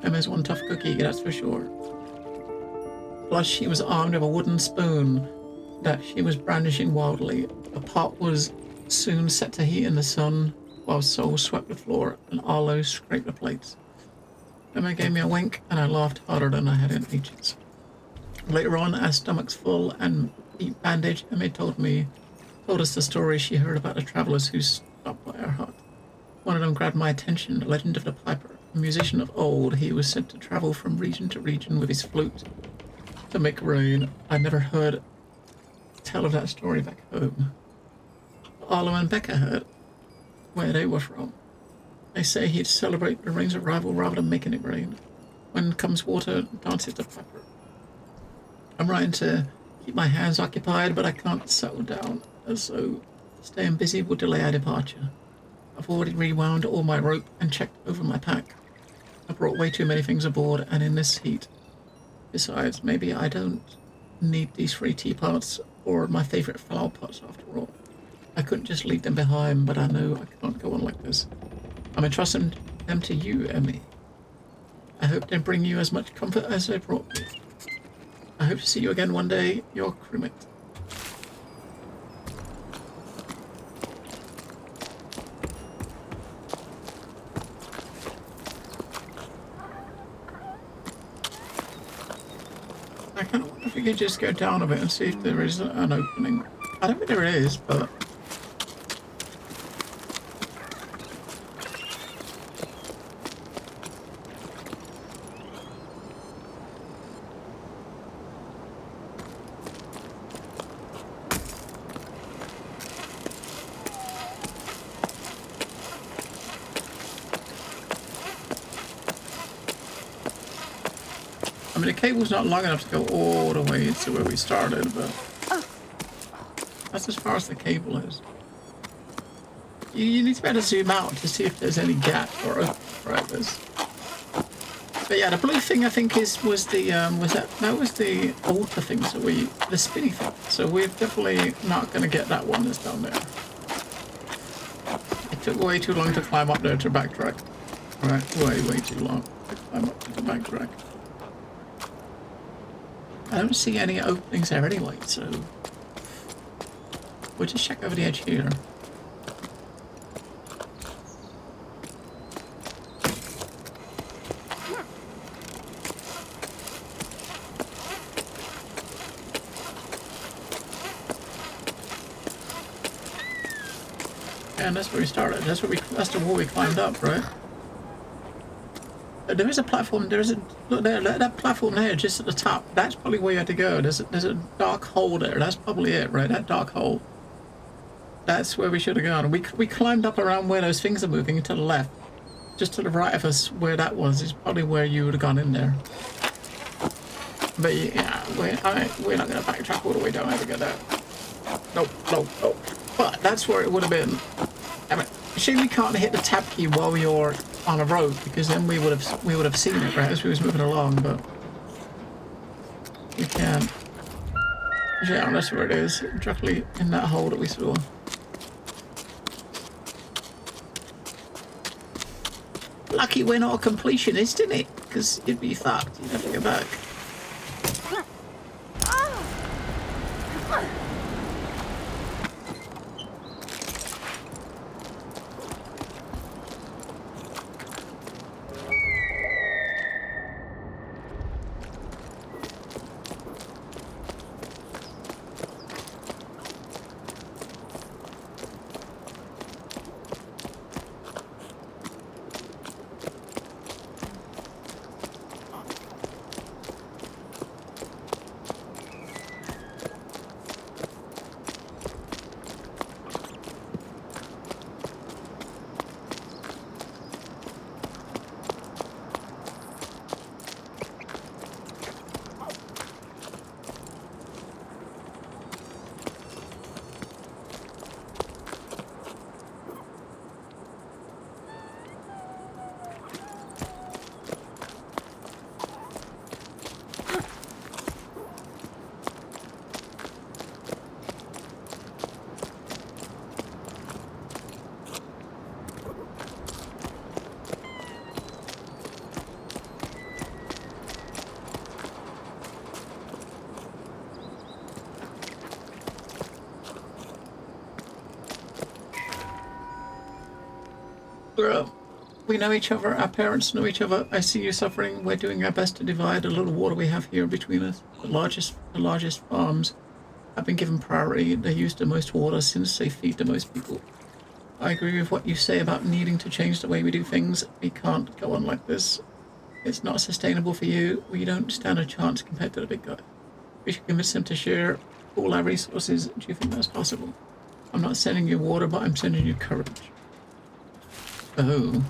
Emma's one tough cookie, that's for sure. Plus, she was armed with a wooden spoon that she was brandishing wildly. The pot was soon set to heat in the sun, while Sol swept the floor and Arlo scraped the plates. Emma gave me a wink, and I laughed harder than I had in ages. Later on, our stomachs full and feet bandaged, Emma told us the story she heard about the travellers who stopped by our hut. One of them grabbed my attention, the legend of the piper. A musician of old, he was said to travel from region to region with his flute to make rain. I never heard tell of that story back home. Arlo and Becca heard where they were from. They say he'd celebrate the rain's arrival rather than making it rain. When comes water, dances the piper. I'm trying to keep my hands occupied, but I can't settle down, so staying busy will delay our departure. I've already rewound all my rope and checked over my pack. I brought way too many things aboard, and in this heat. Besides, maybe I don't need these 3 teapots or my favourite flower pots after all. I couldn't just leave them behind, but I know I can't go on like this. I'm entrusting them to you, Emmy. I hope they bring you as much comfort as they brought me. I hope to see you again one day, your crewmate. I kind of wonder if we could just go down a bit and see if there is an opening. I don't think there is, but... I mean, the cable's not long enough to go all the way to where we started, but that's as far as the cable is. You need to be able to zoom out to see if there's any gap or others. But yeah, the blue thing I think was the altar thing, so the spinny thing. So we're definitely not going to get that one that's down there. It took way too long to climb up there to backtrack. Right, way too long to climb up to the backtrack. I don't see any openings there anyway, so we'll just check over the edge here. And that's where we started. That's the wall we climbed up, right? There is a platform. Look there. That platform there, just at the top. That's probably where you had to go. There's a dark hole there. That's probably it, right? That dark hole. That's where we should have gone. We climbed up around where those things are moving to the left, just to the right of us. Where that was is probably where you would have gone in there. But yeah, we're not gonna backtrack all the way down there to get that. Nope. But that's where it would have been. I mean, shame we can't hit the tab key while you're on a road, because then we would have seen it right as we was moving along. But we can't. Yeah, that's where it is. Directly in that hole that we saw. Lucky we're not a completionist, isn't it? Because you'd be fucked. You'd have to go back. We know each other, our parents know each other. I see you suffering. We're doing our best to divide the little water we have here between us. The largest farms have been given priority. They use the most water since they feed the most people. I agree with what you say about needing to change the way we do things. We can't go on like this. It's not sustainable for you. We don't stand a chance compared to the big guy. We should convince them to share all our resources. Do you think that's possible? I'm not sending you water, but I'm sending you courage. Oh.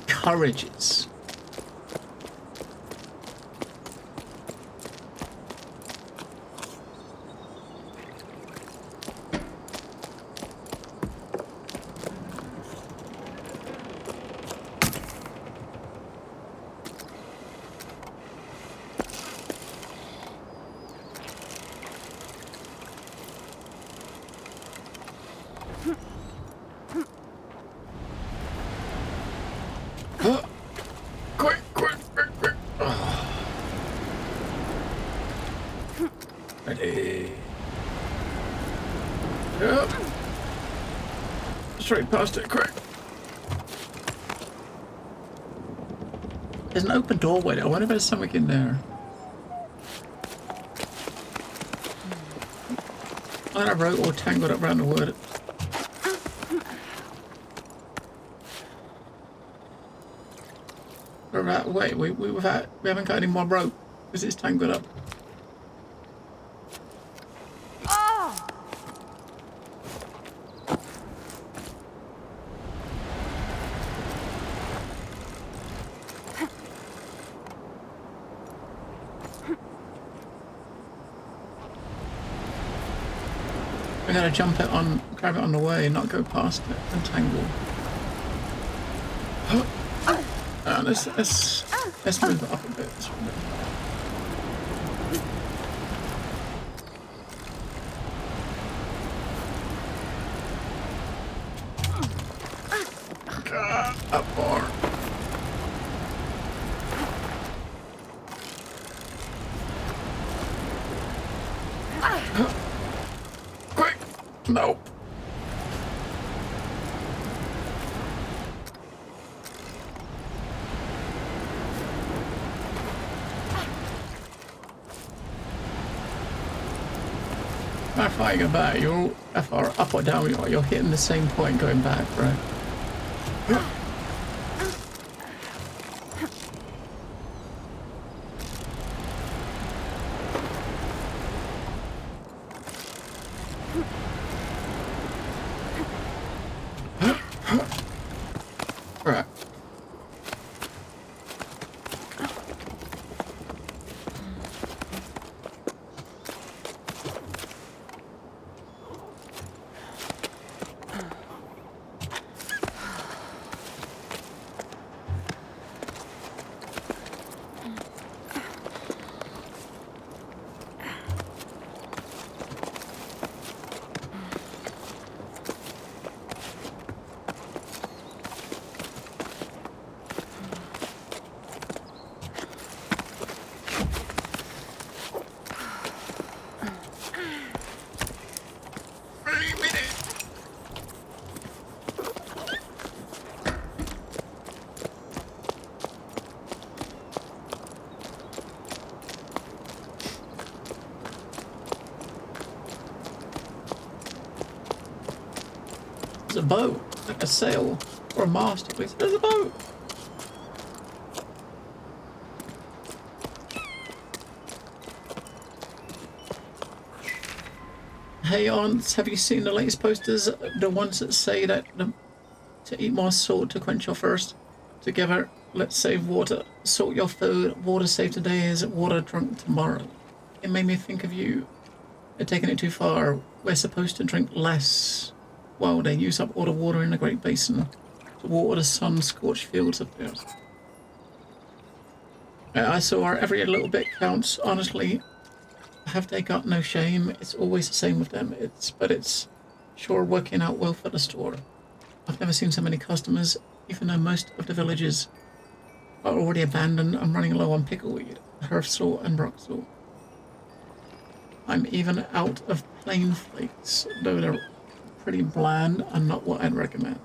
Courages. Straight past it, quick. There's an open doorway there. I wonder if there's something in there. I had a rope all tangled up around the wood. Wait, we haven't got any more rope because it's tangled up. I gotta jump it on, grab it on the way, not go past it and tangle. Let's move it up a bit. Up more. Quick! Nope. How far you go back? You're how far up or down you are. You're hitting the same point going back, right? Right. There's a boat, like a sail or a mast. Please. There's a boat. Hey aunts, have you seen the latest posters? The ones that say that to eat more salt to quench your thirst. Together, let's save water. Salt your food. Water saved today is water drunk tomorrow. It made me think of you. They're taking it too far. We're supposed to drink less. Well, they use up all the water in the Great Basin to water the sun-scorched fields of earth. I saw every little bit counts. Honestly, have they got no shame? It's always the same with them. But it's sure working out well for the store. I've never seen so many customers, even though most of the villages are already abandoned. I'm running low on pickleweed, hearth salt, and rock salt. I'm even out of plain flakes, though they're pretty bland and not what I'd recommend.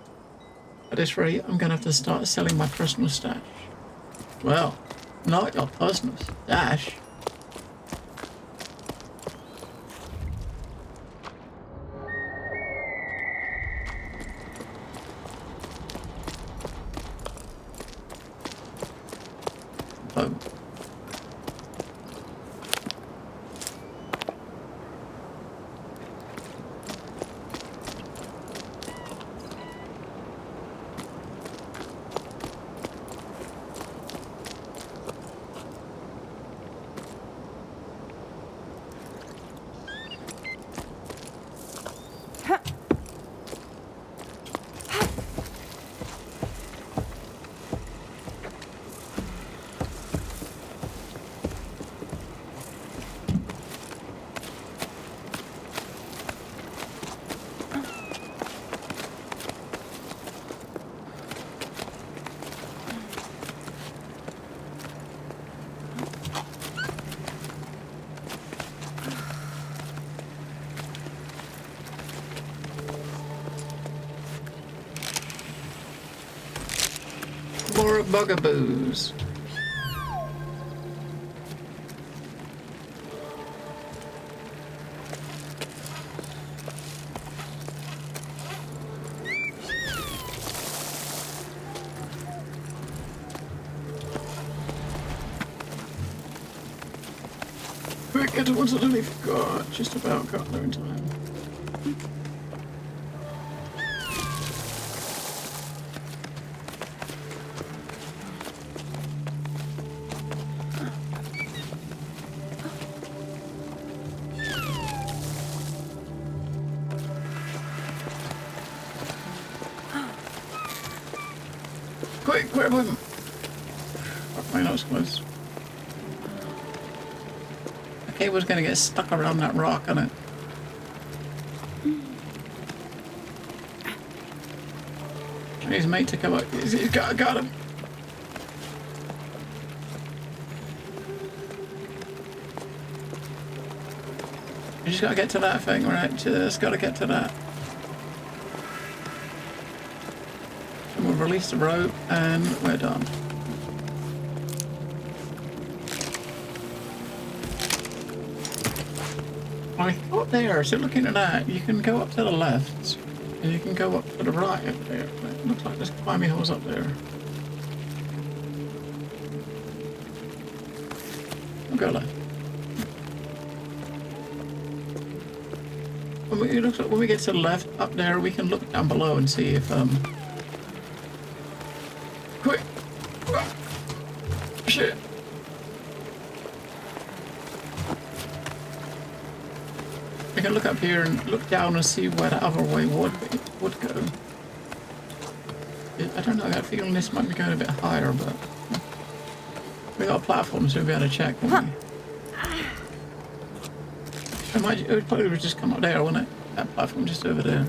At this rate, I'm gonna have to start selling my personal stash. Well, not your personal stash. Oh. More bugaboos. Quick, get to once I totally forgot. Just about got there in time. Quick, grab him! Fuck, my nose close. The cable's gonna get stuck around that rock, isn't it? I need his mate to come up. He's got him! You just gotta get to that thing, right? Just gotta get to that. And we'll release the rope and we're done. I thought there, so looking at that, you can go up to the left and you can go up to the right up there. It looks like there's climbing holes up there. I'll go left. When we get to the left up there, we can look down below and see if quick! Shit! We can look up here and look down and see where the other way would go. I don't know. I got a feeling this might be going a bit higher, but we got a platform, so we'll be able to check. Won't we? It would probably just come up there, wouldn't it? That platform just over there.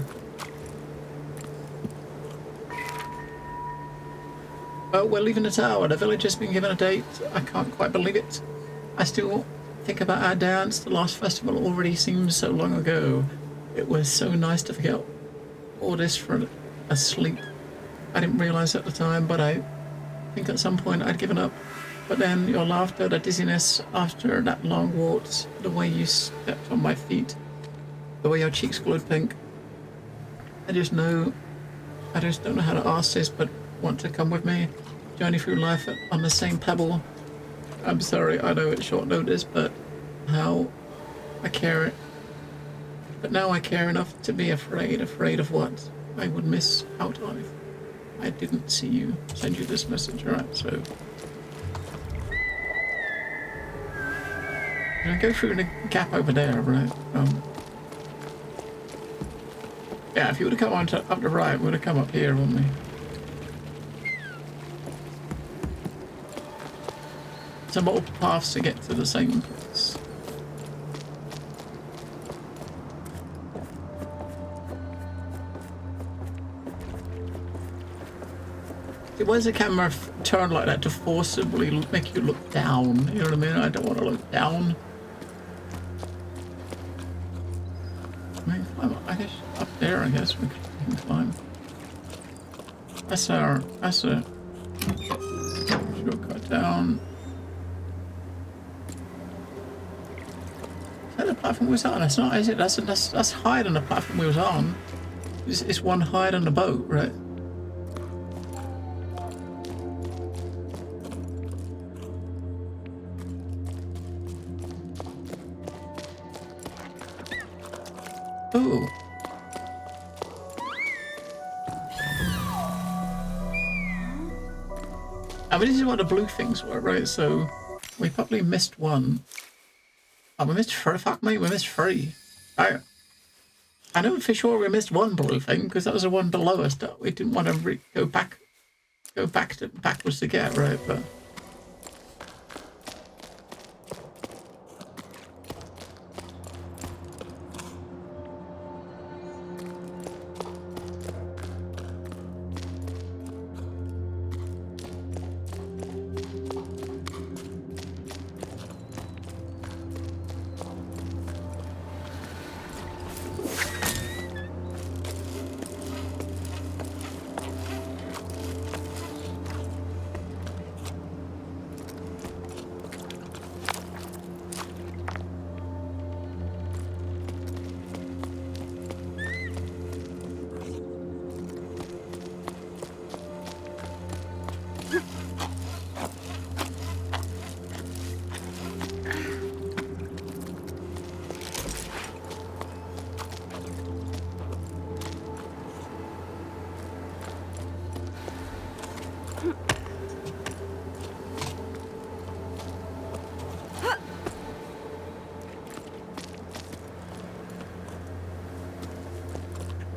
Well, we're leaving the tower. The village has been given a date. I can't quite believe it. I still think about our dance. The last festival already seems so long ago. It was so nice to forget all this for a sleep. I didn't realize at the time, but I think at some point I'd given up. But then your laughter, the dizziness after that long waltz, the way you stepped on my feet, the way your cheeks glowed pink. I just don't know how to ask this, but want to come with me? Journey through life on the same pebble? I'm sorry, I know it's short notice, but how I care. But now I care enough to be afraid. Afraid of what I would miss out on if I didn't see you. Send you this message, alright, so. I'm gonna go through the gap over there, right? Yeah, if you would have come on up the right, we would have come up here, wouldn't we? Some multiple paths to get to the same place. Why does the camera turn like that to forcibly make you look down? You know what I mean? I don't want to look down. I mean, I guess up there, I guess we can climb. That's a shortcut down. Is that the platform we was on? That's not, is it? That's higher than the platform we was on. It's one higher than the boat, right? Ooh. I mean, this is what the blue things were, right? So we probably missed one. Oh, we missed three. Fuck me, we missed three. I know for sure we missed one blue thing because that was the one below us that we didn't want to go backwards to get, right? But.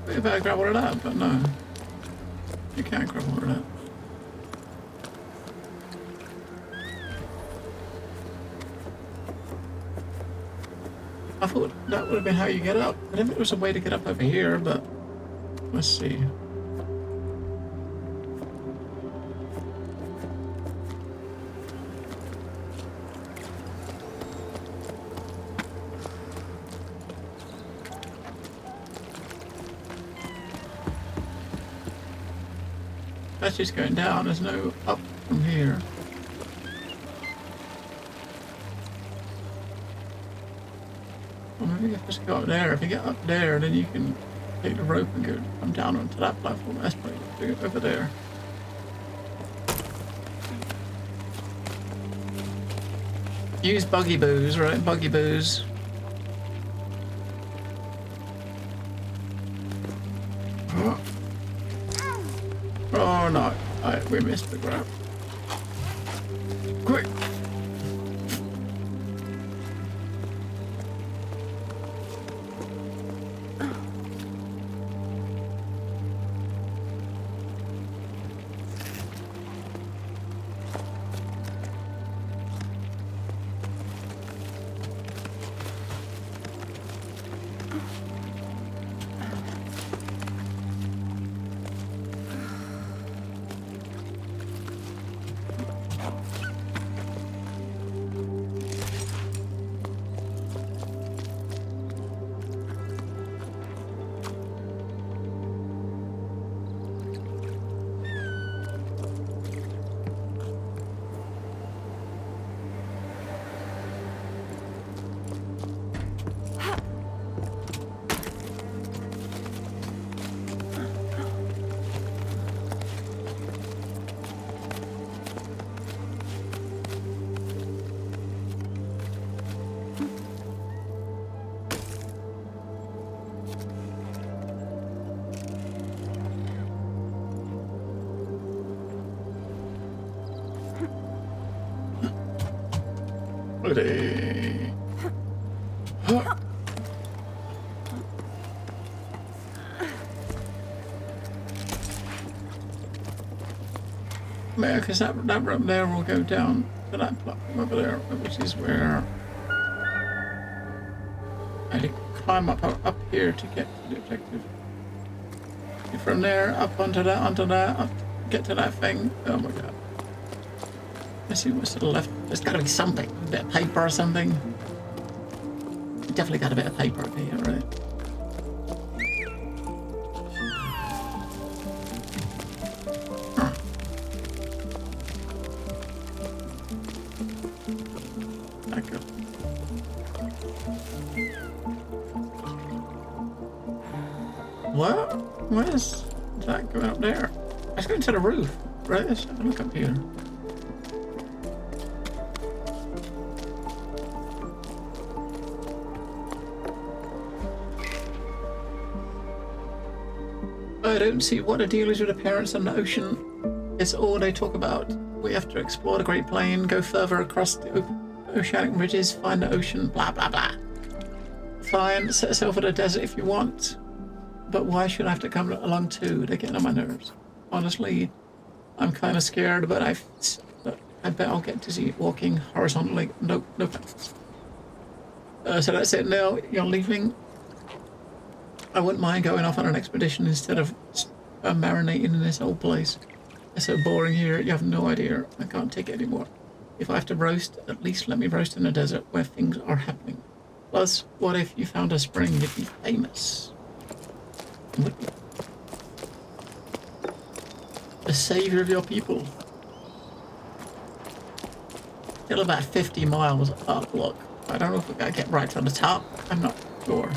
You better grab one of that, but no. You can't grab one of that. I thought that would have been how you get up. I don't think there was a way to get up over here, but let's see. That's just going down. There's no up from here. Well, maybe you just go up there. If you get up there, then you can take the rope and come down onto that platform. That's probably to get over there. Use buggy boos, right? Buggy boos. Oh no, we missed the grab. Quick! Ready. Huh. Yeah, because that rope there will go down to that platform over there, which is where I had to climb up here to get to the objective. From there, up onto that, up, get to that thing. Oh my god. Let's see what's to the left. There's got to be something. A bit of paper or something. Definitely got a bit of paper up here, right? Huh. Back up. What? Where's that going up there? Let's go into the roof. Right, let's have a look up here. I don't see what the deal is with the parents and the ocean. It's all they talk about. We have to explore the Great Plain, go further across the oceanic ridges, find the ocean, blah blah blah. Fine, set sail for the desert if you want. But why should I have to come along too? They're getting on my nerves. Honestly, I'm kind of scared, but I bet I'll get dizzy walking horizontally. No thanks. So that's it now. You're leaving. I wouldn't mind going off on an expedition instead of marinating in this old place. It's so boring here, you have no idea. I can't take it anymore. If I have to roast, at least let me roast in the desert where things are happening. Plus, what if you found a spring? You'd be famous. Would be. The savior of your people. Still about 50 miles up, look. I don't know if we gotta get right to the top. I'm not sure.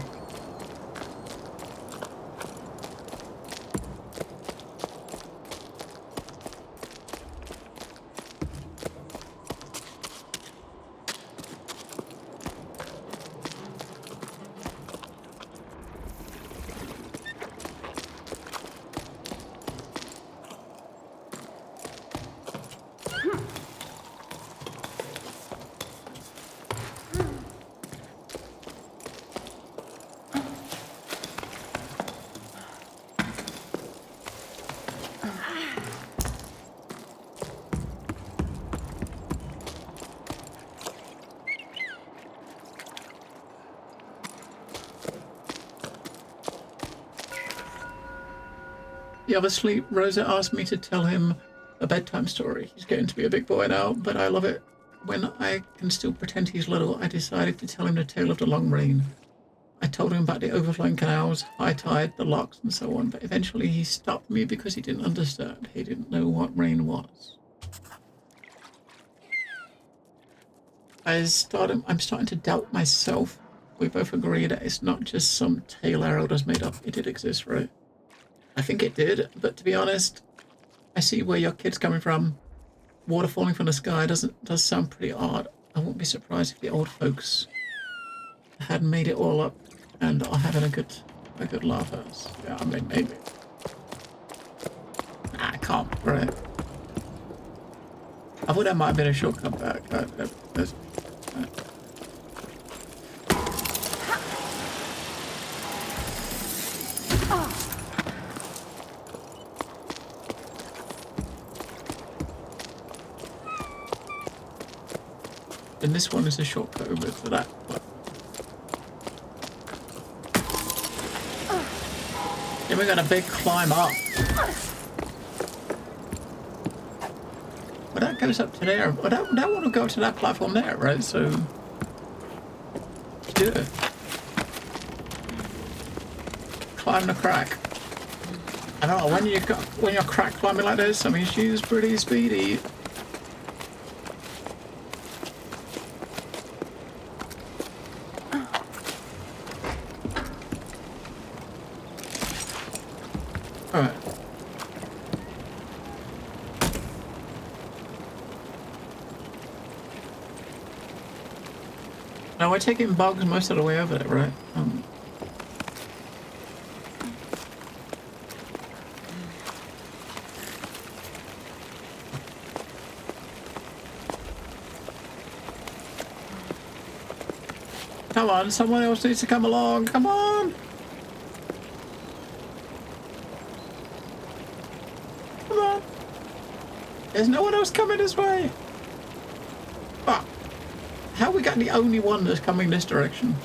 You ever sleep? Rosa asked me to tell him a bedtime story. He's getting to be a big boy now, but I love it. When I can still pretend he's little, I decided to tell him the tale of the long rain. I told him about the overflowing canals, high tide, the locks, and so on, but eventually he stopped me because he didn't understand. He didn't know what rain was. I'm starting to doubt myself. We both agree that it's not just some tale our elders made up. It did exist, right? I think it did, but to be honest, I see where your kid's coming from. Water falling from the sky does sound pretty odd. I wouldn't be surprised if the old folks had made it all up and are having a good laugh at us. Yeah, I mean, maybe. Nah, I can't, right? I thought that might have been a shortcut back. And this one is a shortcut over to that one. Then we got a big climb up. Well, that goes up to there. Well, that one will go to that platform there, right? So, let's do it. Climb the crack. I don't know, when you're crack climbing like this, I mean, she's pretty speedy. Alright. Now we're taking bugs most of the way over there, right? Come on, someone else needs to come along. Come on! Come on! There's no one else coming this way! Fuck. How we got the only one that's coming this direction?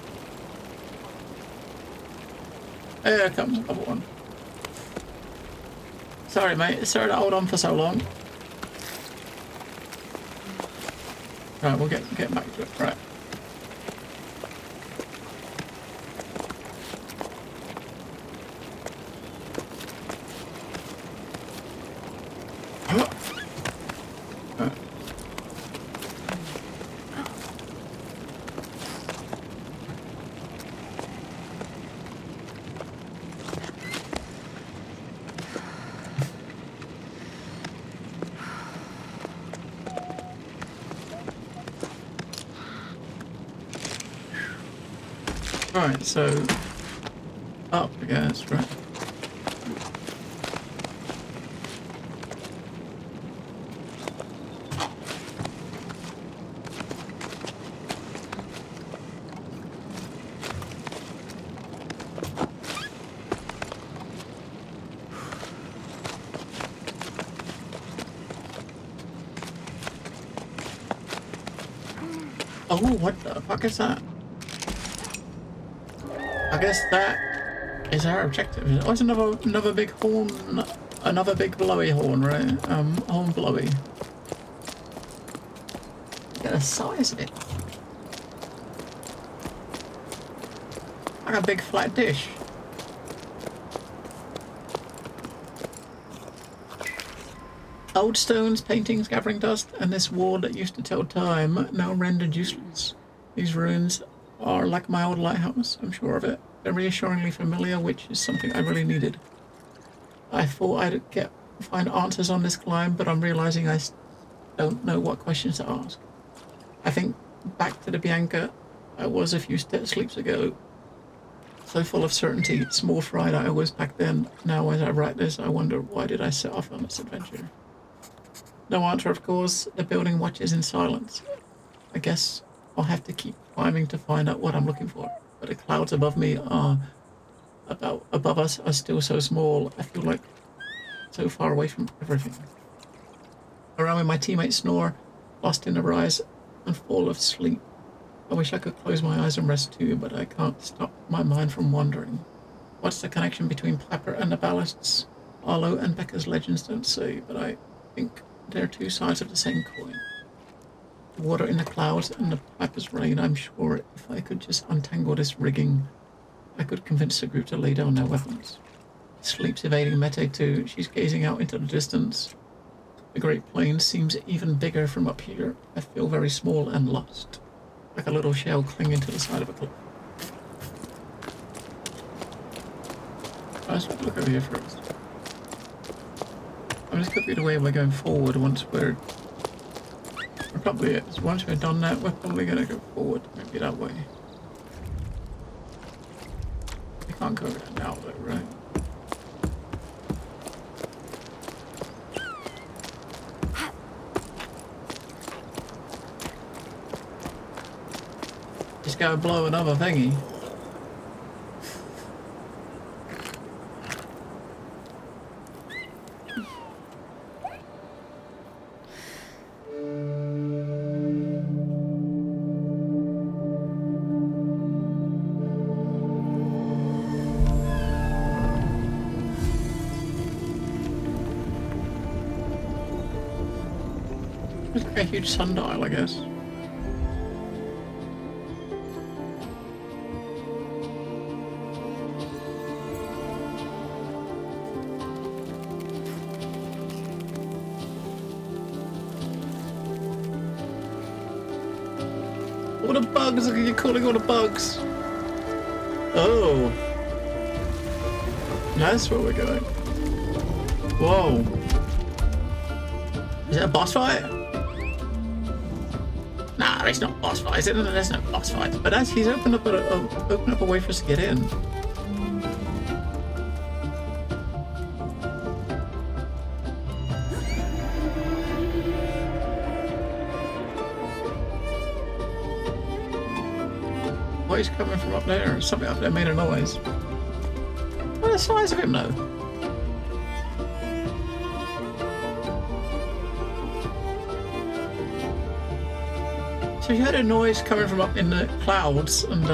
There comes another one. Sorry, mate. Sorry to hold on for so long. Right, we'll get back to it. Right. Right, so up, I guess, right? Oh, what the fuck is that? I guess that is our objective. Oh, it's another big horn, another big blowy horn, right? Horn blowy. Look at the size of it. Like a big flat dish. Old stones, paintings gathering dust, and this wall that used to tell time, now rendered useless. These ruins are like my old lighthouse, I'm sure of it. They're reassuringly familiar, which is something I really needed. I thought I'd find answers on this climb, but I'm realizing I don't know what questions to ask. I think back to the Bianca I was a few sleeps ago. So full of certainty, small fry that I was back then. Now as I write this, I wonder why did I set off on this adventure? No answer, of course. The building watches in silence. I guess I'll have to keep climbing to find out what I'm looking for. But the clouds above me above us are still so small. I feel like so far away from everything. Around me, my teammates snore, lost in the rise and fall of sleep. I wish I could close my eyes and rest too, but I can't stop my mind from wandering. What's the connection between Plapper and the ballasts? Arlo and Becca's legends don't say, but I think they're two sides of the same coin. The water in the clouds and the piper's rain. I'm sure if I could just untangle this rigging, I could convince the group to lay down their weapons. Sleep's evading Mete too. She's gazing out into the distance. The Great Plains seems even bigger from up here. I feel very small and lost, like a little shell clinging to the side of a cliff. Let's look over here first. I mean, this could be the way we're going forward once we're probably, once we're done that, we're probably going to go forward, maybe that way. We can't go over that now though, right? Just go blow another thingy. It's like a huge sundial, I guess. All the bugs, you're calling all the bugs. Oh. That's where we're going. Whoa. Is that a boss fight? Nah, it's not a boss fight. There's no boss fight. But as he's opened up a way for us to get in. What is coming from up there? Something up there made a noise. What is the size of him though? So you heard a noise coming from up in the clouds and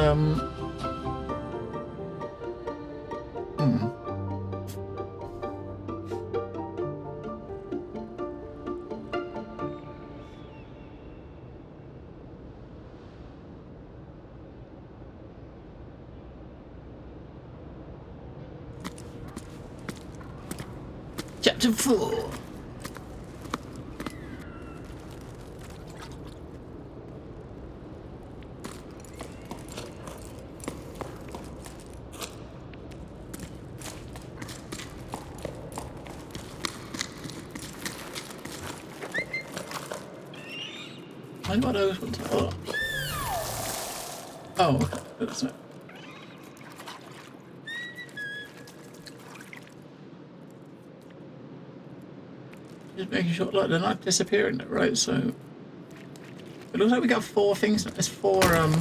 Chapter 4. I got those ones. Oh, okay. That's it. Just making sure, like, they're not disappearing, right? So it looks like we got 4 things. There's 4. Right.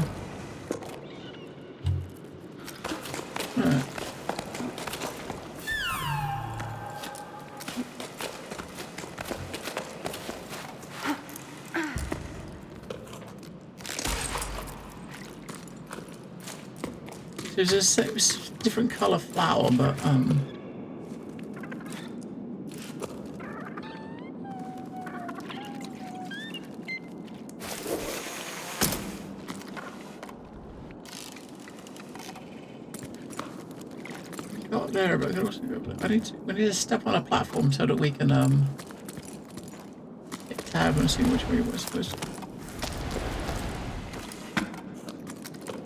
There's a different color flower, but go up there, but I can also go up there. We need to step on a platform so that we can hit tab and see which way we're supposed to go.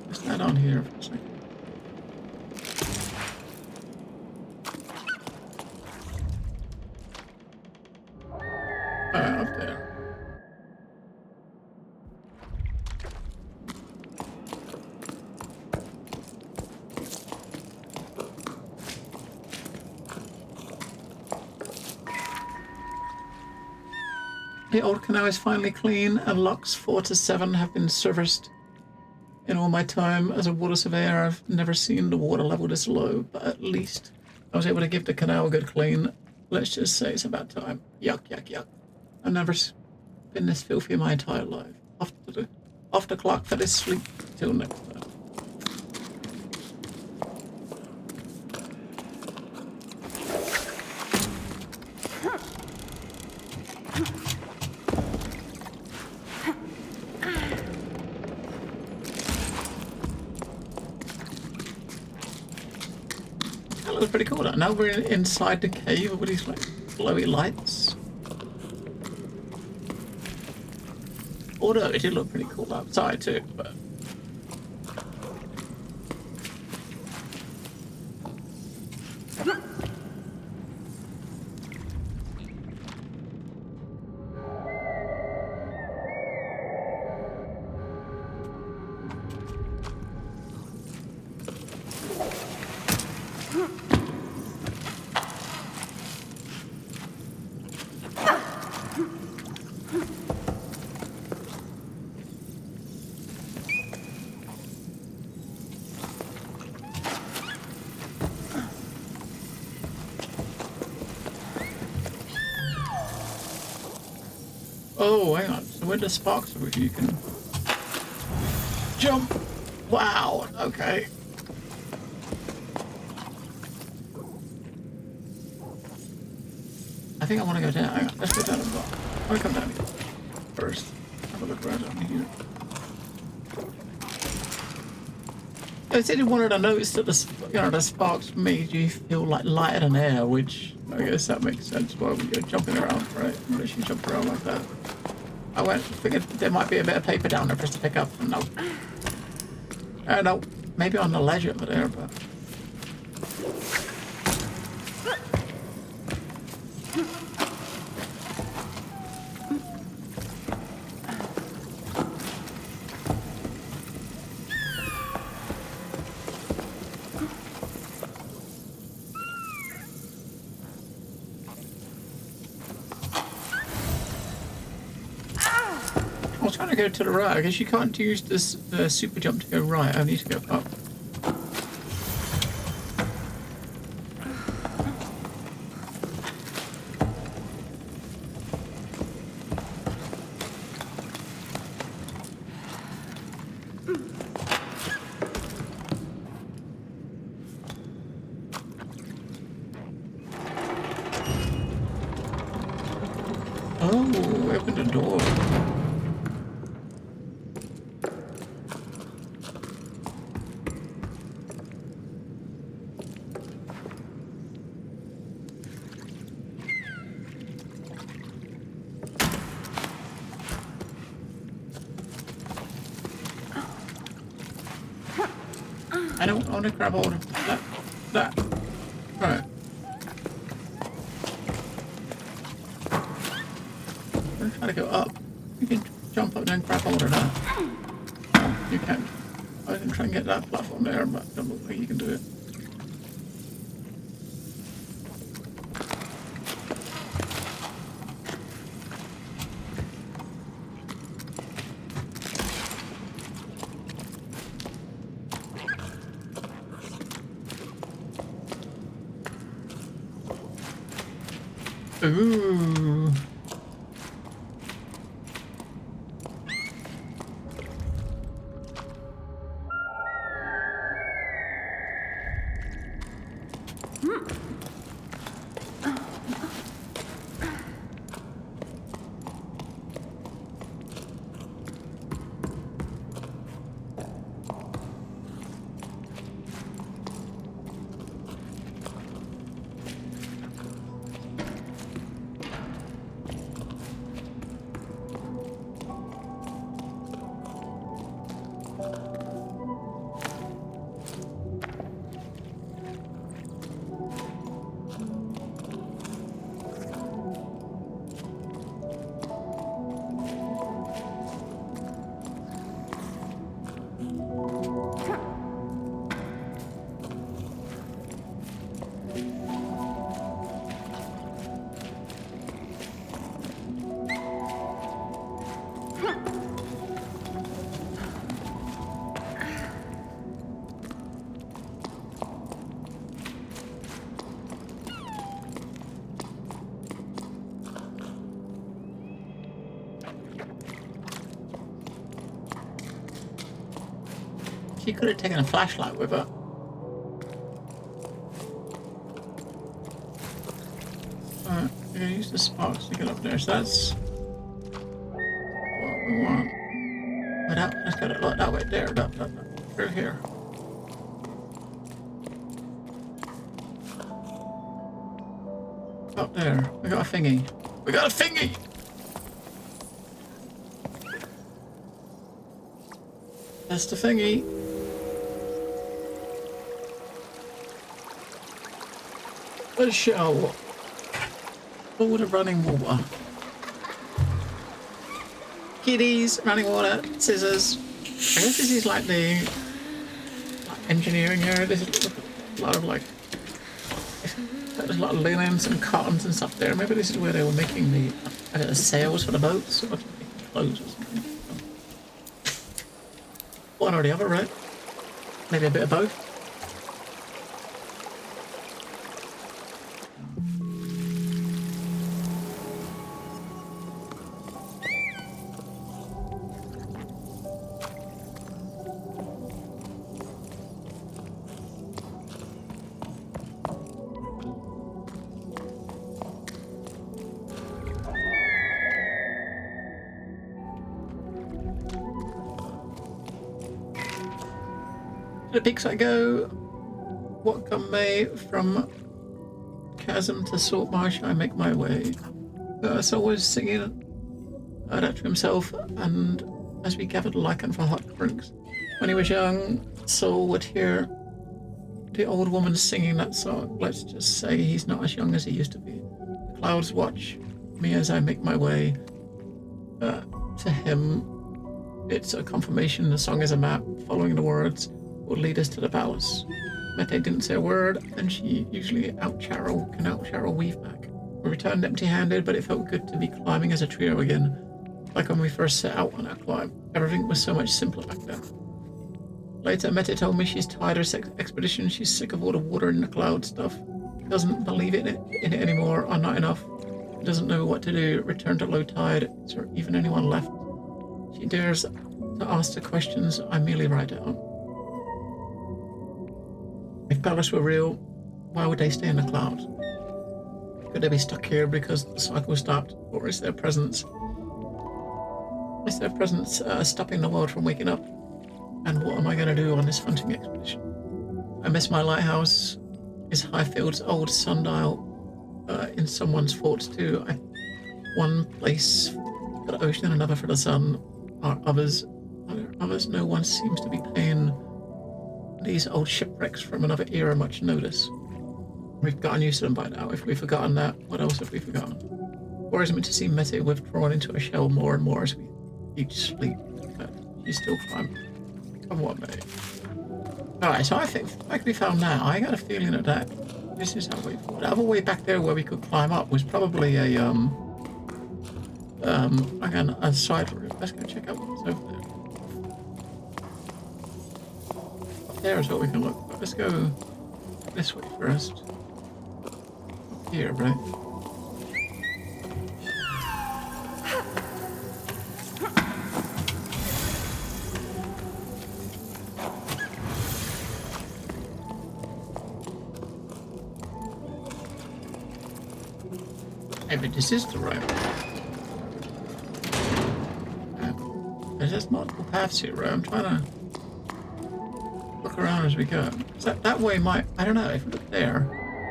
Let's add on here for a second. Up there. The old canal is finally clean, and locks 4 to 7 have been serviced. In all my time as a water surveyor, I've never seen the water level this low, but at least I was able to give the canal a good clean. Let's just say it's about time. Yuck, yuck, yuck. I've never been this filthy in my entire life. Off the clock for this sleep till next time. looks pretty cool. Now we're inside the cave with these like glowy lights. Although it did look pretty cool outside too, but. Oh, hang on. So where the sparks are, you can jump. Wow. Okay. I think I want to go down. Hang on. Let's go down as well. I want to come down here first. Have a look around down here. I said you wanted to notice that the sparks made you feel like lighter than air, which I guess that makes sense why you're jumping around, right? Unless you jump around like that. I figured there might be a bit of paper down there for us to pick up. No. I don't know. Maybe on the ledge over there, but. I was trying to go to the right. I guess you can't use this super jump to go right. I need to go up. Oh, open the door. I want to grab hold of that. Right. I'm trying to go up. You can jump up and then grab hold of that. Oh, you can. I was going to try and get that platform there, but I don't think you can do it. Ooh. She could have taken a flashlight with her. Alright, we're gonna use the sparks to get up there, so that's what we want. But let's get it that way, there, through here. Up there. We got a thingy. We got a thingy! That's the thingy. A show. All the running water. Kitties, running water, scissors. I guess this is like the engineering area. This is a lot of like, there's a lot of linens and cottons and stuff there. Maybe this is where they were making the sails for the boats or clothes or something. One or the other, right? Maybe a bit of both. The peaks I go, what come may, from chasm to salt marsh I make my way. So was singing that to himself, and as we gathered lichen for hot drinks. When he was young, Saul would hear the old woman singing that song. Let's just say he's not as young as he used to be. The clouds watch me as I make my way. To him, it's a confirmation. The song is a map. Following the words would lead us to the palace. Mette didn't say a word, and she usually can out-Cheryl weave back. We returned empty-handed, but it felt good to be climbing as a trio again, like when we first set out on our climb. Everything was so much simpler back then. Later, Mette told me she's tired of her expedition. She's sick of all the water in the cloud stuff. She doesn't believe in it anymore, or not enough. She doesn't know what to do. Return to low tide. Is there even anyone left? She dares to ask the questions I merely write down. If Palace were real, why would they stay in the clouds? Could they be stuck here because the cycle stopped, or is their presence stopping the world from waking up? And what am I going to do on this hunting expedition? I miss my lighthouse. Is Highfield's old sundial in someone's thoughts too? One place for the ocean, another for the sun. Are there others? No one seems to be paying these old shipwrecks from another era much notice. We've gotten used to them by now. If we've forgotten that, what else have we forgotten? Or is it meant to see Mette withdrawn into a shell more and more as we each sleep? But she's still climbing. Come on, mate. Alright, so I think like we found now, I got a feeling that this is our way forward. The other way back there where we could climb up was probably a again a side route. Let's go check out what's over there. There's what we can look for. Let's go this way first. Up here, right? Maybe this is the right one. There's just multiple paths here, right? I'm trying to look around as we go. So that way might, I don't know, if we look there,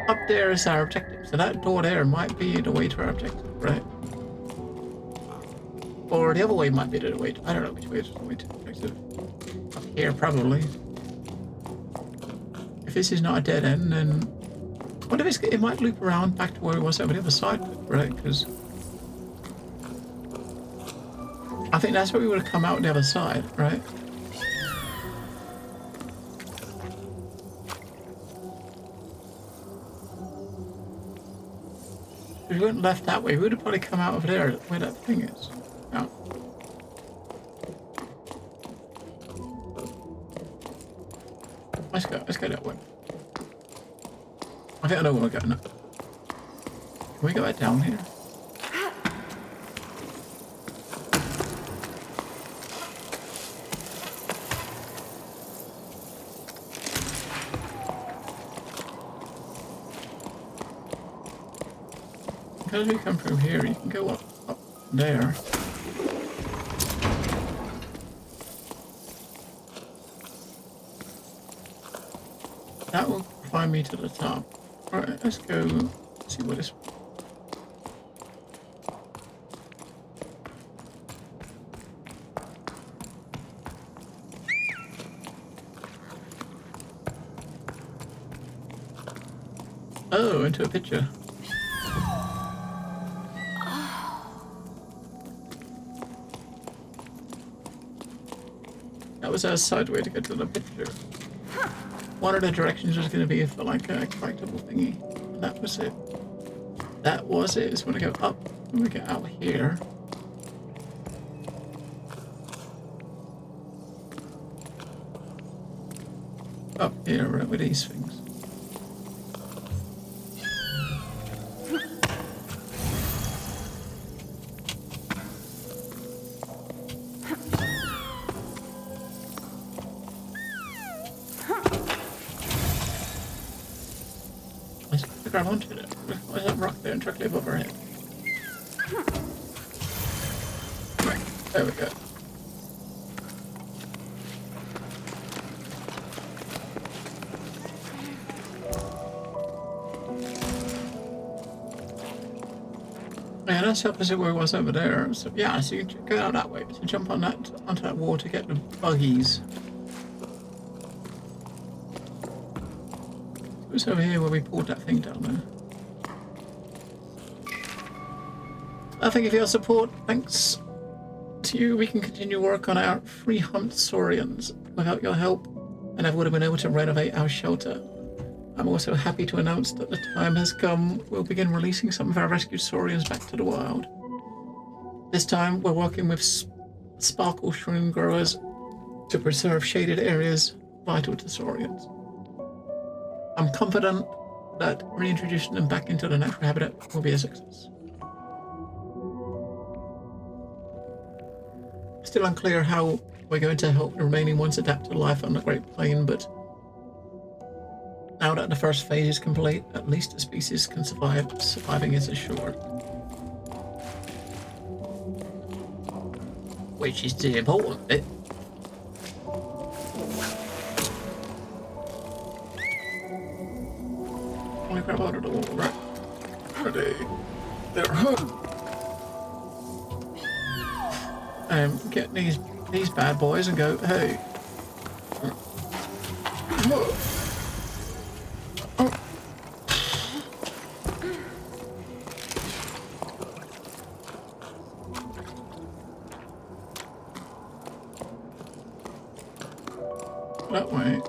up there is our objective. So that door there might be the way to our objective, right? Or the other way might be the way to, I don't know which way is the way to the objective. Up here, probably. If this is not a dead end, then what if it might loop around back to where it was over the other side, right? Because I think that's where we would have come out the other side, right? If we went left that way, we would have probably come out of there where that thing is. Out. Let's go that way. I think I know where we're going now. Can we go back down here? Because we come from here, you can go up there. That will climb me to the top. Alright, let's go see what this... Oh, into a picture. That was our side way to get to the picture. One of the directions was going to be for like a collectible thingy. And that was it. That was it. Just want to go up and we get out here. Up here, right, with these things. Grab onto it. Why is that rock there and directly above our head? Right, there we go. Yeah, that's opposite where it was over there. So yeah, so you can go out that way. So jump on that onto that wall to get the buggies. It was over here where we pulled that thing down there. I thank you for your support. Thanks to you, we can continue work on our free humped saurians. Without your help, I never would have been able to renovate our shelter. I'm also happy to announce that the time has come. We'll begin releasing some of our rescued saurians back to the wild. This time, we're working with sparkle shroom growers to preserve shaded areas vital to saurians. I'm confident that reintroducing them back into the natural habitat will be a success. Still unclear how we're going to help the remaining ones adapt to life on the Great Plain, but now that the first phase is complete, at least the species can survive. Surviving is assured. Which is the important bit. I grab out of the wall, right? Ready? There. Get these bad boys and go, hey. That way.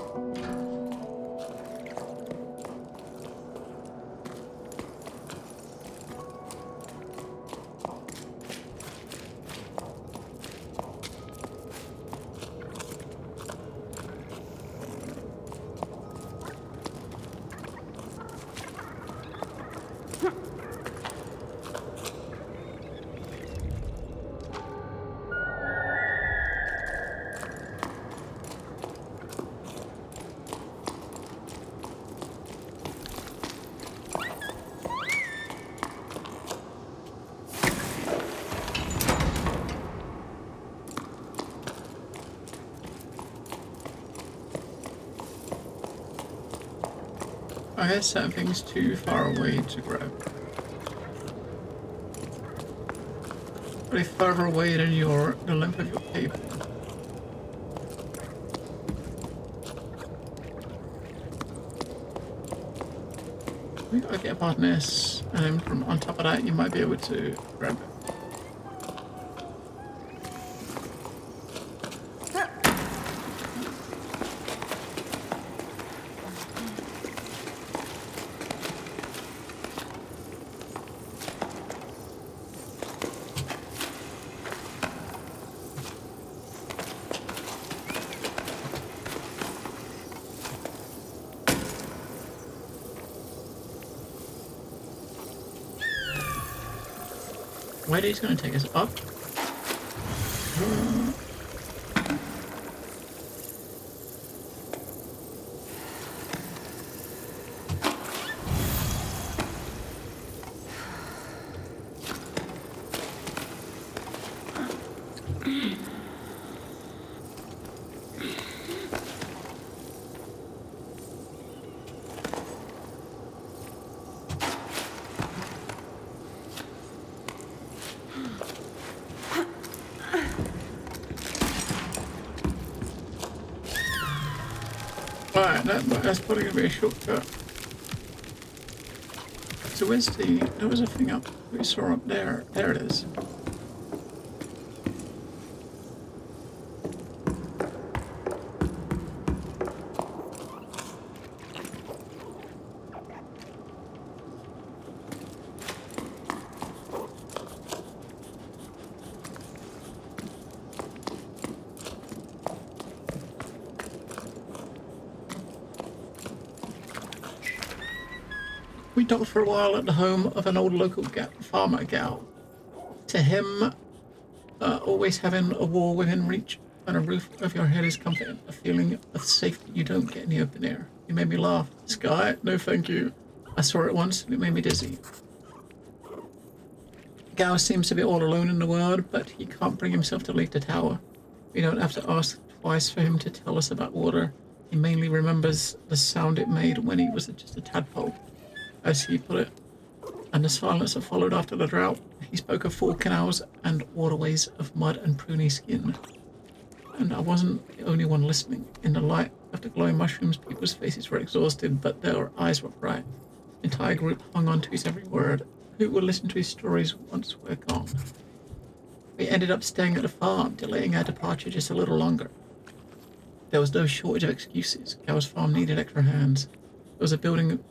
I guess something's too far away to grab. Probably further away than the length of your cable. We gotta get past this, and then from on top of that, you might be able to grab it. Where is he going to take us up? Alright, that's probably going to be a shortcut. So where's the... There was a thing up we saw up there. There it is. We docked for a while at the home of an old local farmer gal. To him, always having a wall within reach and a roof over your head is comforting, a feeling of safety you don't get in the open air. You made me laugh. Sky? No thank you. I saw it once and it made me dizzy. Gal seems to be all alone in the world, but he can't bring himself to leave the tower. We don't have to ask twice for him to tell us about water. He mainly remembers the sound it made when he was just a tadpole, as he put it, and the silence that followed after the drought. He spoke of full canals and waterways of mud and pruny skin. And I wasn't the only one listening. In the light of the glowing mushrooms, people's faces were exhausted, but their eyes were bright. The entire group hung on to his every word. Who would listen to his stories once we're gone? We ended up staying at the farm, delaying our departure just a little longer. There was no shortage of excuses. Gal's farm needed extra hands. There was a building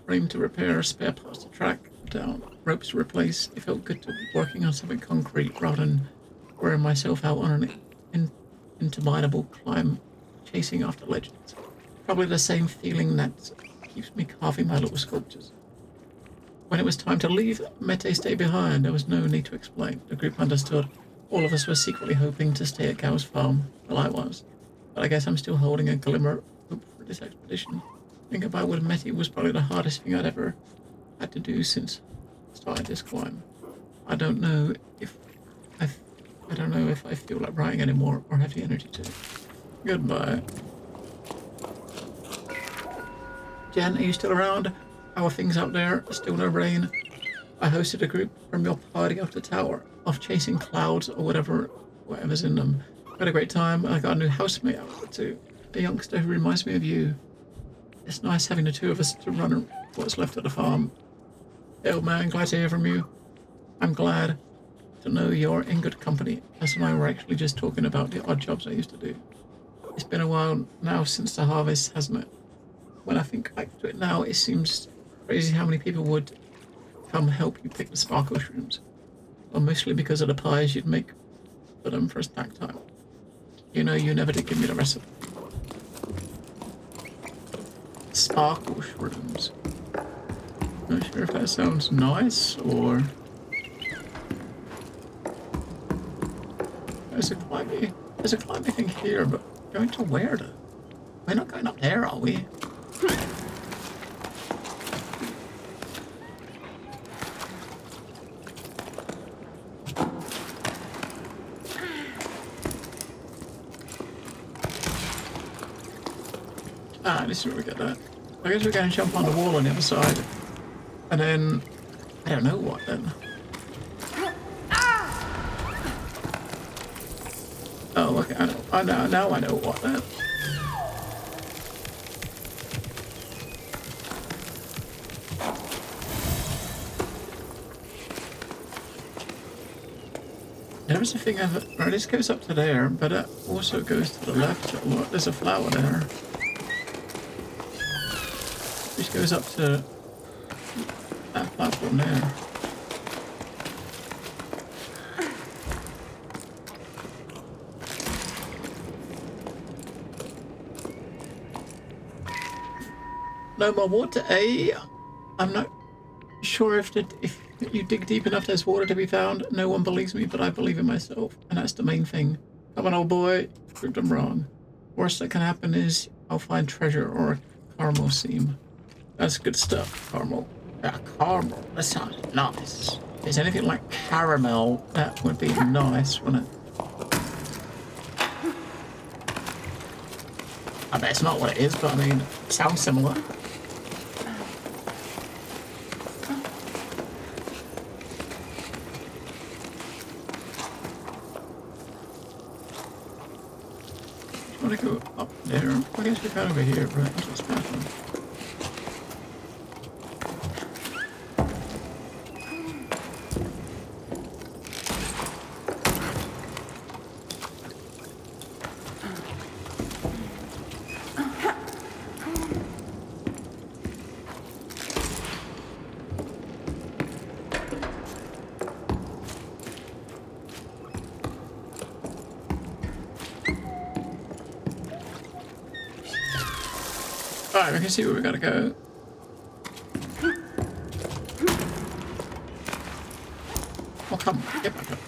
frame to repair, spare parts to track down, ropes to replace. It felt good to be working on something concrete rather than wearing myself out on an interminable climb chasing after legends. Probably the same feeling that keeps me carving my little sculptures. When it was time to leave, Mete stayed behind. There was no need to explain. The group understood. All of us were secretly hoping to stay at Gal's farm. Well, I was. But I guess I'm still holding a glimmer of hope for this expedition. Thinking about with Mete was probably the hardest thing I'd ever had to do since I started this climb. I don't know if I feel like writing anymore or have the energy to. Goodbye. Jen, are you still around? How are things up there? Still no rain? I hosted a group from your party off the tower, off chasing clouds or whatever's in them. Had a great time. I got a new housemate out of it too. A youngster who reminds me of you. It's nice having the two of us to run what's left of the farm. Hey, old man, glad to hear from you. I'm glad to know you're in good company. Tess and I were actually just talking about the odd jobs I used to do. It's been a while now since the harvest, hasn't it? When I think back to it now, it seems crazy how many people would come help you pick the sparkle shrooms. Well, mostly because of the pies you'd make for them for snack time. You know, you never did give me the recipe. Sparkle shrooms. Not sure if that sounds nice or... There's a climbing thing here, but going to where though? We're not going up there, are we? Ah, this is where we get that. I guess we're going to jump on the wall on the other side. And then... I don't know what then. Oh, okay, now I know what then. There is a thing over... Right, this goes up to there, but it also goes to the left. Look, there's a flower there. This goes up to that platform there. No more water, eh? I'm not sure if you dig deep enough there's water to be found. No one believes me, but I believe in myself. And that's the main thing. Come on, old boy. Proved I'm wrong. Worst that can happen is I'll find treasure or a caramel seam. That's good stuff, caramel. Yeah, caramel. That sounds nice. If there's anything like caramel, that would be nice, wouldn't it? I bet it's not what it is, but I mean, it sounds similar. I want to go up there. I guess we're kind of over here, right? That's what's happening. Alright, we can see where we gotta go. Oh, come on, get back up.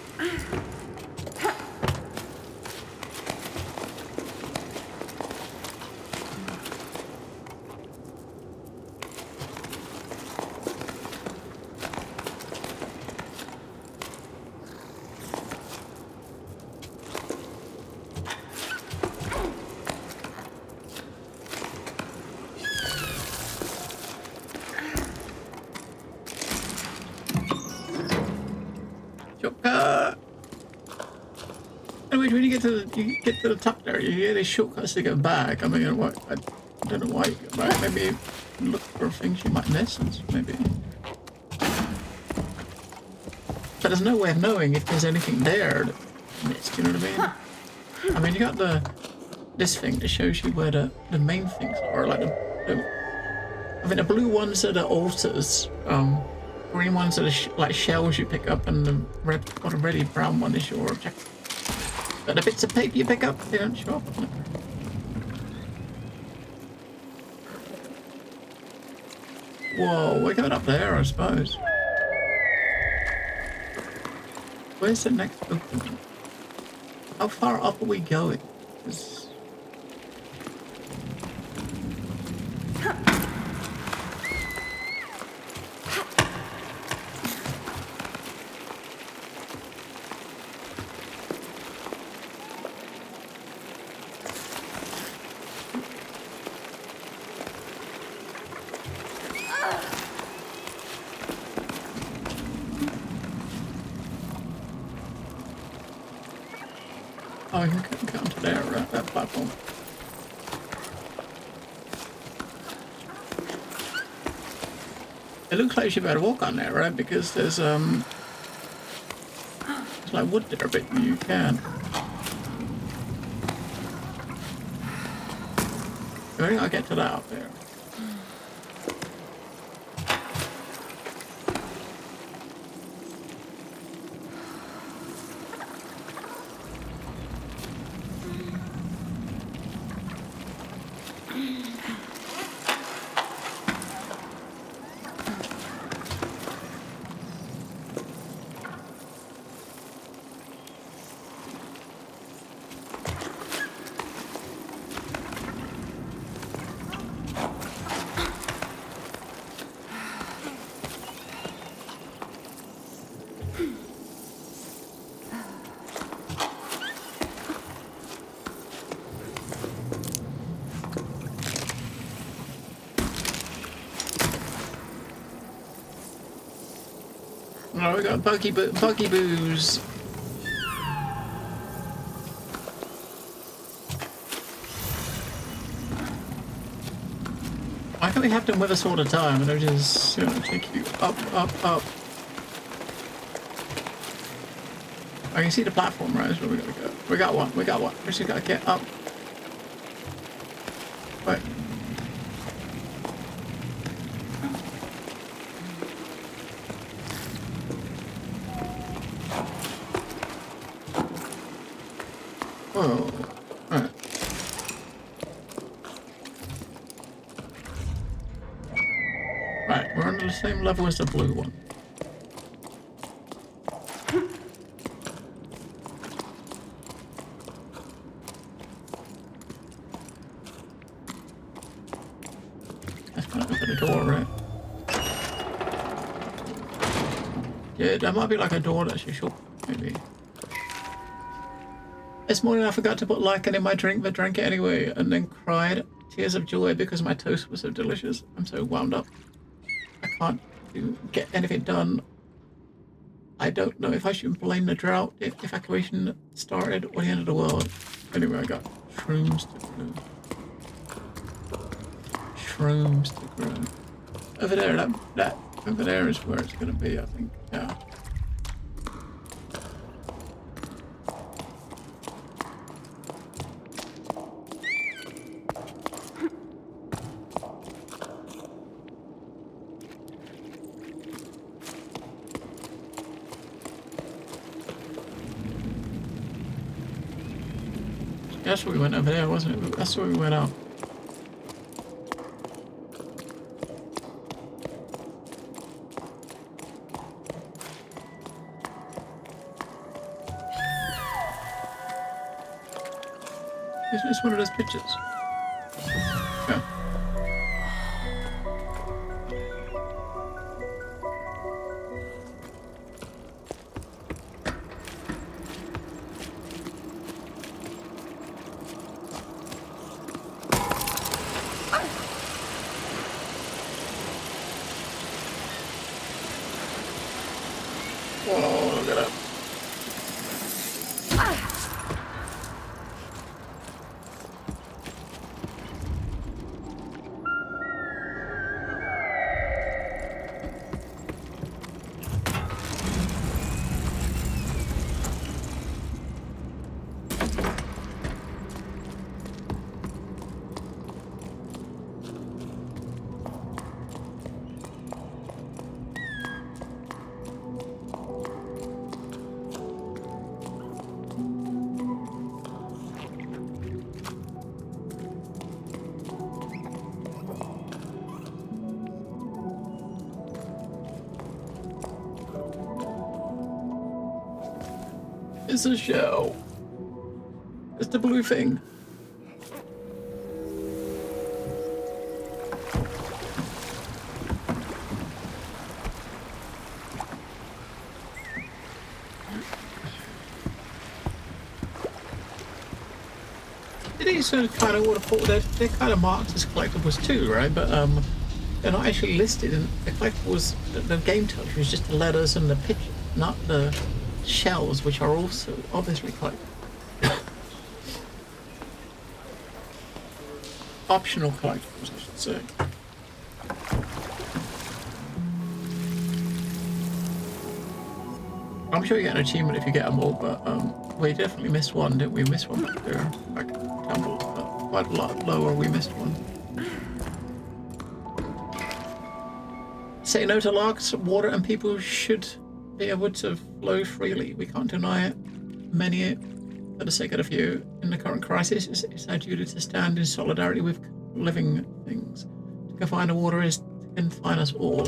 When you get to the top there, you get these shortcuts to get back. I mean, what? I don't know why you get back. Maybe look for things you might miss. Maybe. But there's no way of knowing if there's anything there that you missed. You know what I mean? I mean, you got this thing that shows you where the main things are. Like I think the blue ones are the altars. Green ones are the like shells you pick up, and the red or the reddy brown one is your objective. But the bits of paper you pick up, they don't show up on it. Whoa, we're going up there, I suppose. Where's the next opening? How far up are we going? Oh, you can come to there, right? That platform. It looks like you should be able to walk on there, right? Because there's it's like wood there, but you can. I think I'll get to that up there. Oh, we got buggy boos. Why can't we have them with us all the time and they'll just, you know, take you up, up, up? I can see the platform, right? That's where we gotta go. We got one. We just gotta get up. Right. Whoa. Alright. Right, we're under the same level as the blue one. That's gonna open the door, right? Yeah, that might be like a door that you should maybe. This morning I forgot to put lichen in my drink, but drank it anyway, and then cried tears of joy because my toast was so delicious. I'm so wound up. I can't get anything done. I don't know if I should blame the drought, if evacuation started, or the end of the world. Anyway, I got shrooms to grow. Shrooms to grow. Over there, that over there is where it's gonna be, I think. Yeah. That's where we went over there, wasn't it? That's where we went up. Isn't this one of those pictures? Yeah. Whoa, look at that. It's a shell. It's the blue thing. These kind of would have thought they're kind of marked as collectibles too, right? But they're not actually listed. And the collectibles, the game touch is just the letters and the picture, not the shells, which are also obviously collectibles. Optional collectibles, I should say. I'm sure you get an achievement if you get them all, but we definitely missed one, didn't we? Missed one back there. Back tumbled, but quite a lot lower. We missed one. Say no to logs. Water and people should be able to flow freely. We can't deny it. Many, for the sake of a few, in the current crisis, it's our duty to stand in solidarity with living things. To confine the water is to confine us all.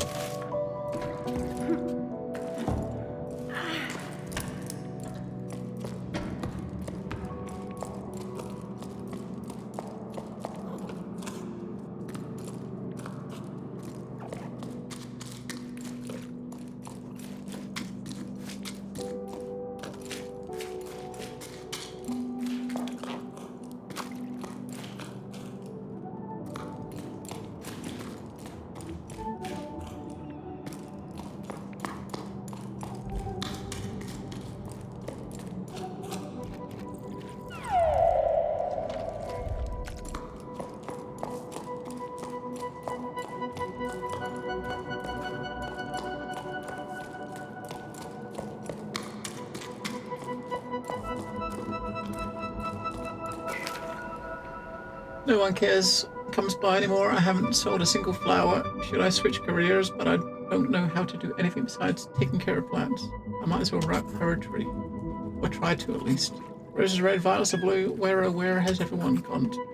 No one comes by anymore. I haven't sold a single flower. Should I switch careers? But I don't know how to do anything besides taking care of plants. I might as well write poetry. Or try to, at least. Roses red, violets are blue. Where has everyone gone to?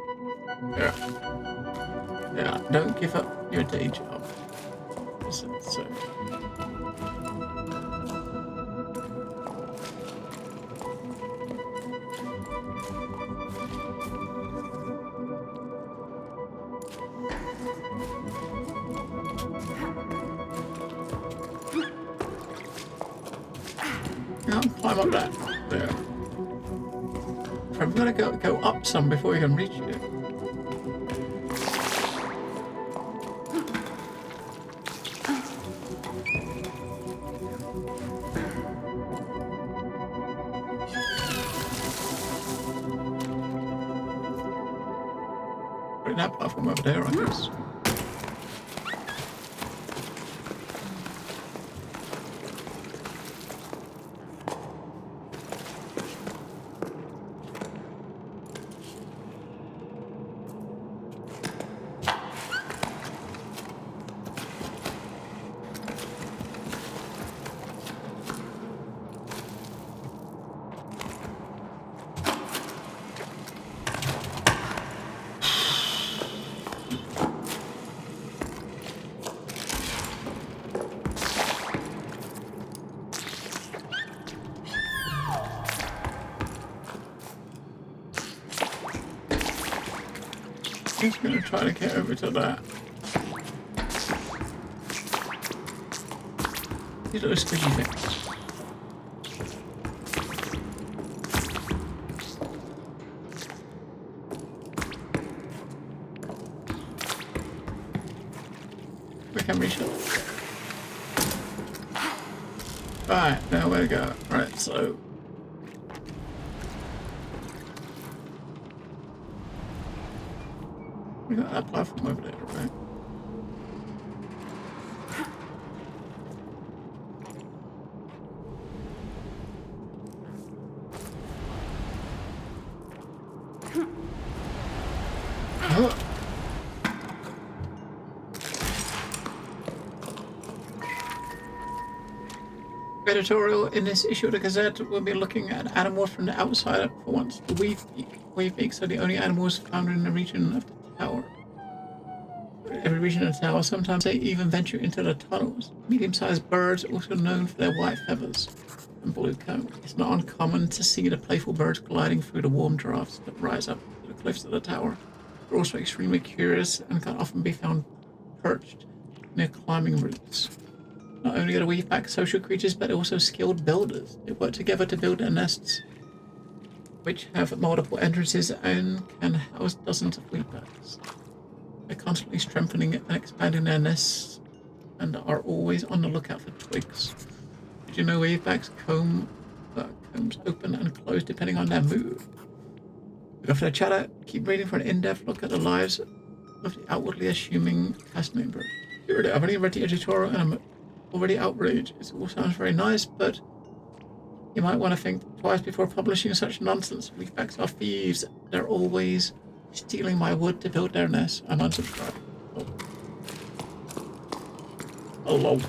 Yeah, don't give up your day job. So. Climb up that. There. I'm gonna go up some before we can reach it. Put that platform over there, I guess. Just gonna try to get over to that. These little squishy things. We can reach it. Alright, now where to go? Right, so we got that platform over there, right? Editorial in this issue of the Gazette, we'll be looking at animals from the outside for once. The weave beaks are the only animals found in the region of the tower. Every region of the tower, sometimes they even venture into the tunnels. Medium-sized birds, also known for their white feathers and blue coat. It's not uncommon to see the playful birds gliding through the warm drafts that rise up to the cliffs of the tower. They're also extremely curious and can often be found perched near climbing routes. Not only are the weavebacks social creatures, but also skilled builders. They work together to build their nests, which have multiple entrances and can house dozens of weavebacks. They're constantly strengthening and expanding their nests and are always on the lookout for twigs. Did you know weavebacks combs open and close depending on their mood? After the chatter, keep reading for an in-depth look at the lives of the outwardly assuming fascinating bird. I've only read the editorial and I'm already outraged. It all sounds very nice, but you might want to think twice before publishing such nonsense. Weavebacks are thieves. They're always stealing my wood to build their nests. I'm unsubscribed. Oh. Hello.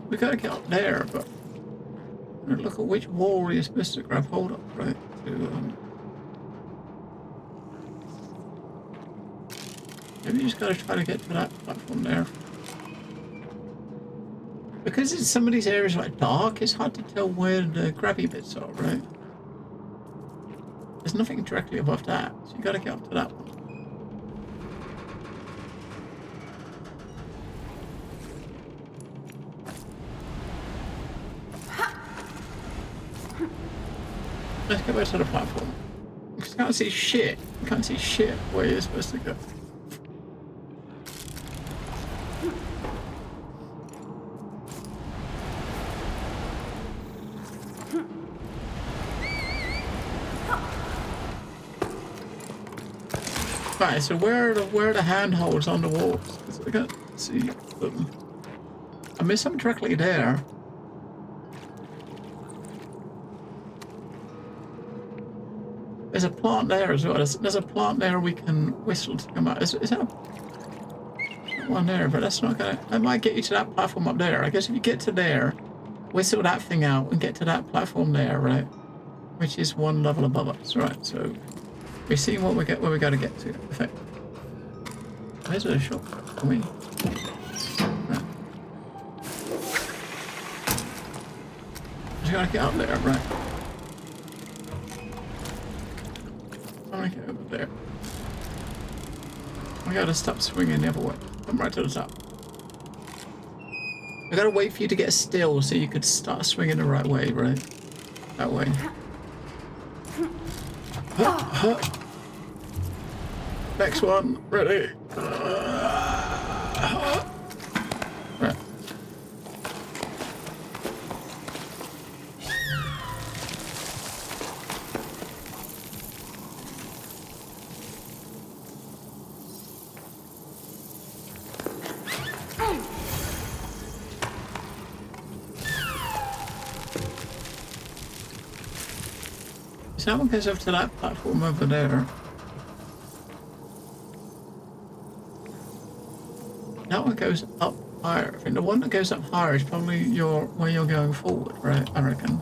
We gotta get up there, but look at which wall we're supposed to grab hold of, right? Maybe you just gotta try to get to that platform there. Because some of these areas are like dark, it's hard to tell where the grabby bits are, right? There's nothing directly above that, so you gotta get up to that one. Let's go back to the platform. I can't see shit. I can't see shit where you're supposed to go. Right, so where are the handholds on the walls? Because I can't see them. I missed them directly there. There's a plant there as well. There's a plant there we can whistle to come out. Is that one there? But that's not gonna. That might get you to that platform up there. I guess if you get to there, whistle that thing out and get to that platform there, right? Which is one level above us, right? So we've seen what we get, where we got to get to. Perfect. Where's the shop? Come in. Right. Just gotta get up there, right? Get over there. We gotta stop swinging the other way. Come right to the top. I gotta wait for you to get still so you could start swinging the right way, right? That way. Next one. Ready. Right. So that one goes over to that platform over there. That one goes up higher. I think the one that goes up higher is probably where you're going forward, right? I reckon.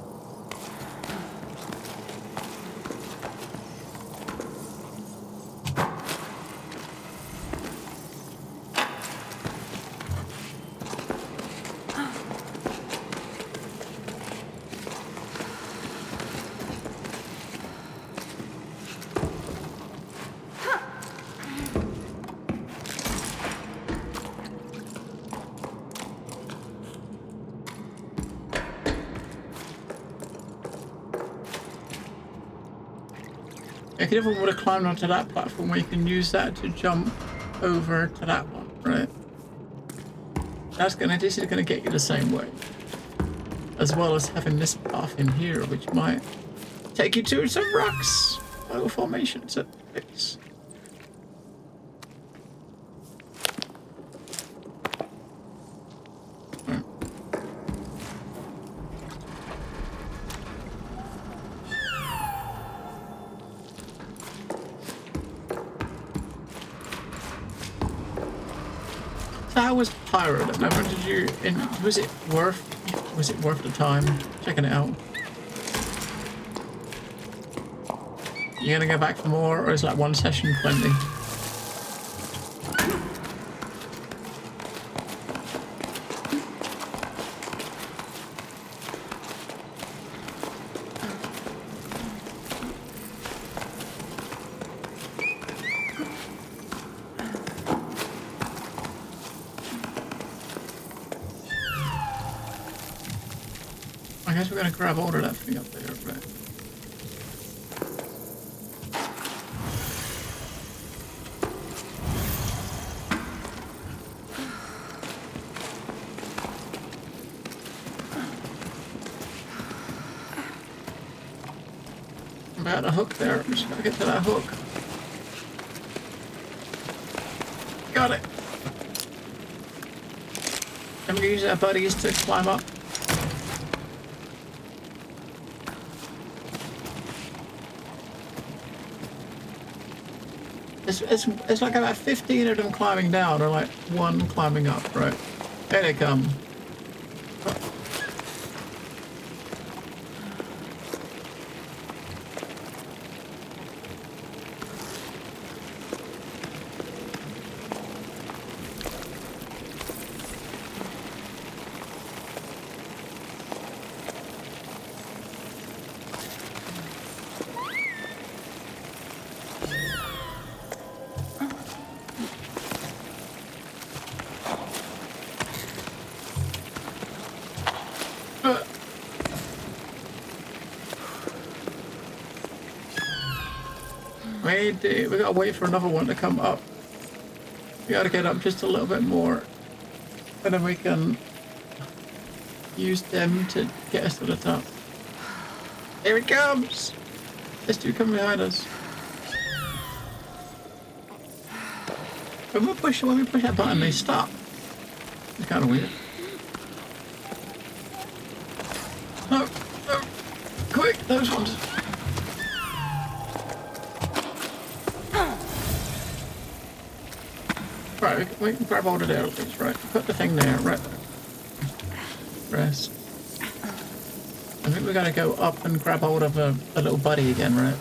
If you ever would have climbed onto that platform where you can use that to jump over to that one, right? This is gonna get you the same way. As well as having this path in here, which might take you to some rocks, little formations at base. How was Pyro? I don't know. Was it worth the time checking it out? You gonna go back for more, or is like one session plenty? I guess we're gonna grab all of that thing up there, right? I'm about a hook there. I'm just gotta get to that hook. Got it. I'm gonna use our buddies to climb up. It's like about 15 of them climbing down, or like one climbing up, right? There they come. We gotta wait for another one to come up. We gotta get up just a little bit more, and then we can use them to get us to the top. Here it comes! This dude coming behind us. When we push that button, they stop. It's kind of weird. No, no, quick, those ones. Right, we can grab all of the arrows, right? Put the thing there, right there. Rest. I think we gotta go up and grab hold of a little buddy again, right?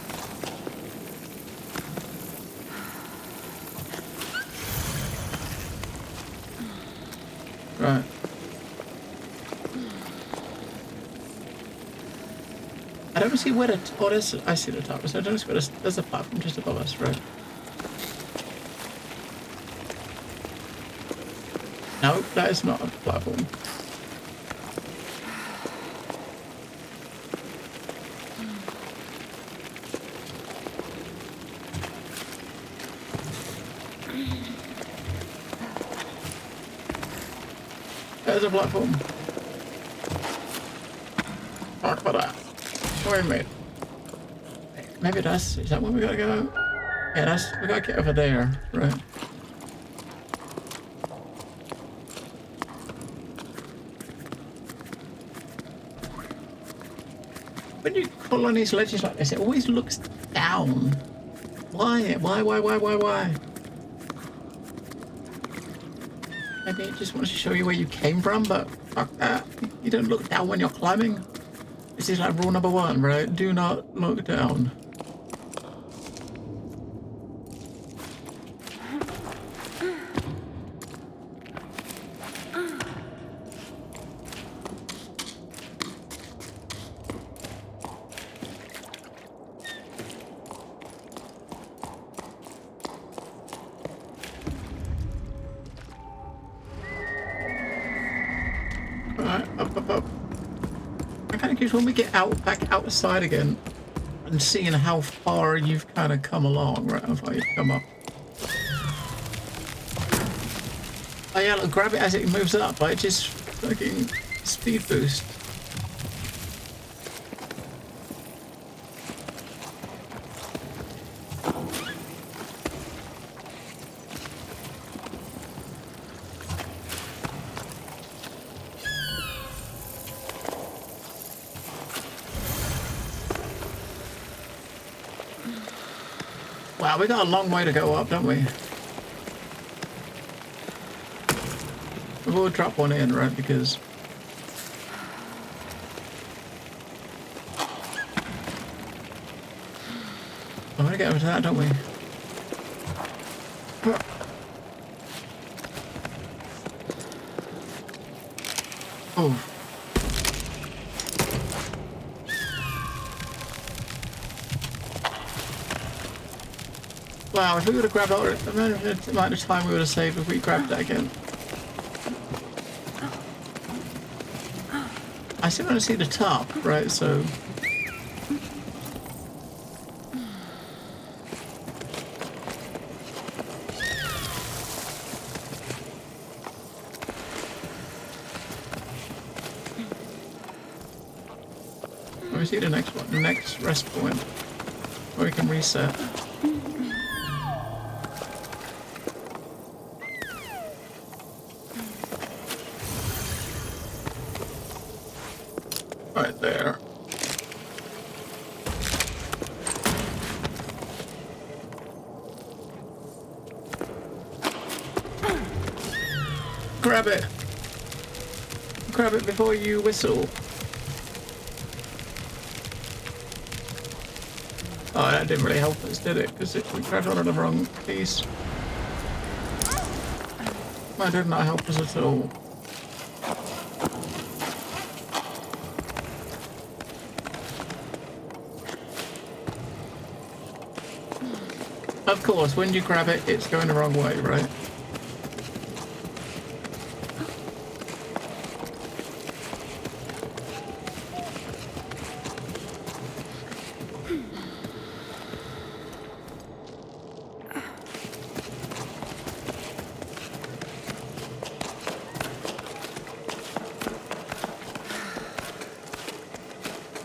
Right. I don't see where I see the top, so I don't see where there's a platform just above us, right? No, that is not a platform. There's a platform. Mark for that. Wait a minute. Maybe is that where we gotta go? Yeah, we gotta get over there, right? When you crawl on these ledges like this, it always looks down. Why? Why? Maybe it just wants to show you where you came from, but fuck that. You don't look down when you're climbing. This is like rule number 1, right? Do not look down. When we get out back outside again and seeing how far you've kind of come along, right? How far you've come up. Oh yeah, look, grab it as it moves up, like just fucking speed boost. Wow, we got a long way to go up, don't we? We'll drop one in, right? Because I'm gonna get over to that, don't we? Oh. Wow, if we would have grabbed all the amount of time we would have saved if we grabbed that again. I still want to see the top, right? So. Let me see the next one, the next rest point where we can reset. Right there. Grab it. Grab it before you whistle. Oh, that didn't really help us, did it? Because we grabbed onto the wrong piece. That did not help us at all. Of course, when you grab it, it's going the wrong way, right?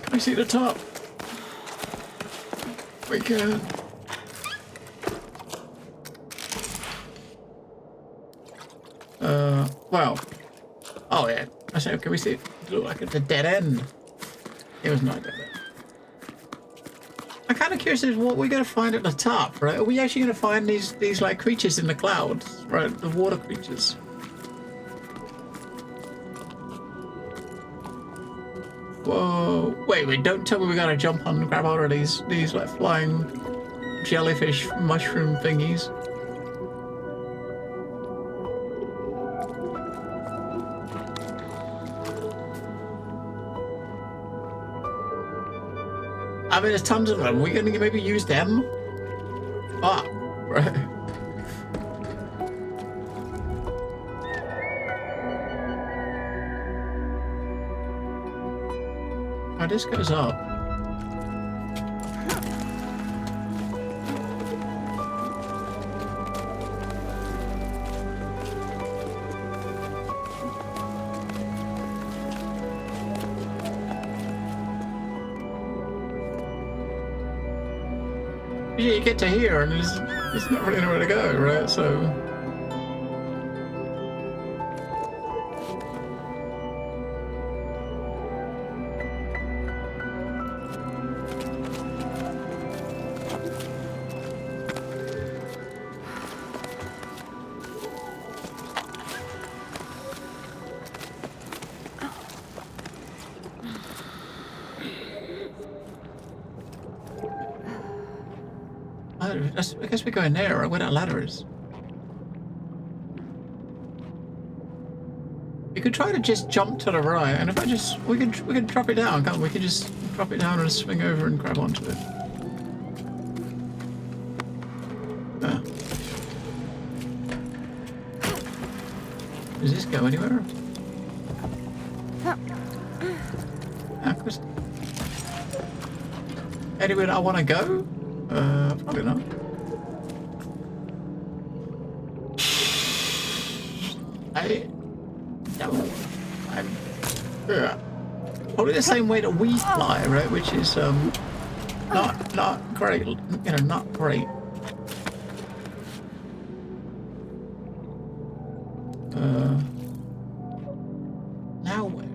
Can we see the top? We can. Well. Oh yeah. I said, can we see it? It looked like it's a dead end. It was not a dead end. I'm kind of curious as what we're going to find at the top, right? Are we actually going to find these like creatures in the clouds, right? The water creatures. Whoa! Wait! Don't tell me we're going to jump on and grab all of these like flying jellyfish mushroom thingies. I mean, there's tons of them. We're going to maybe use them? Ah, right. Oh, this goes up. You get to here and there's not really anywhere to go, right? So ladder. I guess we go in there, right, where that ladder is. You could try to just jump to the right, and if I just... We could drop it down, can't we? We could just drop it down and swing over and grab onto it. Ah. Does this go anywhere? Ah, Chris. Anywhere I want to go? Probably not. Probably the same way that we fly, right? Which is not great. You know, not great. Now where?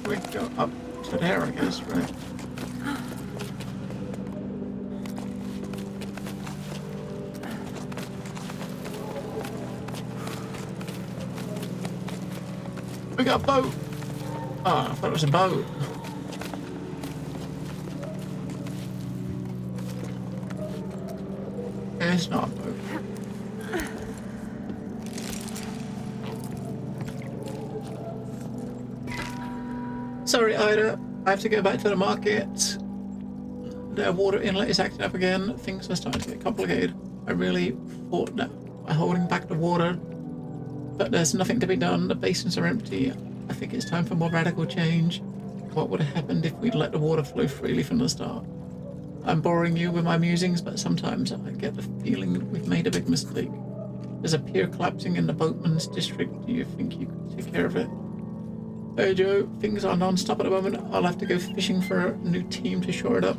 We go up to there, I guess, right? We got a boat. Oh, I thought it was a boat. It's not a boat. Sorry, Ida. I have to go back to the market. The water inlet is acting up again. Things are starting to get complicated. I really thought that by holding back the water, but there's nothing to be done. The basins are empty. I think it's time for more radical change. What would have happened if we'd let the water flow freely from the start? I'm boring you with my musings, but sometimes I get the feeling that we've made a big mistake. There's a pier collapsing in the boatman's district. Do you think you could take care of it? Hey Joe, things are non-stop at the moment. I'll have to go fishing for a new team to shore it up.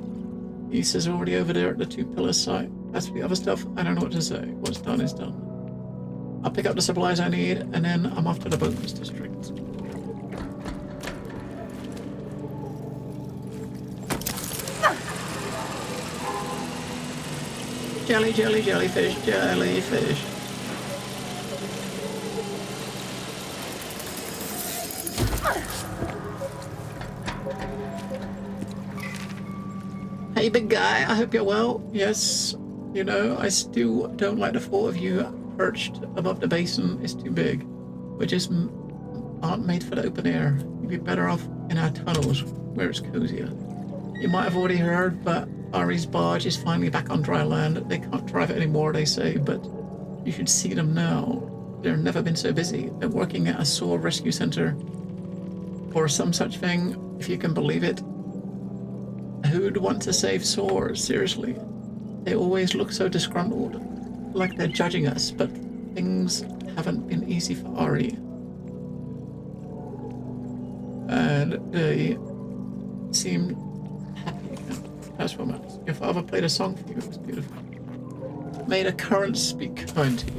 Issa's already over there at the 2 Pillars site. As for the other stuff, I don't know what to say. What's done is done. I'll pick up the supplies I need, and then I'm off to the boatman's district. Jelly, jelly, jellyfish, jellyfish. Hey, big guy, I hope you're well. Yes, you know, I still don't like the thought of you perched above the basin. It's too big. We just aren't made for the open air. You'd be better off in our tunnels, where it's cozier. You might have already heard, but Ari's barge is finally back on dry land. They can't drive it anymore, they say, but you should see them now. They've never been so busy. They're working at a sore rescue center or some such thing, if you can believe it. Who'd want to save sores? Seriously. They always look so disgruntled, like they're judging us, but things haven't been easy for Ari. And they seem happy again. That's romance. Your father played a song for you. It was beautiful. Made a current speak kind to you.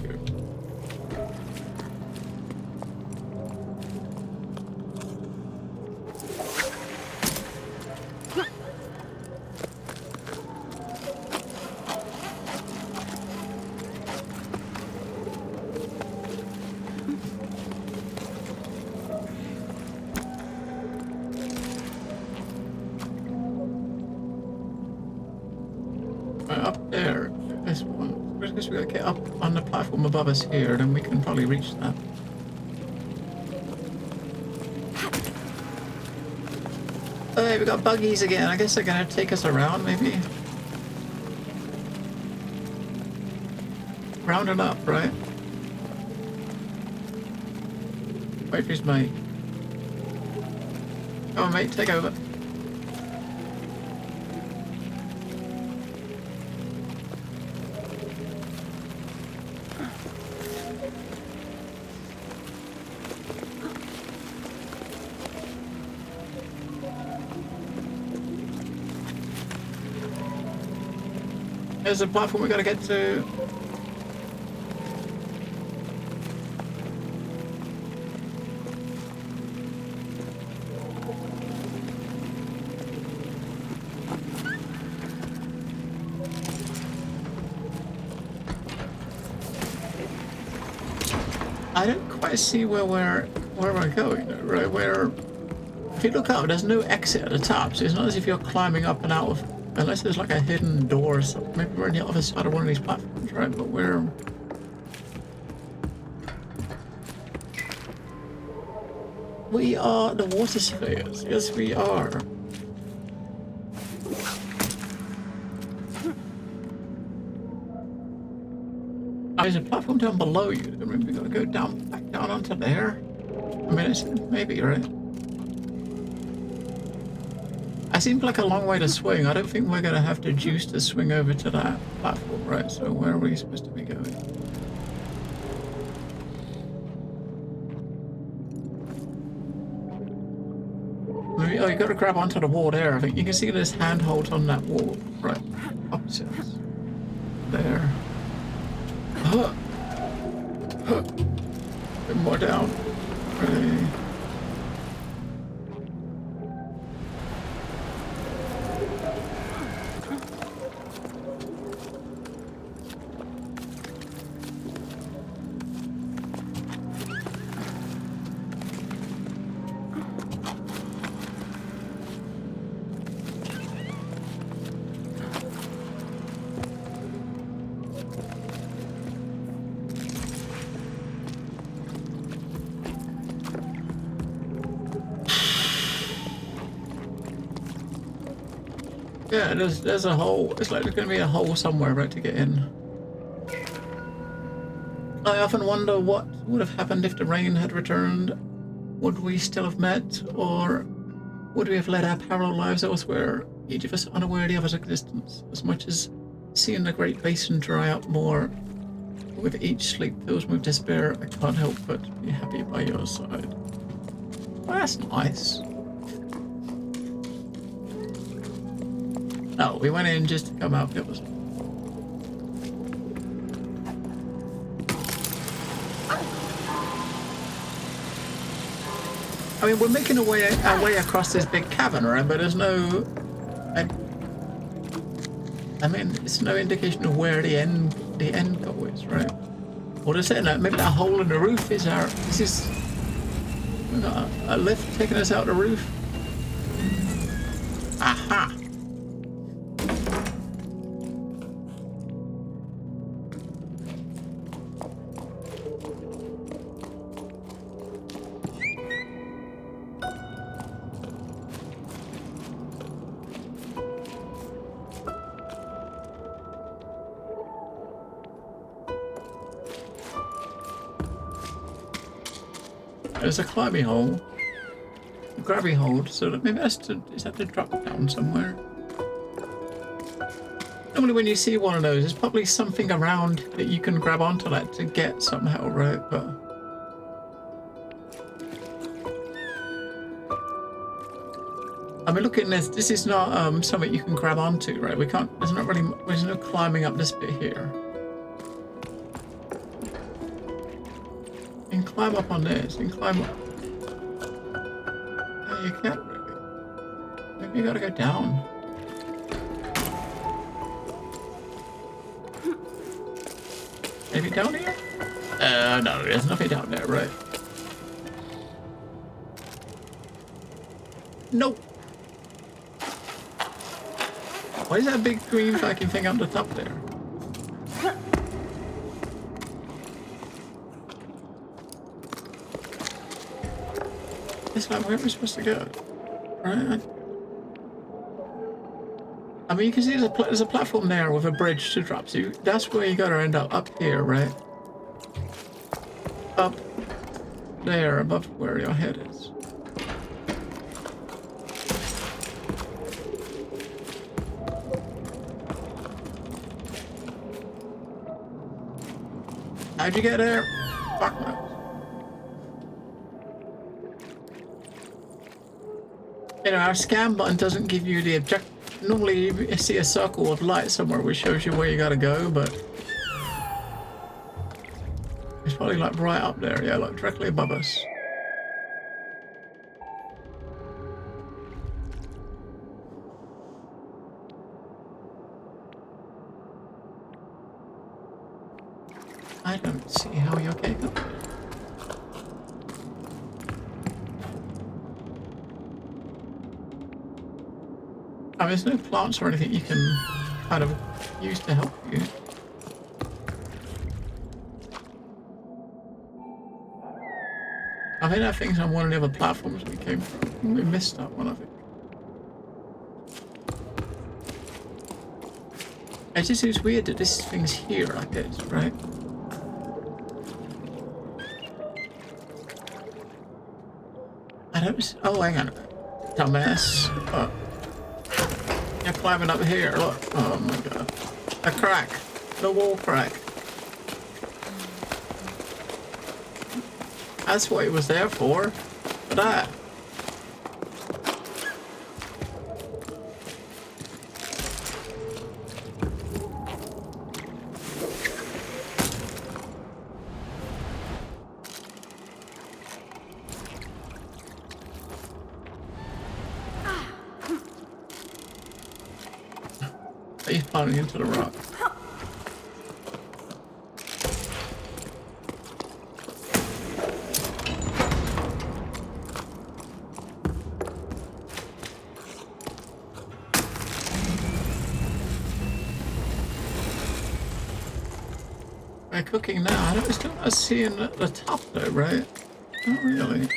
Up there, this one. I guess we gotta get up on the platform above us here, then we can probably reach that. Hey, we got buggies again. I guess they're gonna take us around, maybe. Round and up, right? Wait for his mate. Come on, mate, take over. There's a platform we gotta get to. I don't quite see where we're going, right? Where if you look up, there's no exit at the top, so it's not as if you're climbing up and out of, unless there's like a hidden door or something. Maybe we're on the other side of one of these platforms, right? But we are the water surveyors. Yes, we are. There's a platform down below you. I mean, we gotta go back down onto there. I mean, it's maybe, right? It seems like a long way to swing. I don't think we're gonna have the juice to swing over to that platform, right? So where are we supposed to be going? Maybe, oh, you gotta grab onto the wall there. I think you can see this handhold on that wall, right? Opposite us. There. Bit more down. Right. Yeah, there's a hole. It's like there's gonna be a hole somewhere, right, to get in. I often wonder what would have happened if the rain had returned. Would we still have met, or would we have led our parallel lives elsewhere, each of us unaware of the other's existence? As much as seeing the Great Basin dry up more with each sleep fills me with despair, I can't help but be happy by your side. Well, that's nice. No, we went in just to come out. It was. I mean, we're making our way across this big cavern, right? But there's no. I mean, it's no indication of where the end goal is, right? Or is it? Maybe that hole in the roof is our. Is this? We got a lift taking us out the roof. Aha! There's a climbing hole, a grabby hold, so that maybe is that to drop down somewhere? Normally when you see one of those, there's probably something around that you can grab onto that to get somehow, right? But I mean, look at this. This is not something you can grab onto, right? We can't. There's no climbing up this bit here. You can climb up on this. You can climb up. No, you can't really. Maybe you gotta go down. Maybe down here? No, there's nothing down there, right? Nope. Why is that big green fucking thing up the top there? It's like, where are we supposed to go? Right? I mean, you can see there's a platform there with a bridge to drop to. That's where you gotta end up here, right? Up there, above where your head is. How'd you get there? Fuck no. You know, our scan button doesn't give you the objective. Normally you see a circle of light somewhere which shows you where you gotta go, but it's probably like right up there, yeah, like directly above us. I don't see how you're getting up there. I mean, there's no plants or anything you can kind of use to help you. I think that thing's on one of the other platforms we came from. We missed that one, I think. It just seems weird that this thing's here, I guess, right? I don't... Oh, hang on a minute. Dumbass. Oh. You're climbing up here, look. Oh my god. A crack. The wall crack. That's what it was there for. For that. He's climbing into the rock. We're cooking now. I don't still not seeing the top though, right? Not really.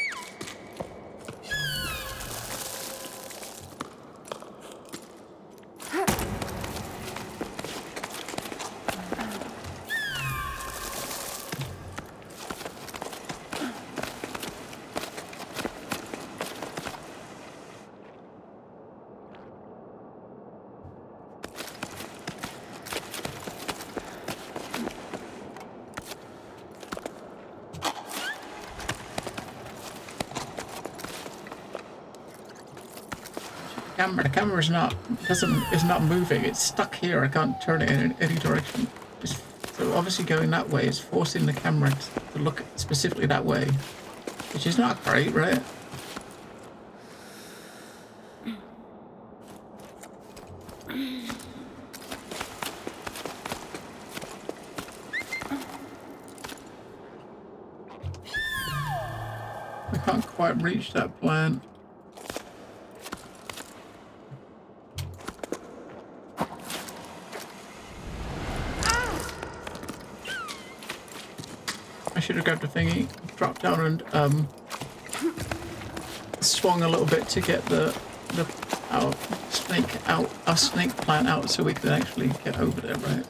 The camera's is not moving. It's stuck here. I can't turn it in any direction. So obviously going that way is forcing the camera to look specifically that way, which is not great, right? I can't quite reach that plant. I should have grabbed a thingy, dropped down and swung a little bit to get our snake plant out so we could actually get over there, right?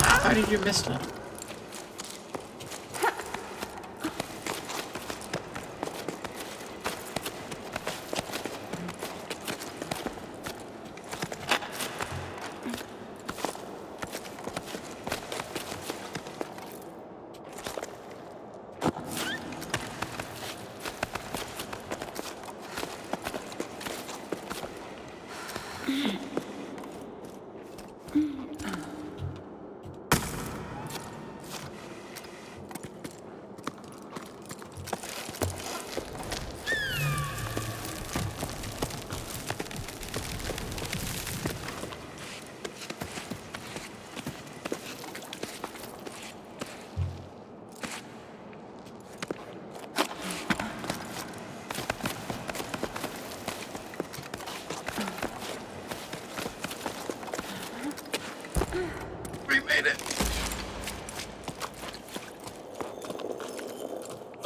How did you miss that?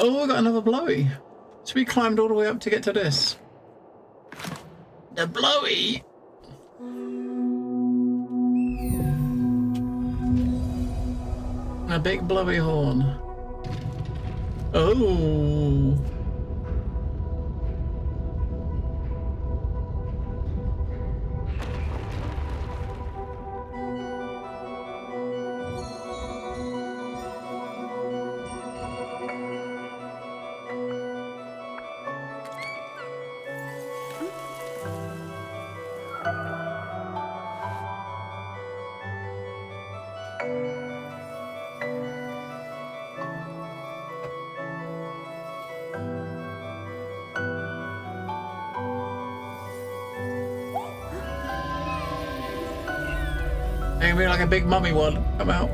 Oh, I got another blowy. So we climbed all the way up to get to this. The blowy! A big blowy horn. Oh! It's gonna be like a big mummy one come out.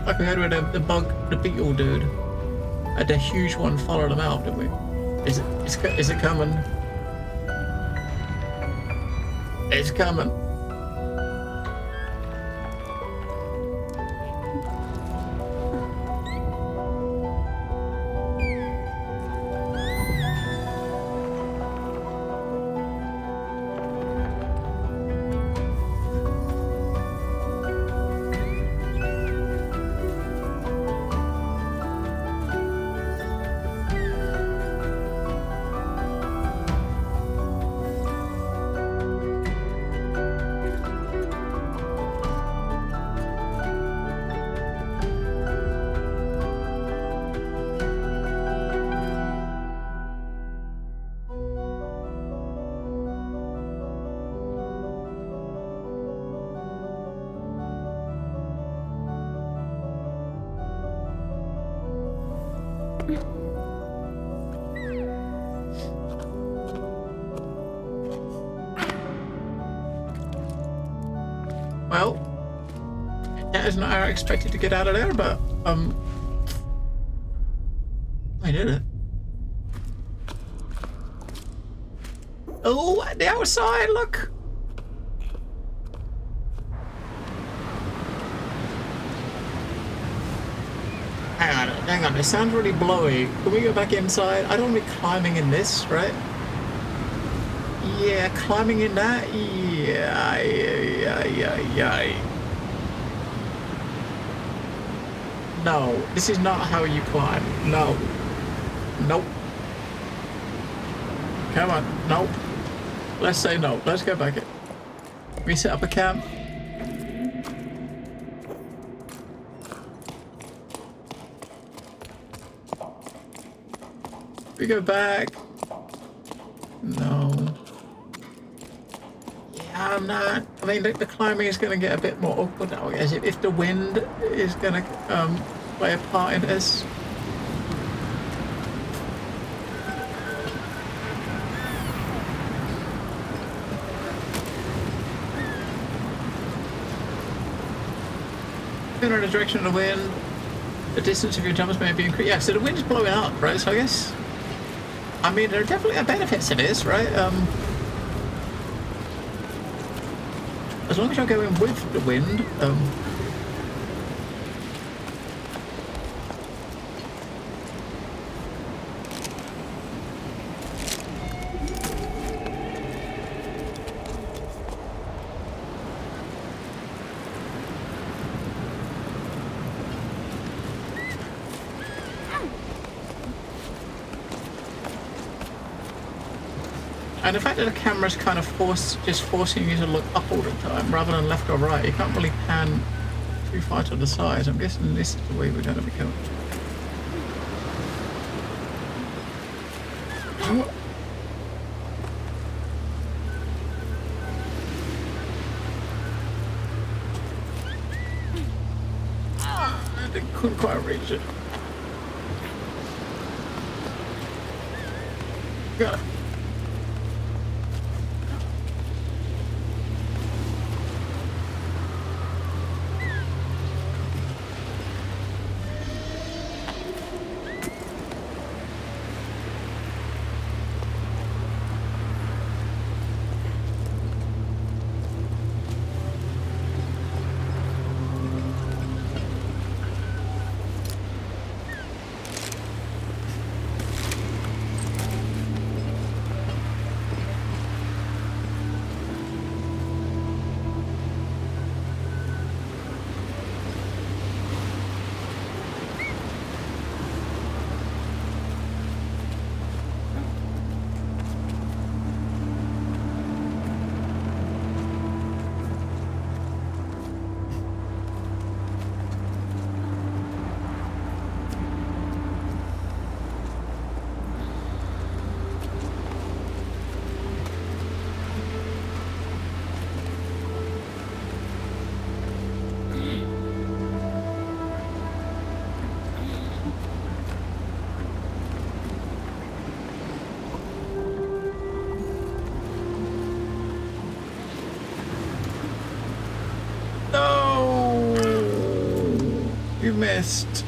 Like we had with the beetle dude. a huge one followed them out, didn't we? Is it coming? It's coming. Well, that is not how I expected to get out of there, but I did it. Oh, the outside, look. Hang on, it sounds really blowy. Can we go back inside? I don't want to be climbing in this, right? Yeah, climbing in that? Yeah. No, this is not how you climb. No. Nope. Come on, nope. Let's say no. Let's go back in. We set up a camp. We go back. No. Yeah, I'm not. I mean, the climbing is going to get a bit more awkward now, as if the wind is going to play a part in this. In the direction of the wind, the distance of your jumps may be increased. Yeah, so the wind's blowing up, right? So I guess, I mean, there are definitely benefits to this, right? As long as you're going with the wind, and the fact that the camera's kind of just forcing you to look up all the time rather than left or right, you can't really pan too far to the sides. I'm guessing this is the way we're going to be going. I couldn't quite reach it. Got it. You missed.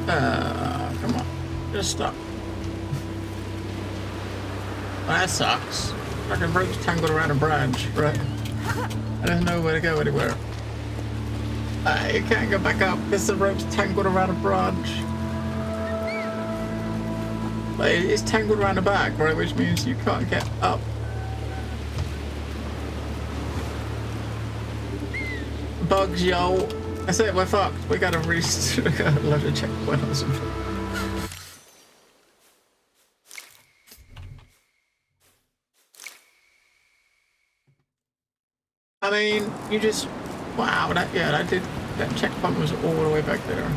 Come on. Just stop. That sucks. Like a rope's tangled around a branch, right? And there's nowhere to go anywhere. You can't go back up because the rope's tangled around a branch. Like, it's tangled around the back, right? Which means you can't get up. Bugs, yo. That's it, we're fucked. We gotta load a checkpoint or something. I mean, you just... Wow, that checkpoint was all the way back there.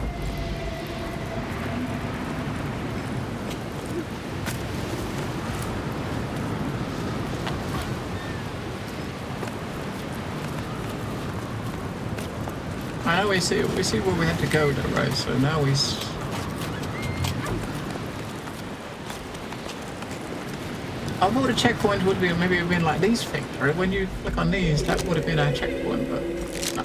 I know we see where we had to go though, right? So now I thought a checkpoint would be maybe been like these things, right? When you click on these, that would have been our checkpoint, but no.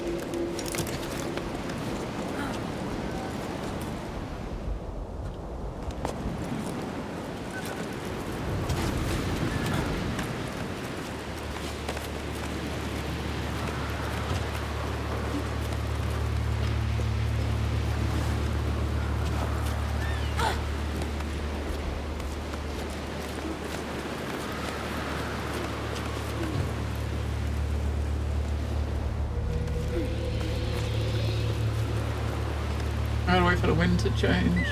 I gotta wait for the wind to change.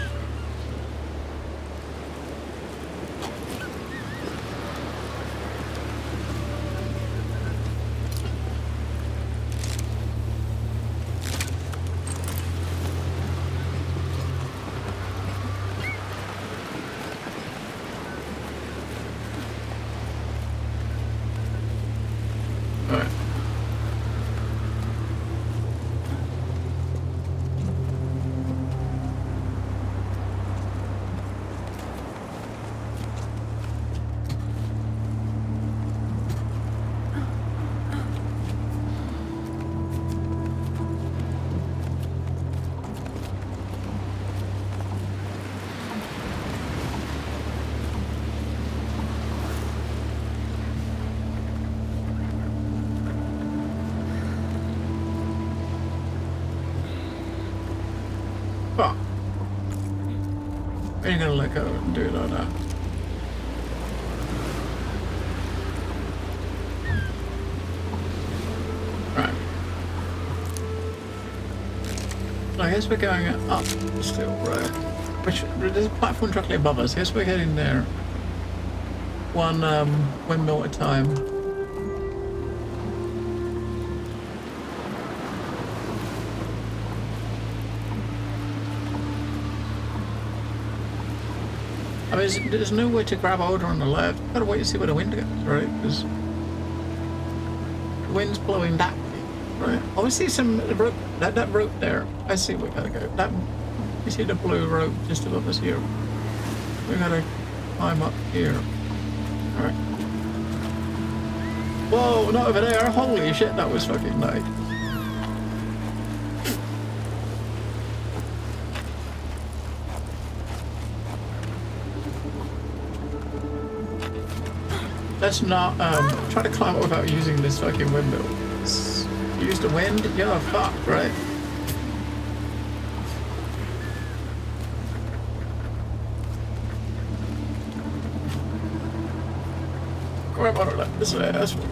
Fuck. I ain't gonna let go and do it like that. Right. I guess we're going up still, right? Which, there's a platform directly above us. I guess we're heading there. One windmill at a time. I mean, there's no way to grab hold on the left. Gotta wait to see where the wind goes, right? Because the wind's blowing that way, right? Oh, we see some rope. That rope there. I see we gotta go. You see the blue rope just above us here. We gotta climb up here. All right. Whoa! Not over there. Holy shit! That was fucking nice. Let's not try to climb up without using this fucking windmill. Use the wind? You're fucked, right? Grab on it this way, that's what.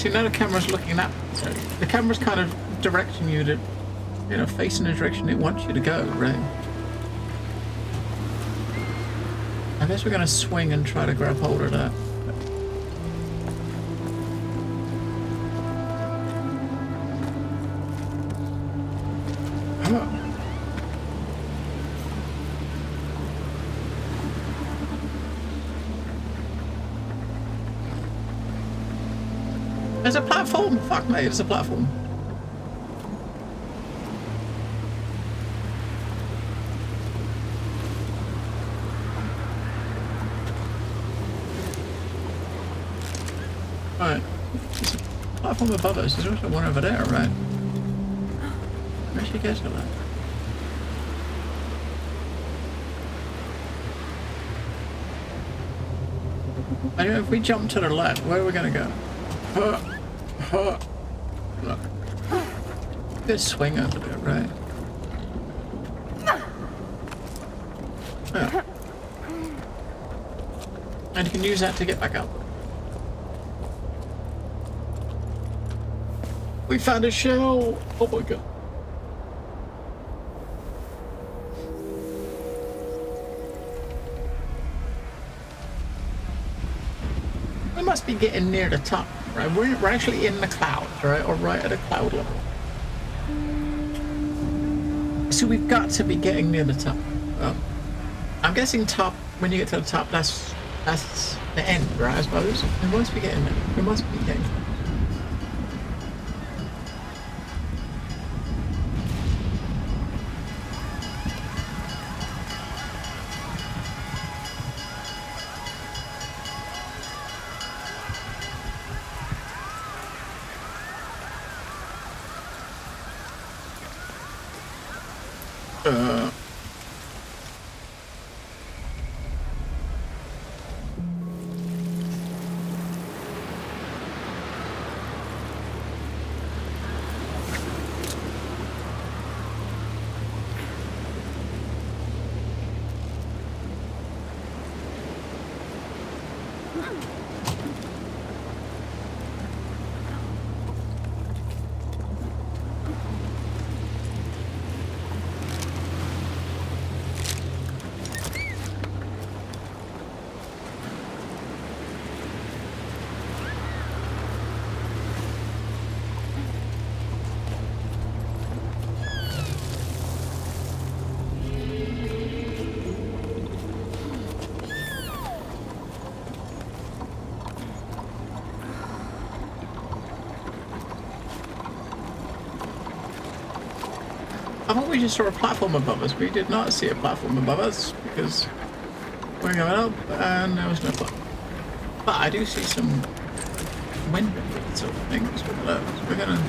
see, now the camera's looking at... So the camera's kind of directing you to, you know, facing the direction it wants you to go, right? I guess we're going to swing and try to grab hold of that. There's a platform! Fuck me, there's a platform. Right. There's a platform above us. There's also one over there, right? Where should you get to that? I don't know if we jump to the left, where are we gonna go? Look. Good swing over there, right? Yeah. And you can use that to get back up. We found a shell! Oh my god. We must be getting near the top, right? We're actually in the clouds, right? Or right at a cloud level. So we've got to be getting near the top. I'm guessing top, when you get to the top, that's the end, right? I suppose. We must be getting there. We must be getting there. I thought we just saw a platform above us. We did not see a platform above us because we're going up and there was no platform. But I do see some window sort of things below. So we're gonna...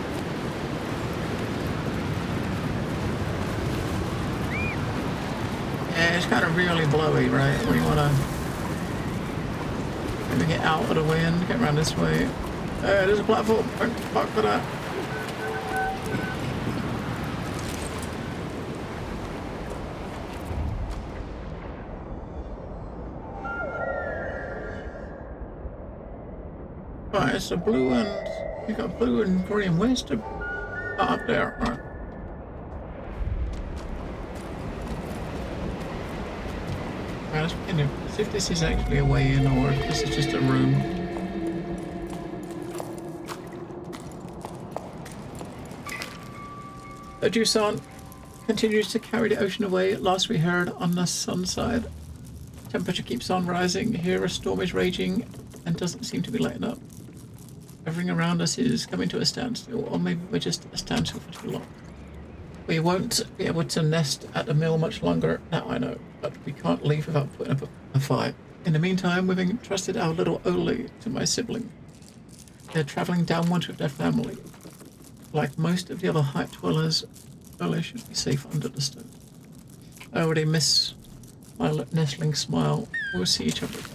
Yeah, it's kind of really blowy, right? We want to maybe get out of the wind, get around this way. There's a platform. Fuck for that. Right, it's a blue and you got blue and green. Where's the up there? Right. Right, let's begin to see if this is actually a way in or if this is just a room. Jusant continues to carry the ocean away. At last we heard on the sun side. Temperature keeps on rising. Here a storm is raging and doesn't seem to be letting up. Everything around us is coming to a standstill, or maybe we're just at a standstill for too long. We won't be able to nest at the mill much longer, that I know, but we can't leave without putting up a fight. In the meantime, we've entrusted our little Oli to my sibling. They're travelling downwards with their family. Like most of the other height dwellers, Oli should be safe under the stone. I already miss my nestling smile. We'll see each other again.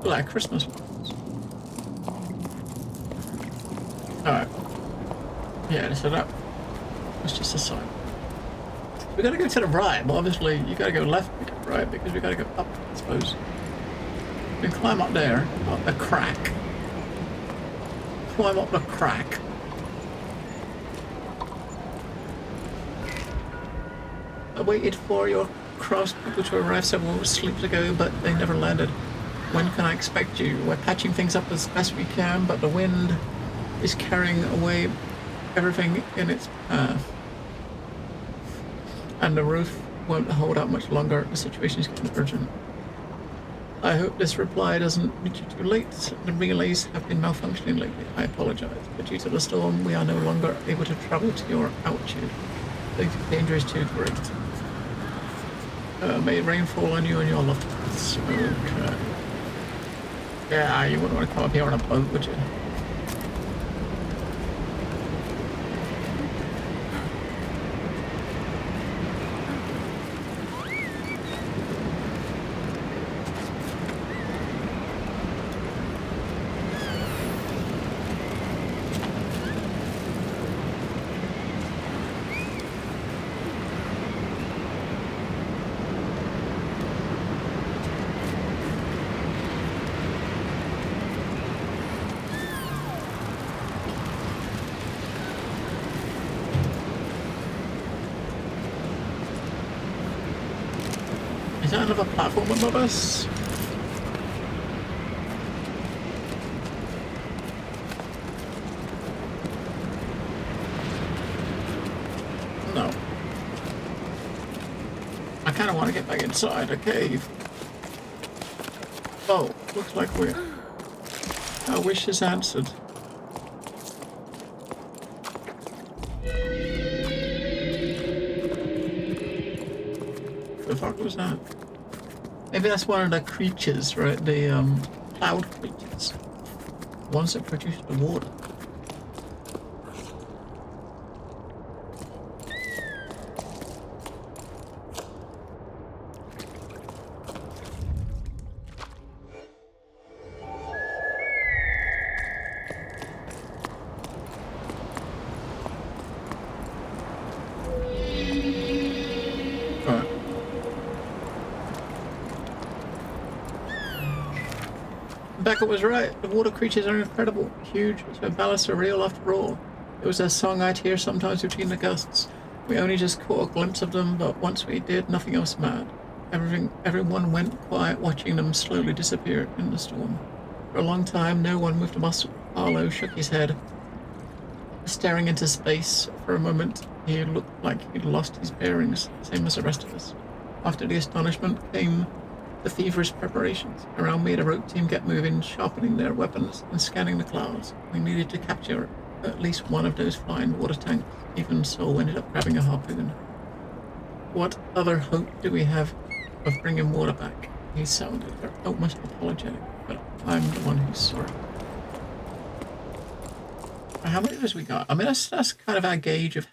Like Christmas lights. Alright. Yeah, so that was just a sign. We gotta go to the right, but obviously you gotta go left, right, because we gotta go up, I suppose. We can climb up there, up the crack. Climb up the crack. I waited for your cross people to arrive several sleeps ago, but they never landed. When can I expect you? We're patching things up as best we can, but the wind is carrying away everything in its path. And the roof won't hold out much longer. The situation is getting urgent. I hope this reply doesn't reach you too late. The relays have been malfunctioning lately. I apologize, but due to the storm, we are no longer able to travel to your altitude. The danger is too great. May rain fall on you and your loved ones. Okay. Yeah, you wouldn't want to come up here on a boat, would you? Is that another platform above us? No. I kind of want to get back inside a cave. Oh, looks like our wish is answered. The fuck was that? Maybe that's one of the creatures, right? The cloud creatures. Ones that produce the water. Becca was right. The water creatures are incredible, huge, so ballasts are real after all. It was a song I'd hear sometimes between the gusts. We only just caught a glimpse of them, but once we did, nothing else mattered. Everyone went quiet, watching them slowly disappear in the storm. For a long time, no one moved a muscle. Arlo shook his head, staring into space. For a moment, he looked like he'd lost his bearings, same as the rest of us. After the astonishment came the feverish preparations. Around me, the rope team kept moving, sharpening their weapons and scanning the clouds. We needed to capture at least one of those flying water tanks. Even so, ended up grabbing a harpoon. What other hope do we have of bringing water back? He sounded almost apologetic, but I'm the one who's sorry. How many of us we got? I mean, that's kind of our gauge of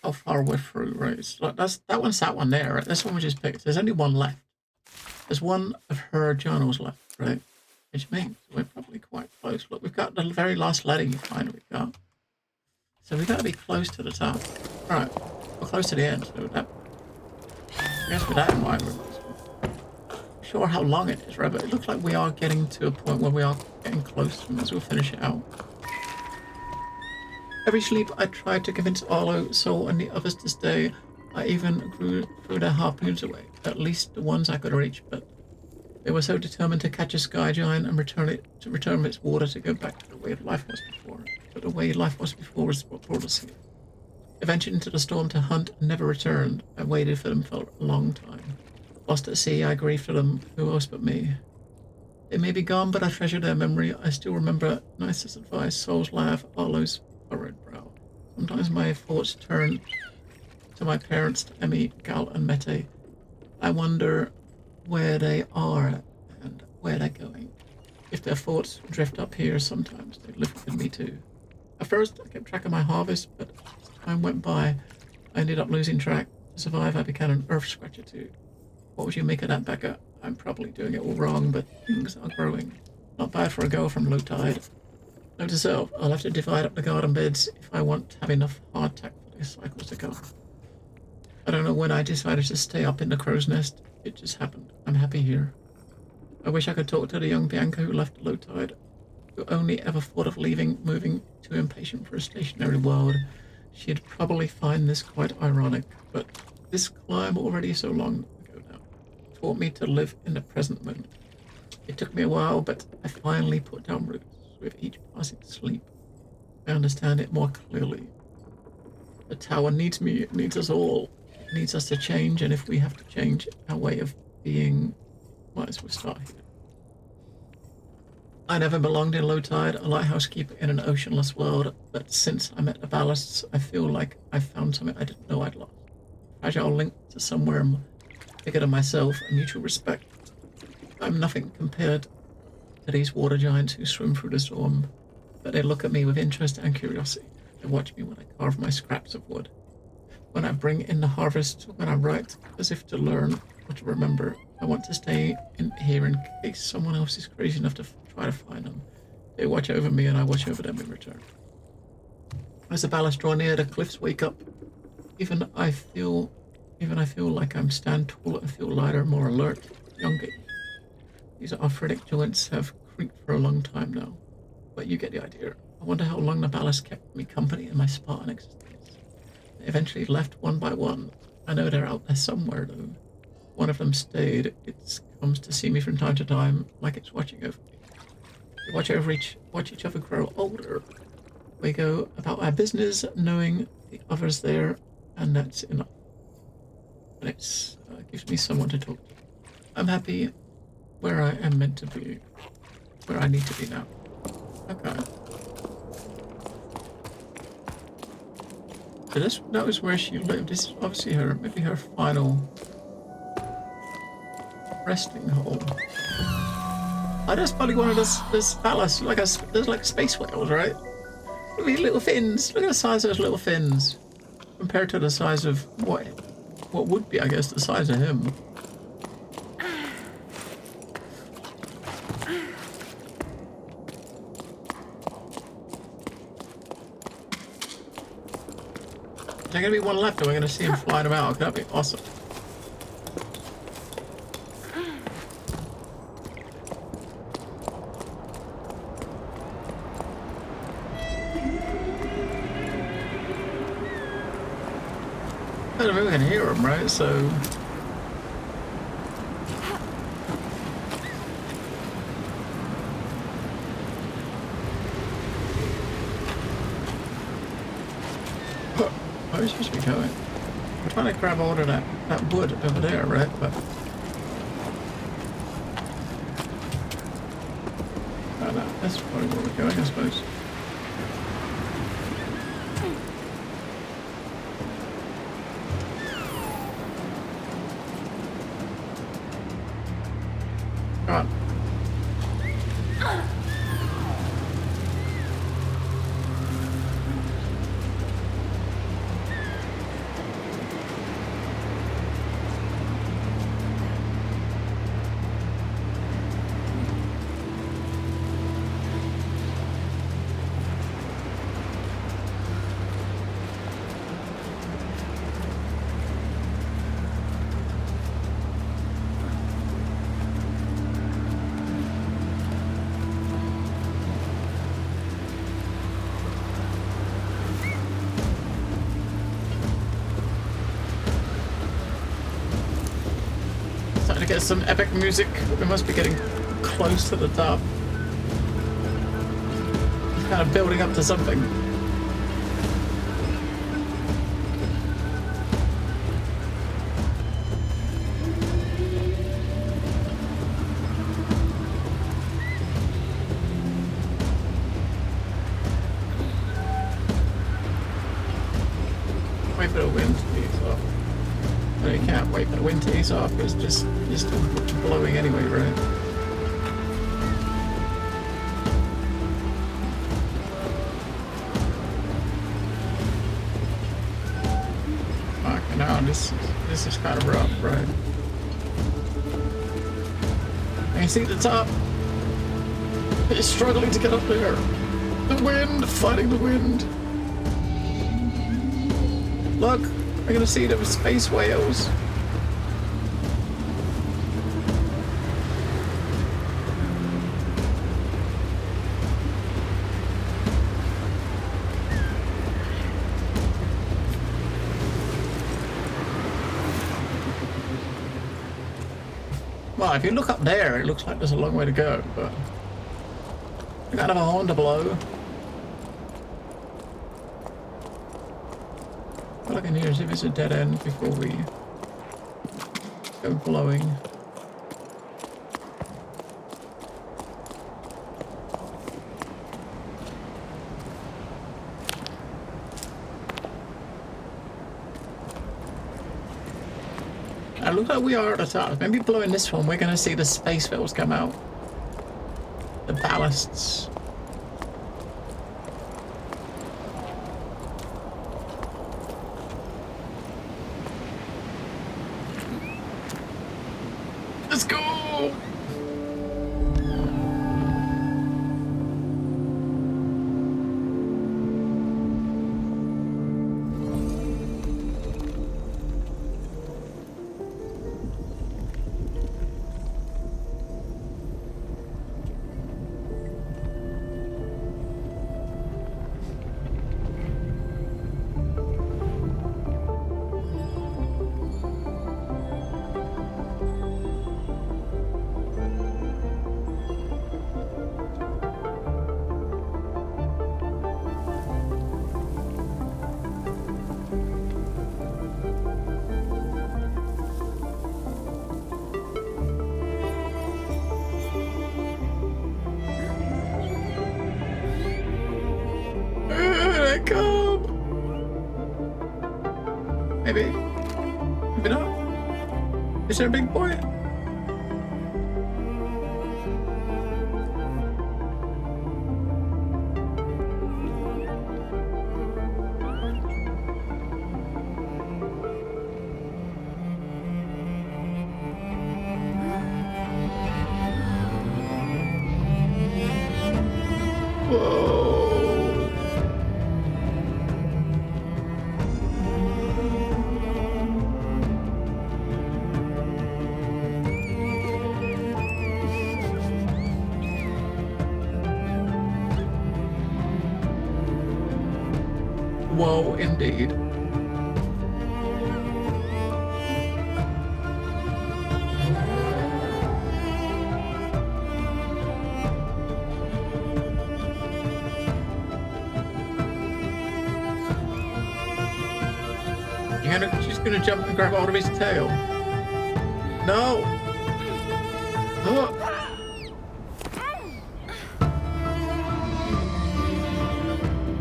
how far we're through, right? It's like that one's that one there, right? This one we just picked. There's only one left. There's one of her journals left, right? Which means we're probably quite close. Look, we've got the very last letter you finally got. So we've got to be close to the top. Alright, we're close to the end, so that... I guess with that in mind, we're not sure how long it is, right? But it looks like we are getting to a point where we are getting close, and as we'll finish it out. Every sleep I tried to convince Arlo, Sol, and the others to stay. I even threw their harpoons away, at least the ones I could reach, but they were so determined to catch a sky giant and return its water to go back to the way life was before. But the way life was before was what brought us here. I ventured into the storm to hunt and never returned. I waited for them for a long time. Lost at sea, I grieved for them. Who else but me? They may be gone, but I treasure their memory. I still remember nicest advice, Sol's laugh, Arlo's furrowed brow. Sometimes my thoughts turn to my parents, to Emmy, Gal, and Mete. I wonder where they are and where they're going. If their thoughts drift up here, sometimes they live with me too. At first, I kept track of my harvest, but as time went by, I ended up losing track. To survive, I became an earth scratcher too. What would you make of that, Becca? I'm probably doing it all wrong, but things are growing. Not bad for a girl from low tide. Note to self, I'll have to divide up the garden beds if I want to have enough hardtack for these cycles to come. I don't know when I decided to stay up in the crow's nest. It just happened. I'm happy here. I wish I could talk to the young Bianca who left low tide, who only ever thought of leaving, moving, too impatient for a stationary world. She'd probably find this quite ironic, but this climb already so long ago now taught me to live in the present moment. It took me a while, but I finally put down roots. With each passing sleep, I understand it more clearly. The tower needs me, it needs us all. It needs us to change, and if we have to change our way of being, might as well start here. I never belonged in low tide, a lighthouse keeper in an oceanless world, but since I met the ballasts, I feel like I found something I didn't know I'd lost. A fragile link to somewhere bigger than myself, a mutual respect. I'm nothing compared to these water giants who swim through the storm, but they look at me with interest and curiosity. They watch me when I carve my scraps of wood, when I bring in the harvest, when I write, as if to learn or to remember. I want to stay in here in case someone else is crazy enough to try to find them. They watch over me and I watch over them in return. As the ballast draw near, the cliffs wake up. Even I feel like I'm stand taller and feel lighter, more alert, younger. These arthritic joints have creaked for a long time now, but you get the idea. I wonder how long the ballast kept me company in my Spartan existence. They eventually left one by one. I know they're out there somewhere, though. One of them stayed. It comes to see me from time to time, like it's watching over me. We watch each other grow older. We go about our business, knowing the others there, and that's enough. And it gives me someone to talk to. I'm happy where I am meant to be, where I need to be now. Okay. So that was where she lived. This is obviously maybe her final resting home. I just probably one of this ballast, there's like space whales, right? Look at these little fins. Look at the size of those little fins compared to the size of what would be, I guess, the size of him. Is there gonna be one left, or we're gonna see him flying about? That'd be awesome. I don't know if we can hear him, right? So. Where are we supposed to be going? We're trying to grab all of that wood over there, right? But I don't know. That's probably where we're going, I suppose. God. Get some epic music. We must be getting close to the top. Kind of building up to something. Wait for the wind to ease off. No, you can't wait for the wind to ease off. It's just blowing anyway, right? Okay, now this is kind of rough, right? I can see the top. It's struggling to get up there. The wind, fighting the wind. Look, We're gonna see them space whales. Well, if you look up there, it looks like there's a long way to go, but we got another horn to blow. All I can hear is if it's a dead end before we go blowing. It looks like we are at the top. Maybe blowing this one, we're going to see the space vessels come out. The ballasts. Let's go! Maybe. Maybe not. Is there a big boy? Whoa, indeed. She's gonna jump and grab hold of his tail. No! Oh.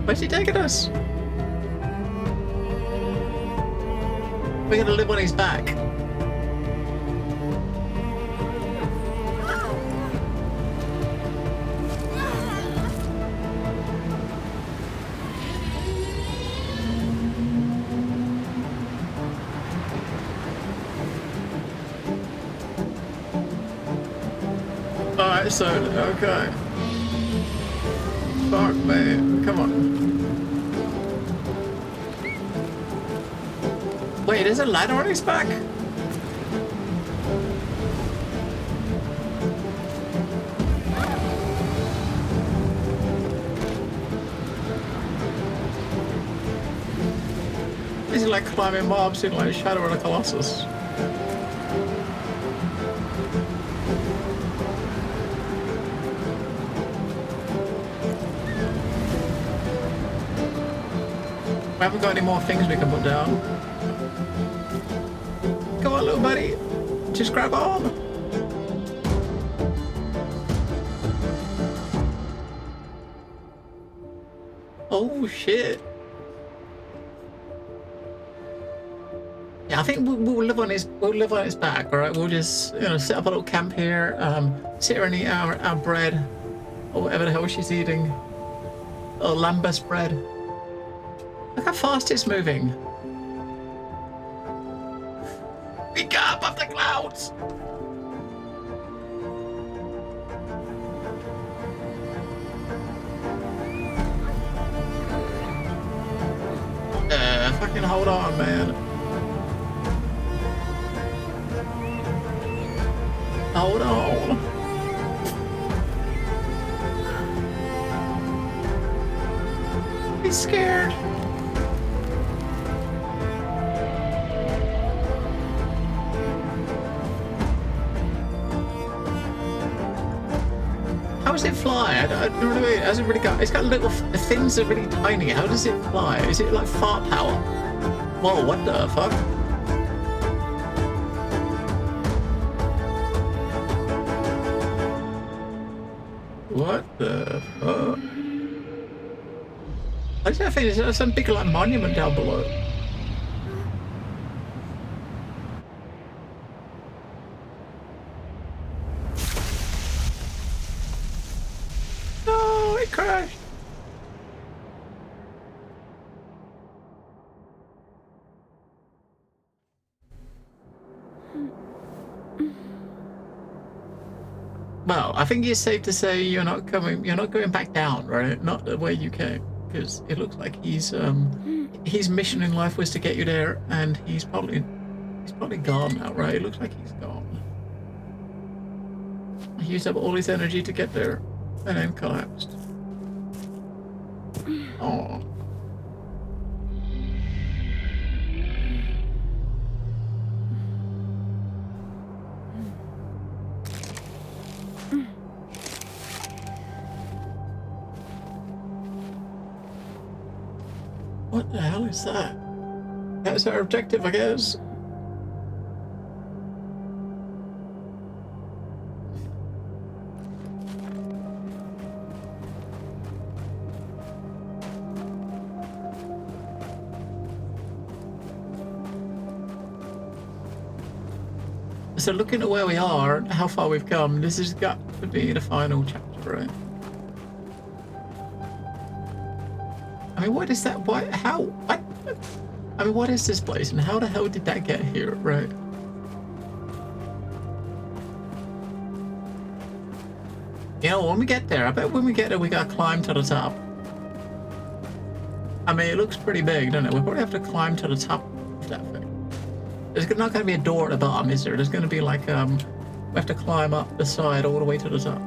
Where's he taking us? We're gonna live on his back. Alright, so, okay. Fuck, man. Come on. Wait, there's a ladder on his back? This is like climbing mobs in like Shadow of the Colossus. We haven't got any more things we can put down. Come on, little buddy. Just grab on. Oh, shit. Yeah, I think we'll live on his back, all right? We'll just, set up a little camp here, sit here and eat our bread, or whatever the hell she's eating. Or lambus bread. Look how fast it's moving. We got up off the clouds. Fucking hold on, man. Hold on. He's scared. How does it fly? I don't know what I mean. It hasn't really got. It's got little. The fins are really tiny. How does it fly? Is it like fart power? Whoa! What the fuck? What the fuck? I just think there's some big like monument down below. No, it crashed. Well, I think it's safe to say you're not going back down, right? Not the way you came, because it looks like his mission in life was to get you there, and he's probably gone now, right? It looks like he's gone. He used up all his energy to get there, and then collapsed. Oh. What the hell is that? That's our objective, I guess. So looking at where we are, how far we've come, this has got to be the final chapter, right? I mean, what is that? What? How? What? I mean, what is this place, and how the hell did that get here, right? You know, when we get there, I bet when we get there, we gotta climb to the top. I mean, it looks pretty big, doesn't it? We probably have to climb to the top of that thing. There's not gonna be a door at the bottom, is there? There's gonna be like, we have to climb up the side all the way to the top.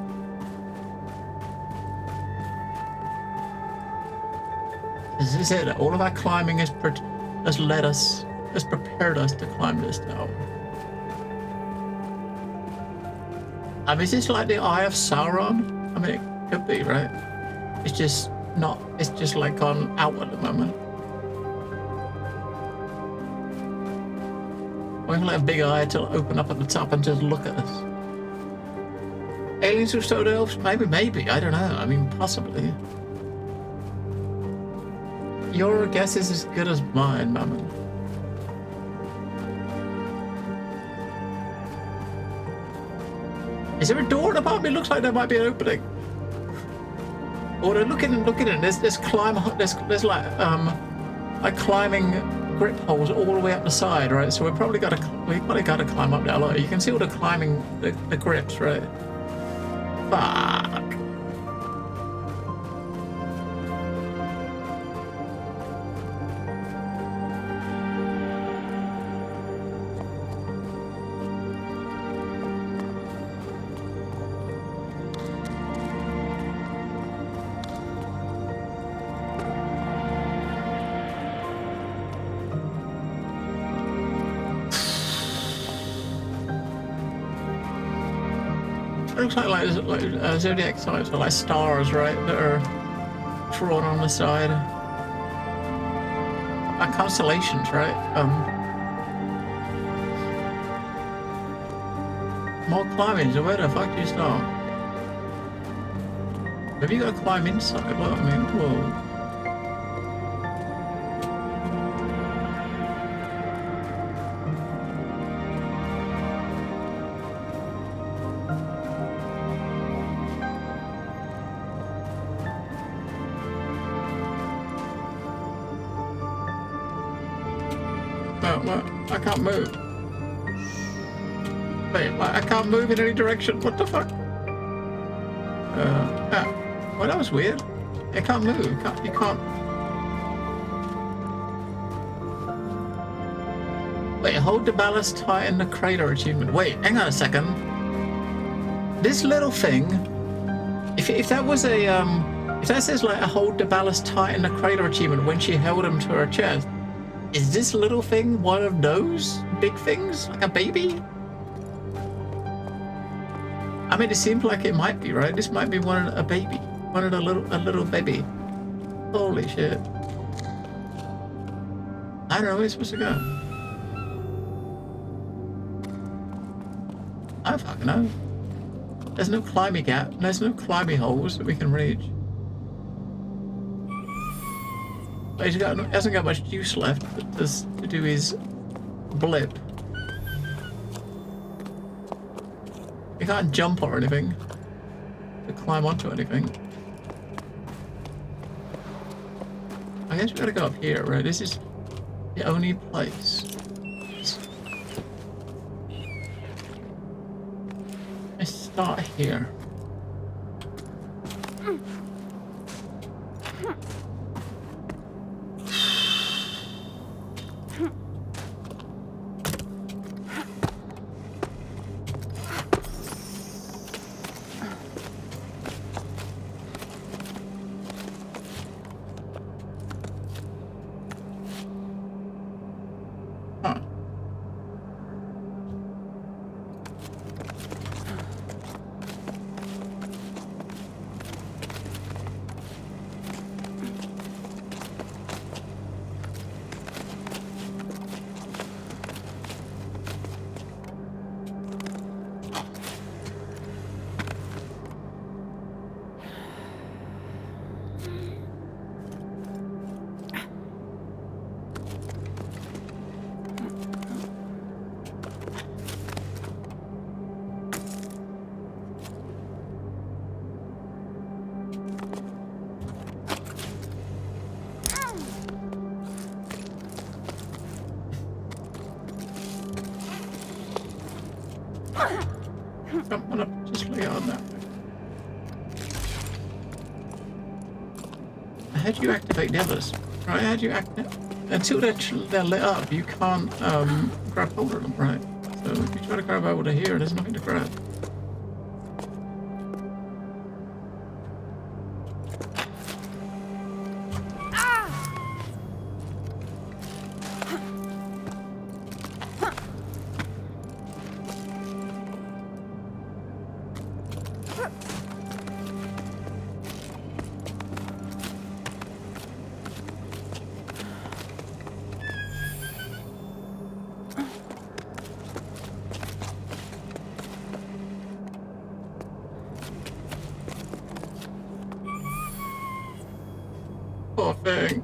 This is it. All of our climbing has prepared us to climb this tower. I mean, is this like the Eye of Sauron? I mean, it could be, right? It's just not. It's just like gone out at the moment. We can let a big eye to open up at the top and just look at us. Aliens with stone elves? Maybe. I don't know. I mean, possibly. Your guess is as good as mine, Mammon. Is there a door at the bottom? It looks like there might be an opening. Or they're looking in. There's like climbing grip holes all the way up the side, right? So we probably gotta climb up there. Look, you can see all the climbing the grips, right? Fuck. Looks like zodiac signs or like stars, right, that are drawn on the side. Like constellations, right? More climbing. So where the fuck do you start? Maybe you gotta climb inside. Well, I mean, whoa. I can't move. Wait, I can't move in any direction. What the fuck? Well, that was weird. I can't move. You can't. Wait, hold the ballast tight in the crater achievement. Wait, hang on a second. This little thing, if that was a if that says like a hold the ballast tight in the crater achievement when she held him to her chest, is this little thing one of those big things, like a baby? I mean, it seems like it might be, right? This might be a baby, a little baby. Holy shit! I don't know where it's supposed to go. I don't fucking know. There's no climbing gap. There's no climbing holes that we can reach. But he hasn't got much juice left to do his blip. He can't jump or anything to climb onto anything. I guess we gotta go up here, right? This is the only place. Let's start here. Don't want to just lay on that way. How do you activate the others? Right, how do you activate? Until they're lit up, you can't grab hold of them, right? So if you try to grab over to here, there's nothing to grab. Poor thing.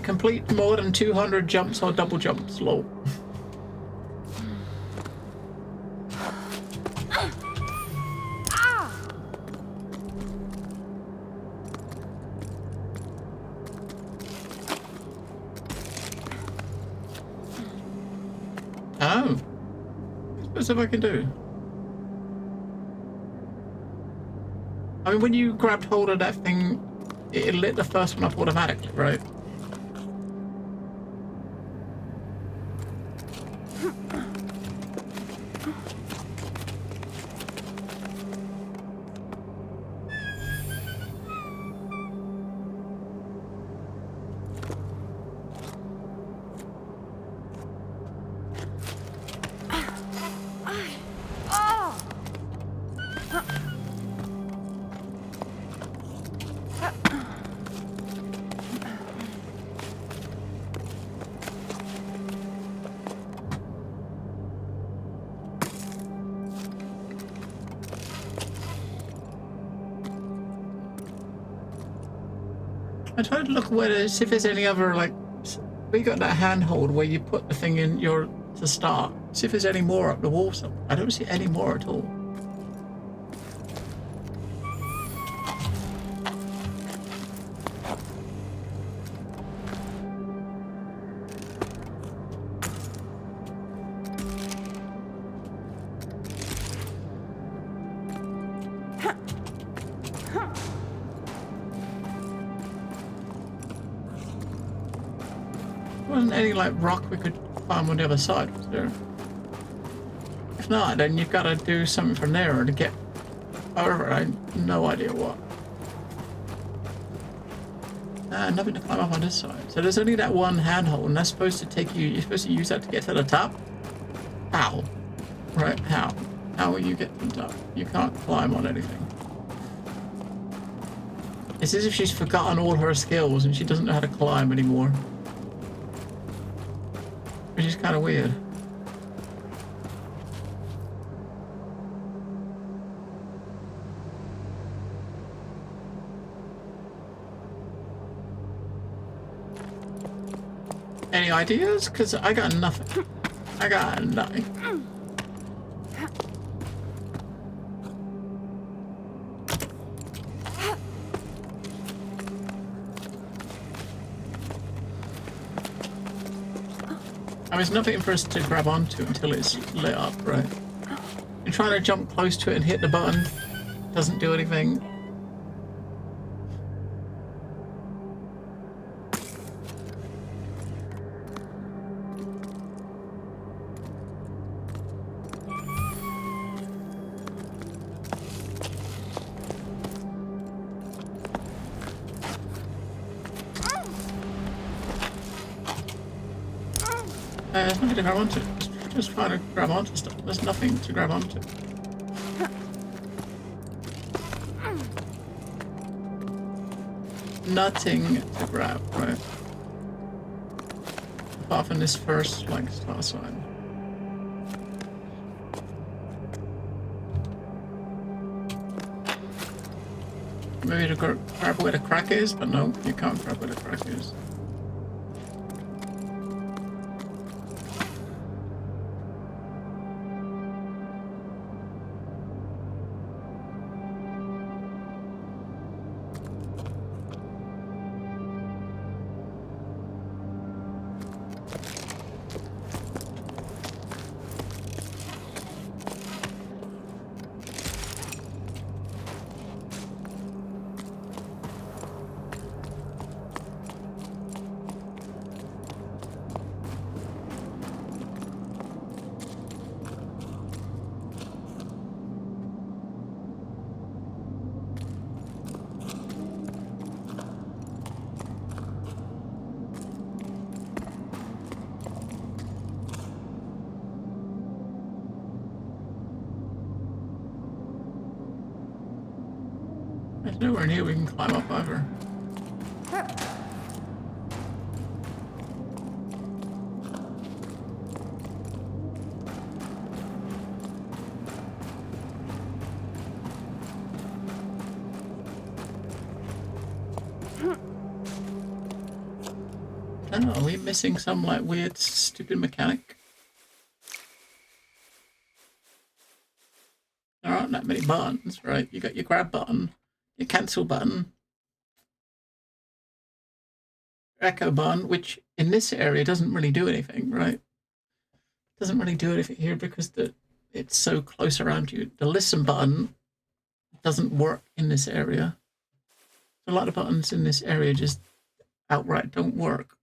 Complete more than 200 jumps or double jumps, lol. Oh. What's if I can do? I mean, when you grabbed hold of that thing, it lit the first one up automatically, right? I tried to look where see if there's any other, like, we got that handhold where you put the thing in your to start. See if there's any more up the wall somewhere. I don't see any more at all. wasn't any like rock we could climb on the other side, was there? If not, then you've got to do something from there to get over. I have no idea what. Nothing to climb up on this side. So there's only that one handhold, and that's supposed to take you. You're supposed to use that to get to the top. How? Right? How? How will you get to the top? You can't climb on anything. It's as if she's forgotten all her skills and she doesn't know how to climb anymore. Which is kind of weird. Any ideas? Because I got nothing. I got nothing. I mean, there's nothing for us to grab onto until it's lit up, right? You're trying to jump close to it and hit the button. Doesn't do anything. There's nothing to grab onto. Just trying to grab onto stuff. There's nothing to grab onto. Nothing to grab, right? Apart from this first, like, star sign. Maybe to grab where the crack is, but no, you can't grab where the crack is. There's nowhere near we can climb up either. I don't know, are we missing some like weird stupid mechanic? There aren't that many buttons, right? You got your grab button, your cancel button, echo button, which in this area doesn't really do anything, right? Doesn't really do anything here because it's so close around you. The listen button doesn't work in this area. A lot of buttons in this area just outright don't work.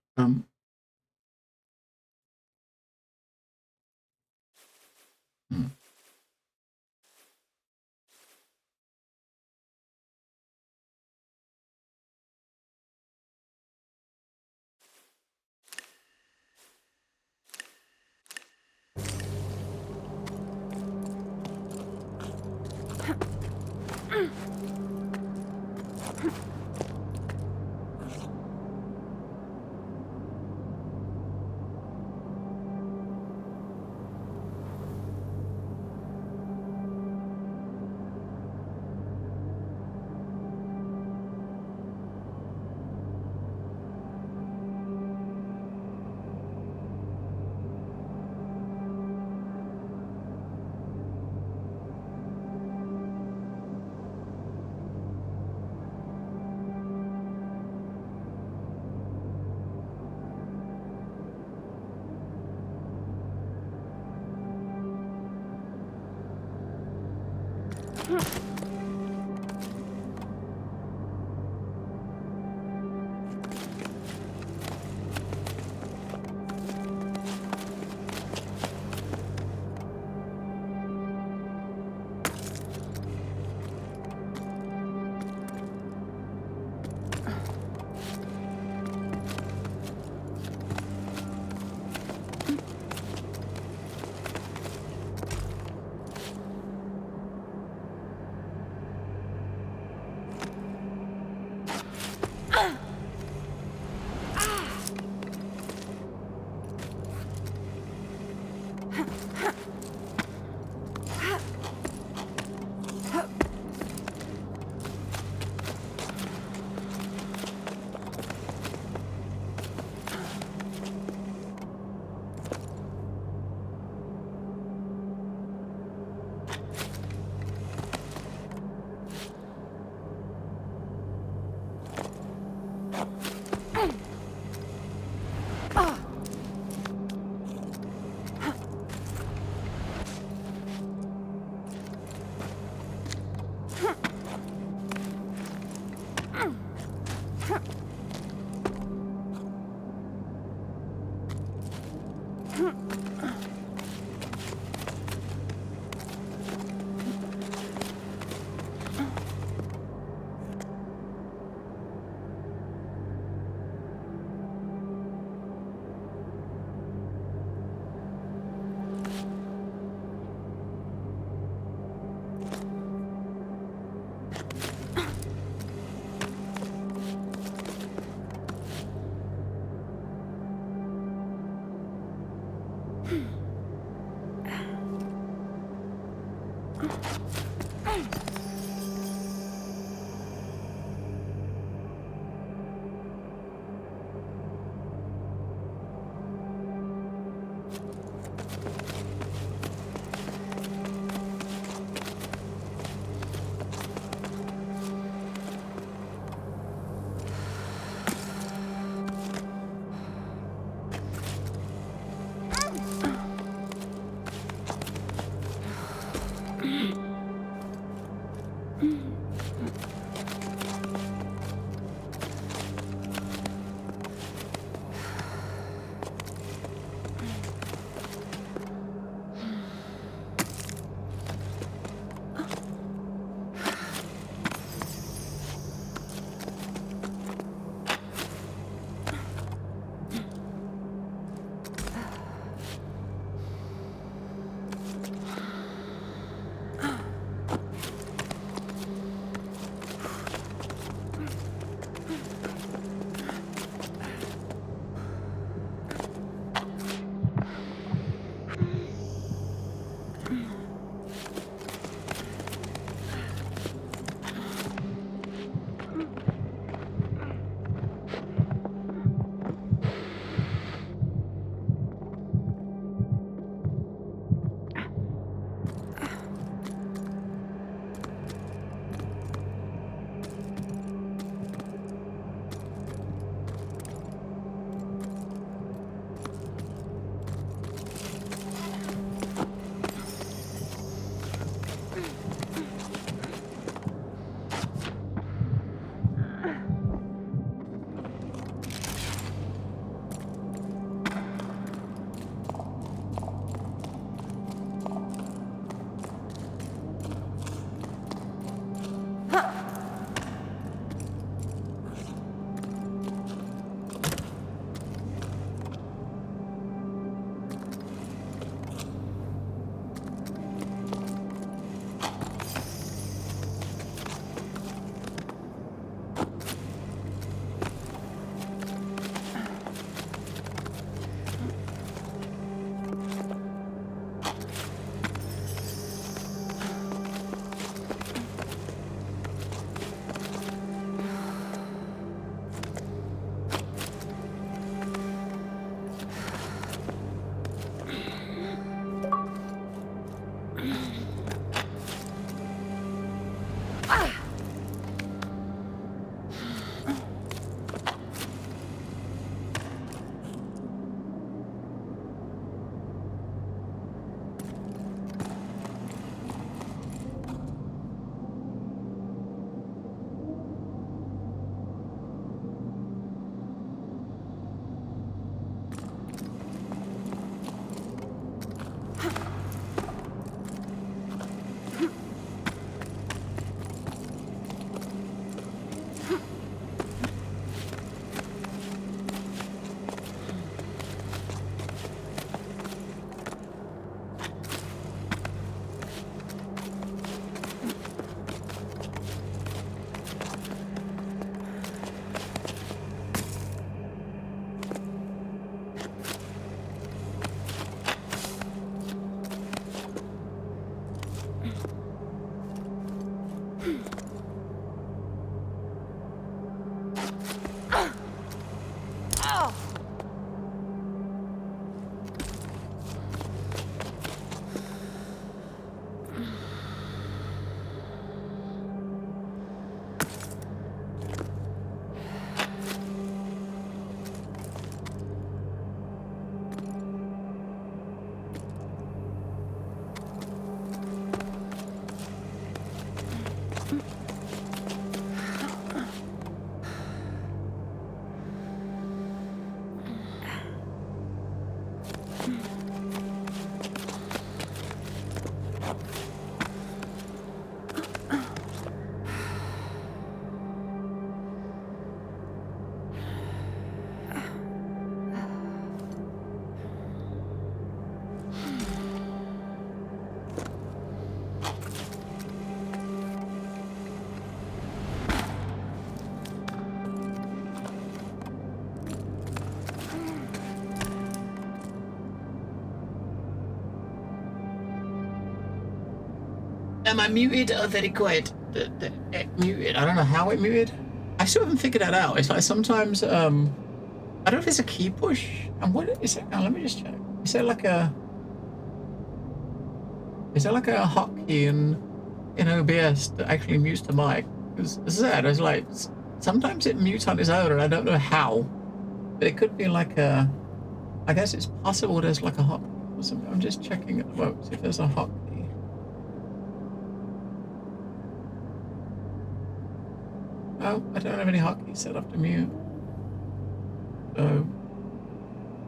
I muted? Oh, very quiet. It muted. I don't know how it muted. I still haven't figured that out. It's like sometimes, I don't know if it's a key push. And what is it? Oh, let me just check. Is there like a hotkey in OBS that actually mutes the mic? Because as I said, it's like sometimes it mutes on its own, and I don't know how. But it could be like a. I guess it's possible there's like a hotkey or something. I'm just checking at the moment if there's a hotkey. Oh, I don't have any hotkeys set up to mute. So,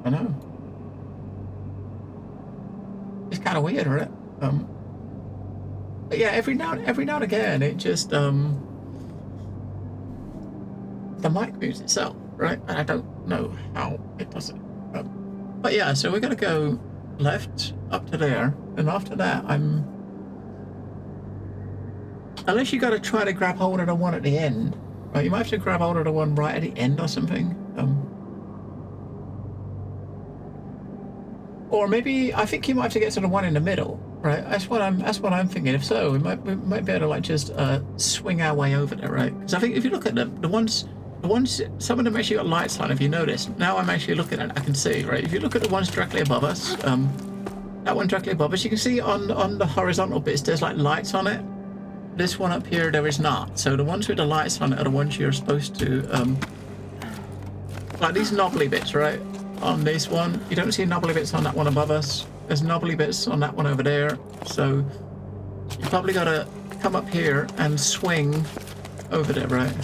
I don't know. It's kind of weird, right? But yeah, every now and again, it just the mic mutes itself, right? And I don't know how it does it. But yeah, so we're gonna go left up to there, and after that, unless you got to try to grab hold of the one at the end. Right, you might have to grab hold of the one right at the end or something. Or maybe I think you might have to get to the one in the middle, right? That's what I'm thinking. If so, we might be able to like just swing our way over there, right? Because I think if you look at the ones, some of them actually got lights on. If you notice, now I'm actually looking at it, I can see, right? If you look at the ones directly above us, that one directly above us, you can see on the horizontal bits there's like lights on it. This one up here, there is not. So the ones with the lights on it are the ones you're supposed to, like these knobbly bits, right? On this one, you don't see knobbly bits on that one above us. There's knobbly bits on that one over there. So you probably got to come up here and swing over there, right?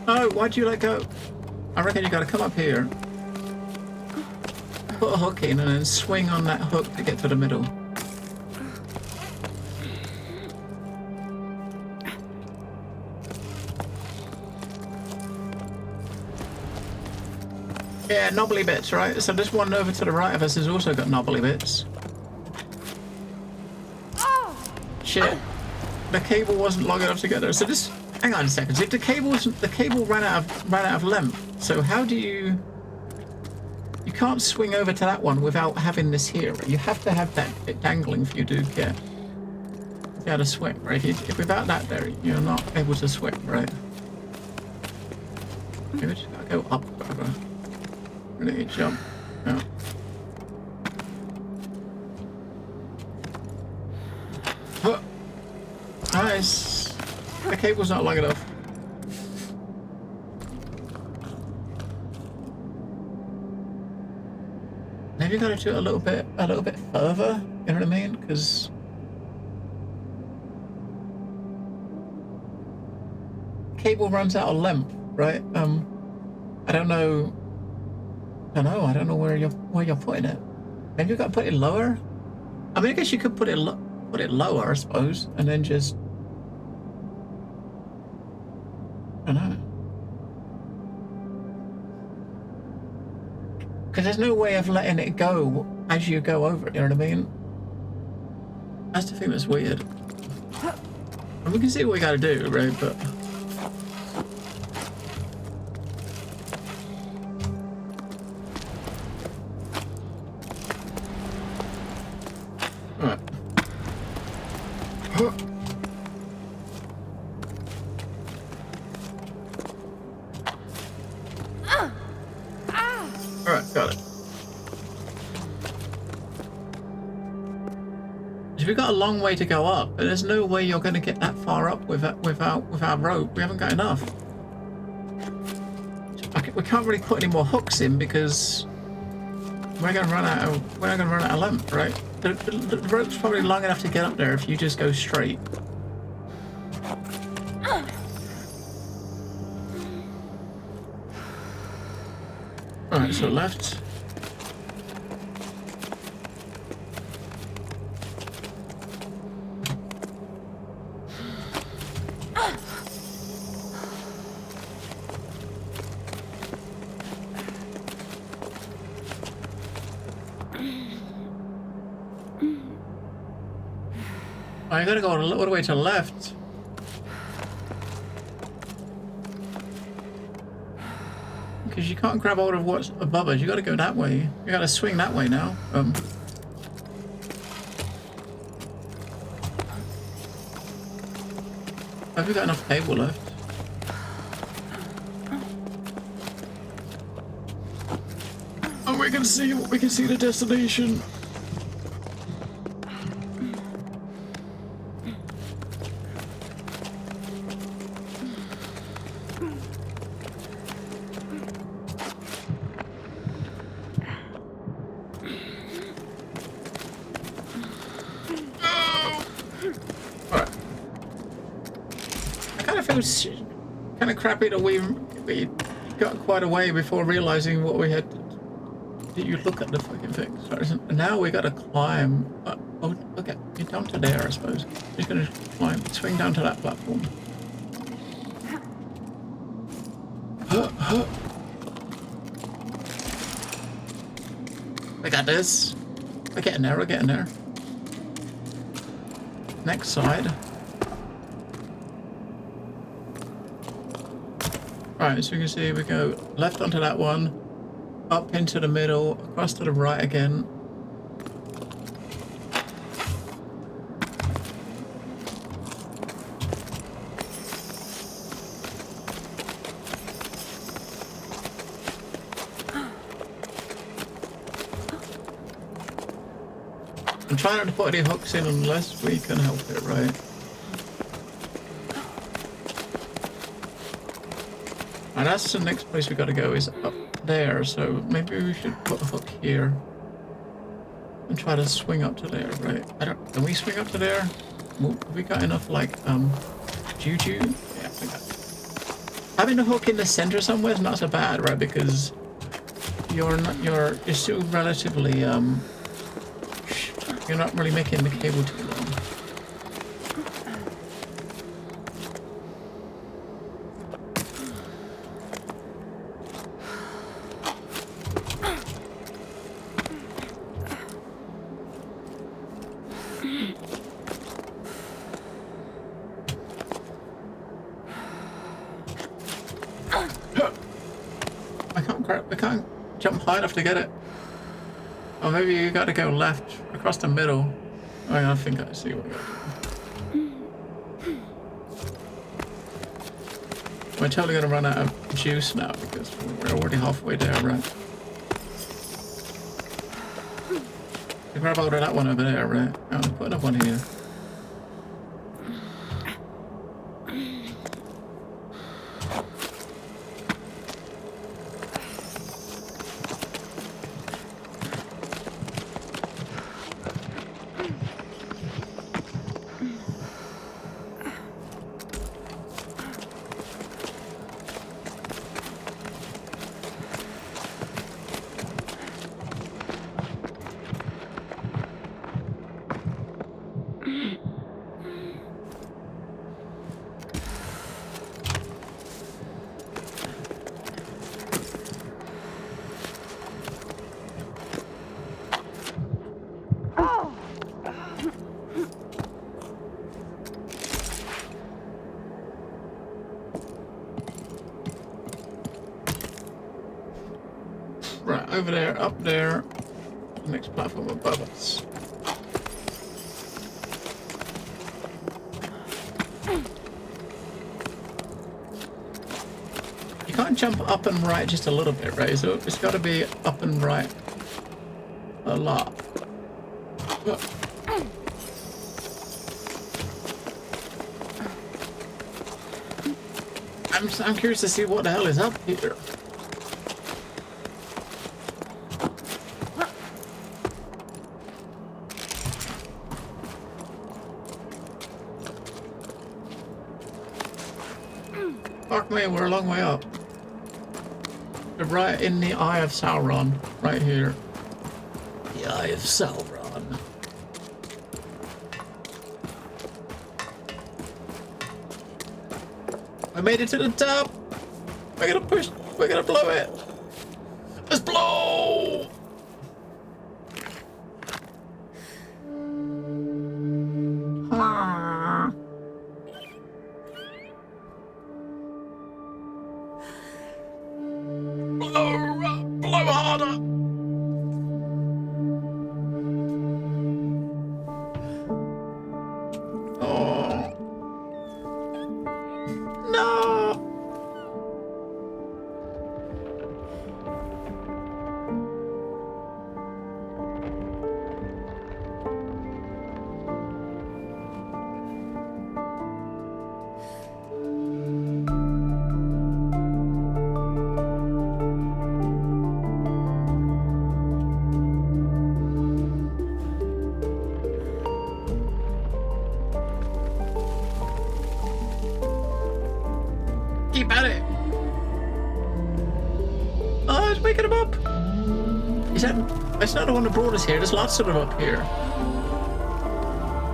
Oh, why'd you let go? I reckon you got to come up here. Put a hook in and then swing on that hook to get to the middle. Yeah, knobbly bits, right? So this one over to the right of us has also got knobbly bits. Shit. The cable wasn't long enough to get there. So this, hang on a second. So if the cable ran out of length. So how do you? You can't swing over to that one without having this here. Right? You have to have that bit dangling for you to get able to swing, right? If without that there, you're not able to swing, right? Maybe just gotta go up, whatever. Really jump. Yeah. Oh. Nice. The cable's not long enough. Maybe you gotta do it a little bit further. You know what I mean? Because cable runs out of length, right? I don't know where you're putting it. Maybe you got to put it lower. I mean, I guess you could put it lower, I suppose, and then just I don't know. Because there's no way of letting it go as you go over it, you know what I mean? That's the thing that's weird. And we can see what we gotta do, right? But Alright, got it. We've got a long way to go up, but there's no way you're going to get that far up without rope. We haven't got enough. We can't really put any more hooks in because we're going to run out of length, right? The rope's probably long enough to get up there if you just go straight. Alright, so left. I gotta go a little way to the left. because you can't grab hold of what's above us. You got to go that way. You got to swing that way now. Have we got enough cable left? Oh, we can see the destination. Kind of crappy that we got quite a way before realizing what we had to do. You look at the fucking thing. So now we got to climb. Oh, okay, you're down to there, I suppose. Just gonna climb, swing down to that platform. We got this. We're getting there. We're getting there. Next side. Right, so you can see we go left onto that one, up into the middle, across to the right again. I'm trying not to put any hooks in unless we can help it, right? And that's the next place we gotta go, is up there, so maybe we should put a hook here and try to swing up to there, right? Can we swing up to there? Have we got enough, like, juju? Yeah, I think that. Having a hook in the center somewhere is not so bad, right? Because you're still relatively, you're not really making the cable too long. I can't jump high enough to get it. Or maybe you gotta go left, across the middle. Oh, yeah, I think I see what we gotta do. We're totally gonna run out of juice now because we're already halfway there, right? You grab hold of that one over there, right? I'm gonna put another one here. Right, over there, up there, the next platform above us. You can't jump up and right just a little bit, right? So it's got to be up and right a lot. I'm curious to see what the hell is up here. Fuck me, we're a long way up. We're right in the Eye of Sauron, right here. The Eye of Sauron. I made it to the top. We're gonna push. We're gonna blow it. Let's blow. Got it. Oh, it's waking him up. Is that? It's not the one that brought us here. There's lots of them up here.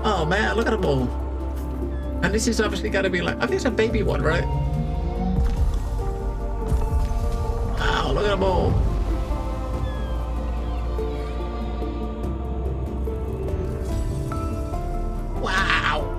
Oh man, look at them all. And this is obviously got to be like, I think it's a baby one, right? Wow, look at them all. Wow.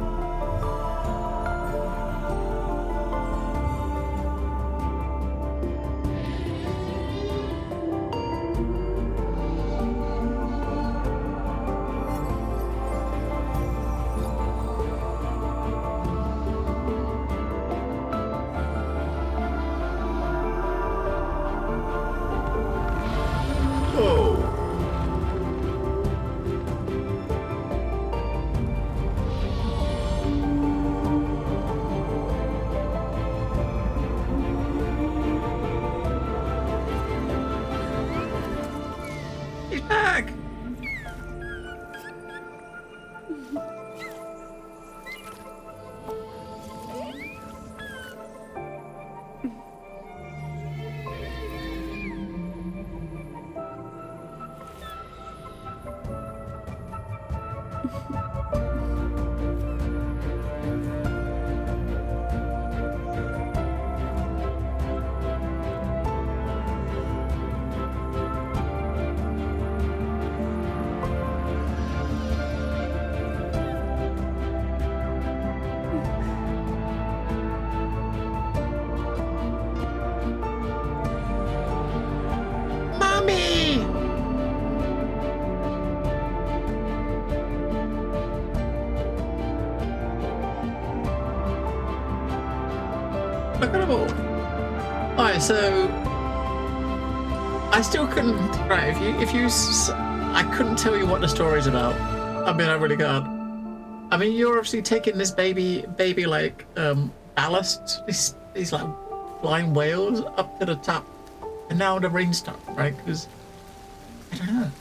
Incredible. Alright, so I still couldn't. Right, I couldn't tell you what the story's about. I mean, I really can't. I mean, you're obviously taking this baby like ballast, these like flying whales up to the top, and now the rain stopped, right? Because I don't know.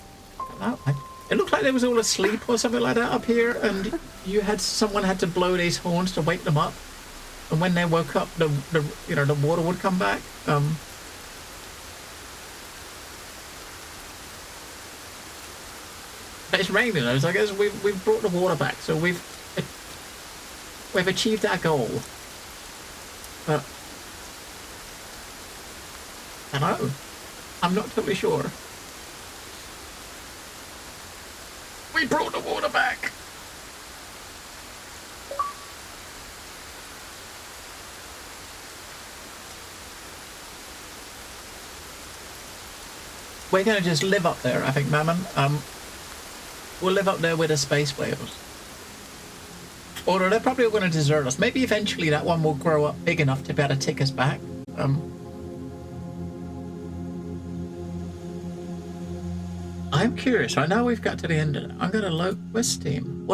It looked like they was all asleep or something like that up here, and someone had to blow these horns to wake them up. And when they woke up, the water would come back. But it's raining though, so I guess we've brought the water back, so we've achieved our goal. But I don't know. I'm not totally sure. We brought the water back. We're gonna just live up there, I think, Mammon. We'll live up there with the space whales. Or they're probably going to desert us. Maybe eventually that one will grow up big enough to be able to take us back. I'm curious. I know we've got to the end of it. I'm gonna load. Where's Steam?